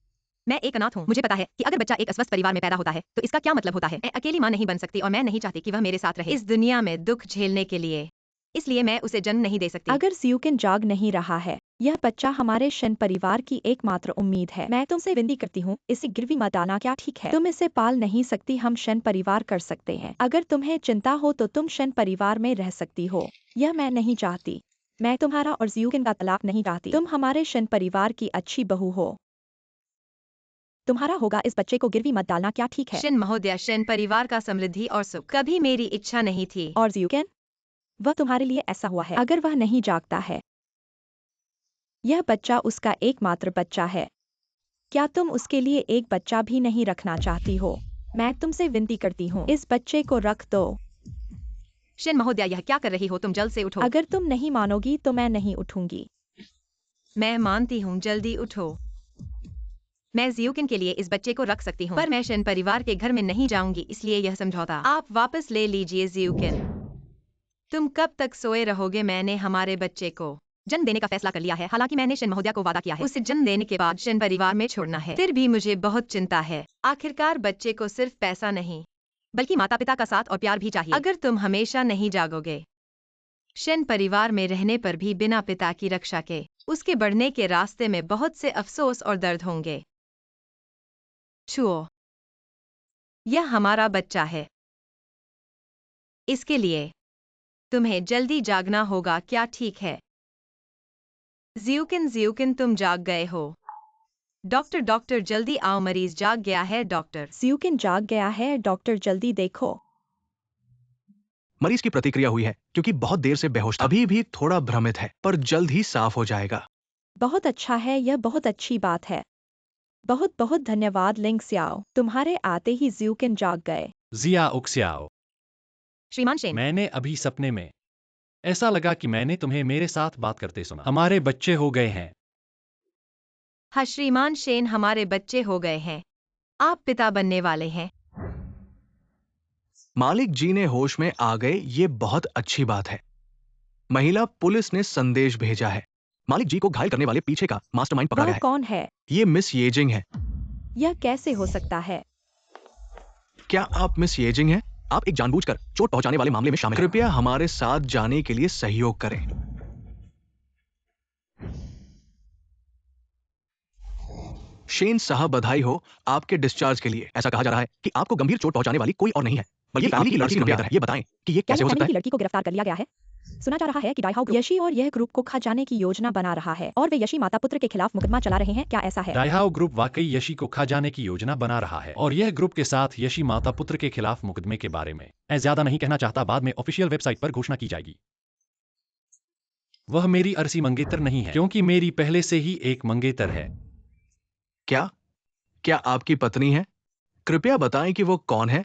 मैं एक अनाथ हूँ। मुझे पता है कि अगर बच्चा एक अस्वस्थ परिवार में पैदा होता है तो इसका क्या मतलब होता है। मैं अकेली माँ नहीं बन सकती और मैं नहीं चाहती कि वह मेरे साथ रहे इस दुनिया में दुख झेलने के लिए। इसलिए मैं उसे जन्म नहीं दे सकती। अगर जियूकिन जाग नहीं रहा है, यह बच्चा हमारे शेन परिवार की एकमात्र उम्मीद है। मैं तुमसे विनती करती हूँ, इसे गिरवी मत डालना, क्या ठीक है? तुम इसे पाल नहीं सकती, हम शेन परिवार कर सकते हैं। अगर तुम्हें चिंता हो तो तुम शेन परिवार में रह सकती हो। यह मैं नहीं चाहती। मैं तुम्हारा और जियूकिन का तलाक नहीं चाहती। तुम हमारे शेन परिवार की अच्छी बहू हो। तुम्हारा होगा इस बच्चे को गिरवी मत डालना, क्या ठीक है? शेन महोदया, शेन परिवार का समृद्धि और सुख कभी मेरी इच्छा नहीं थी। और जियूकिन, वह तुम्हारे लिए ऐसा हुआ है। अगर वह नहीं जागता है, यह बच्चा उसका एकमात्र बच्चा है। क्या तुम उसके लिए एक बच्चा भी नहीं रखना चाहती हो? मैं तुमसे विनती करती हूँ, इस बच्चे को रख दो। शेन महोदया, यह क्या कर रही हो? तुम जल्द से उठो। अगर तुम नहीं मानोगी तो मैं नहीं उठूंगी। मैं मानती हूँ, जल्दी उठो। मैं जियूकिन के लिए इस बच्चे को रख सकती हूँ, पर मैं शेन परिवार के घर में नहीं जाऊंगी, इसलिए यह समझौता आप वापस ले लीजिए। जियूकिन, तुम कब तक सोए रहोगे? मैंने हमारे बच्चे को जन्म देने का फैसला कर लिया है। हालांकि मैंने शेन महोदया को वादा किया है उसे जन्म देने के बाद शेन परिवार में छोड़ना है। फिर भी मुझे बहुत चिंता है। आखिरकार बच्चे को सिर्फ पैसा नहीं बल्कि माता पिता का साथ और प्यार भी चाहिए। अगर तुम हमेशा नहीं जागोगे, शेन परिवार में रहने पर भी बिना पिता की रक्षा के उसके बढ़ने के रास्ते में बहुत से अफसोस और दर्द होंगे। छुओ, यह हमारा बच्चा है। इसके लिए तुम्हें जल्दी जागना होगा, क्या ठीक है? जियूकिन, जियूकिन, तुम जाग गए हो। डॉक्टर, डॉक्टर, जल्दी आओ, मरीज जाग गया है। डॉक्टर, जियूकिन जाग गया है। डॉक्टर, जल्दी देखो। मरीज की प्रतिक्रिया हुई है क्योंकि बहुत देर से बेहोश था। अभी भी थोड़ा भ्रमित है पर जल्द ही साफ हो जाएगा। बहुत अच्छा है, यह बहुत अच्छी बात है। बहुत बहुत धन्यवाद लिंक्सियाओ, तुम्हारे आते ही जियूकिन जाग गए। जिया उक्स्याओ, श्रीमान शेन, मैंने अभी सपने में ऐसा लगा कि मैंने तुम्हें मेरे साथ बात करते सुना। हमारे बच्चे हो गए हैं। हाँ श्रीमान शेन, हमारे बच्चे हो गए हैं। आप पिता बनने वाले हैं। मालिक जी ने होश में आ गए, ये बहुत अच्छी बात है। महिला पुलिस ने संदेश भेजा है। मालिक जी को घायल करने वाले पीछे का मास्टरमाइंड पकड़ा वह गया है। कौन है? ये मिस येजिंग है। यह कैसे हो सकता है? क्या आप मिस येजिंग हैं? आप एक जानबूझकर चोट पहुंचाने वाले मामले में शामिल हैं। कृपया हमारे साथ जाने के लिए सहयोग करें। शेन साहब, बधाई हो आपके डिस्चार्ज के लिए। ऐसा कहा जा रहा है कि आपको गंभीर चोट पहुंचाने वाली कोई और नहीं है, बल्कि फैमिली की लड़की का नंबर है। ये बताएं कि ये क्या कैसे यह हो सकता फैमिली है? की लड़की को गिरफ्तार कर लिया गया है? सुना जा रहा है कि डाइहाउ यशी और यह ग्रुप को खा जाने की योजना बना रहा है और वे यशी माता पुत्र के खिलाफ मुकदमा चला रहे हैं। क्या ऐसा है? डाइहाउ ग्रुप वाकई यशी को खा जाने की योजना बना रहा है और यह ग्रुप के साथ यशी माता पुत्र के खिलाफ मुकदमे के बारे में मैं ज्यादा नहीं कहना चाहता, बाद में ऑफिशियल वेबसाइट पर घोषणा की जाएगी। वह मेरी अरसी मंगेतर नहीं है, क्योंकि मेरी पहले से ही एक मंगेतर है। क्या क्या आपकी पत्नी है? कृपया बताएं कि वो कौन है।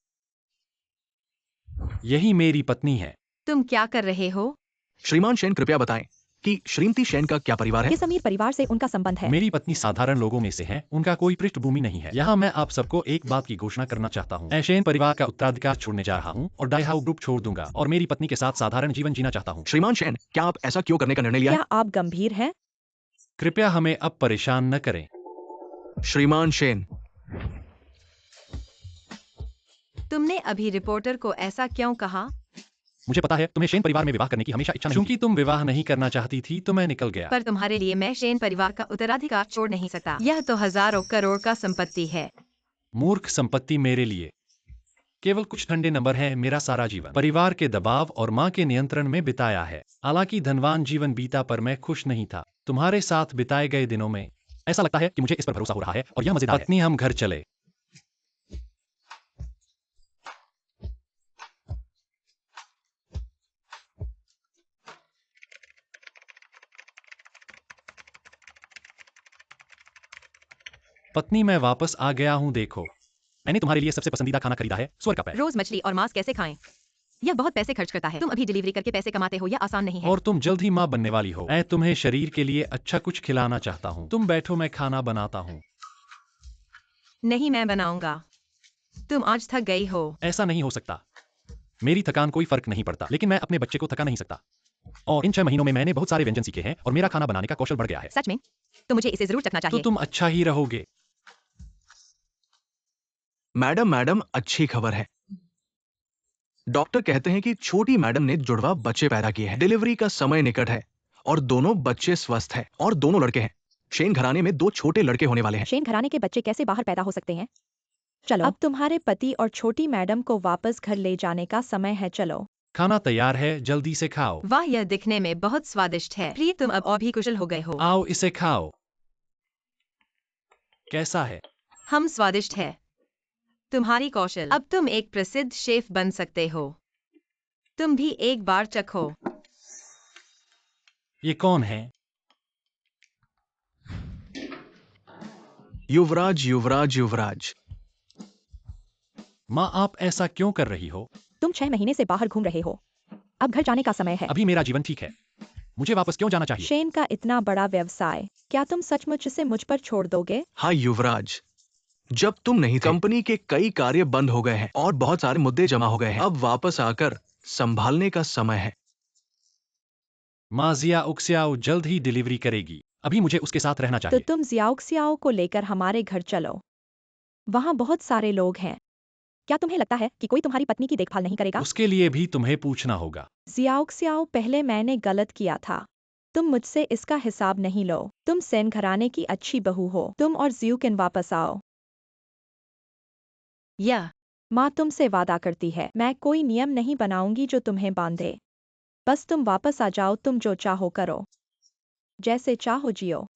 यही मेरी पत्नी है। तुम क्या कर रहे हो? श्रीमान शेन, कृपया बताएं कि श्रीमती शेन का क्या परिवार है? किस अमीर परिवार से उनका संबंध है? मेरी पत्नी साधारण लोगों में से है, उनका कोई पृष्ठभूमि नहीं है। यहाँ मैं आप सबको एक बात की घोषणा करना चाहता हूँ। मैं शेन परिवार का उत्तराधिकार छोड़ने जा रहा हूँ और डाइहाउ ग्रुप छोड़ दूंगा और मेरी पत्नी के साथ साधारण जीवन जीना चाहता हूँ। श्रीमान शेन, क्या आप ऐसा क्यों करने का निर्णय लिया है? क्या आप गंभीर हैं? कृपया हमें अब परेशान न करें। श्रीमान शेन, तुमने अभी रिपोर्टर को ऐसा क्यों कहा? मुझे पता है तुम्हें शेन परिवार में विवाह करने की हमेशा इच्छा नहीं थी। तुम विवाह नहीं करना चाहती थी तो मैं निकल गया। पर तुम्हारे लिए मैं शेन परिवार का उत्तराधिकार छोड़ नहीं सकता। यह तो हजारों करोड़ का संपत्ति है। मूर्ख संपत्ति मेरे लिए केवल कुछ ठंडे नंबर हैं। मेरा सारा जीवन परिवार के दबाव और माँ के नियंत्रण में बिताया है। हालांकि धनवान जीवन बीता पर मैं खुश नहीं था। तुम्हारे साथ बिताए गए दिनों में ऐसा लगता है कि मुझे इस पर भरोसा हो रहा है और यह मजेदार है। पत्नी, हम घर चले। पत्नी, मैं वापस आ गया हूँ। देखो, मैंने तुम्हारे लिए सबसे पसंदीदा खाना खरीदा है, सुअर का पैर। रोज मछली और मांस कैसे खाएं? यह बहुत पैसे खर्च करता है। तुम अभी डिलीवरी करके पैसे कमाते हो, यह आसान नहीं है। और तुम जल्द ही माँ बनने वाली हो। मैं तुम्हें शरीर के लिए अच्छा कुछ खिलाना चाहता हूँ। तुम बैठो, मैं खाना बनाता हूँ। नहीं, मैं बनाऊंगा। तुम आज थक गई हो। ऐसा नहीं हो सकता। मेरी थकान कोई फर्क नहीं पड़ता, लेकिन मैं अपने बच्चे को थका नहीं सकता। और इन 6 महीनों में मैंने बहुत सारे व्यंजन सीखे हैं और मेरा खाना बनाने का कौशल बढ़ गया है। सच में? तो मुझे इसे जरूर चखना तो चाहिए। तुम अच्छा ही रहोगे। मैडम, अच्छी खबर है। डॉक्टर कहते हैं कि छोटी मैडम ने जुड़वा बच्चे पैदा किए हैं। डिलीवरी का समय निकट है और दोनों बच्चे स्वस्थ हैं और दोनों लड़के हैं। शेन घराने में 2 छोटे लड़के होने वाले हैं। शेन घराने के बच्चे कैसे बाहर पैदा हो सकते हैं? चलो, अब तुम्हारे पति और छोटी मैडम को वापस घर ले जाने का समय है। चलो। खाना तैयार है, जल्दी से खाओ। वाह, यह दिखने में बहुत स्वादिष्ट है। प्रिय, तुम अब और भी कुशल हो गए हो। आओ, इसे खाओ। कैसा है? हम स्वादिष्ट है। तुम्हारी कौशल, अब तुम एक प्रसिद्ध शेफ बन सकते हो। तुम भी एक बार चखो। ये कौन है? युवराज, युवराज, युवराज। माँ, आप ऐसा क्यों कर रही हो? तुम 6 महीने से बाहर घूम रहे हो। अब घर जाने का समय है। अभी मेरा जीवन ठीक है। मुझे वापस क्यों जाना चाहिए? शेन का इतना बड़ा व्यवसाय, क्या तुम सचमुच इसे मुझ पर छोड़ दोगे? हाँ युवराज, जब तुम नहीं थे, कंपनी के कई कार्य बंद हो गए हैं और बहुत सारे मुद्दे जमा हो गए हैं। अब वापस आकर संभालने का समय है। माँ, जिया उक्स्याओ जल्द ही डिलीवरी करेगी। अभी मुझे उसके साथ रहना तो चाहिए। तुम जियाओक्सियाओ को लेकर हमारे घर चलो। वहाँ बहुत सारे लोग हैं। क्या तुम्हें लगता है कि कोई तुम्हारी पत्नी की देखभाल नहीं करेगा? उसके लिए भी तुम्हें पूछना होगा। जियाओक्सियाओ, पहले मैंने गलत किया था। तुम मुझसे इसका हिसाब नहीं लो। तुम सेन घराने की अच्छी बहू हो। तुम और जियूकिन वापस आओ। यह माँ तुमसे वादा करती है, मैं कोई नियम नहीं बनाऊंगी जो तुम्हें बांधे। बस तुम वापस आ जाओ। तुम जो चाहो करो, जैसे चाहो जियो।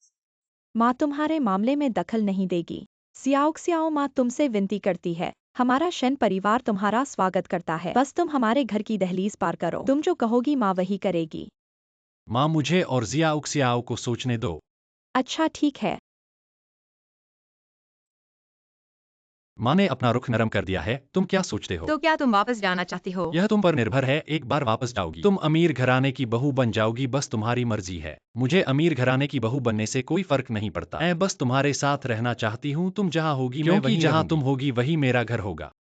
माँ तुम्हारे मामले में दखल नहीं देगी। जियाओक्सियाओ, माँ तुमसे विनती करती है। हमारा शेन परिवार तुम्हारा स्वागत करता है। बस तुम हमारे घर की दहलीज पार करो। तुम जो कहोगी माँ वही करेगी। माँ, मुझे और जिया उक्स्याओ को सोचने दो। अच्छा, ठीक है। माँ ने अपना रुख नरम कर दिया है। तुम क्या सोचते हो? तो क्या तुम वापस जाना चाहती हो? यह तुम पर निर्भर है। एक बार वापस जाओगी, तुम अमीर घराने की बहू बन जाओगी। बस तुम्हारी मर्जी है। मुझे अमीर घराने की बहू बनने से कोई फर्क नहीं पड़ता। मैं बस तुम्हारे साथ रहना चाहती हूँ। तुम जहाँ होगी मैं वहीं रहूंगी। जहाँ तुम होगी वही मेरा घर होगा।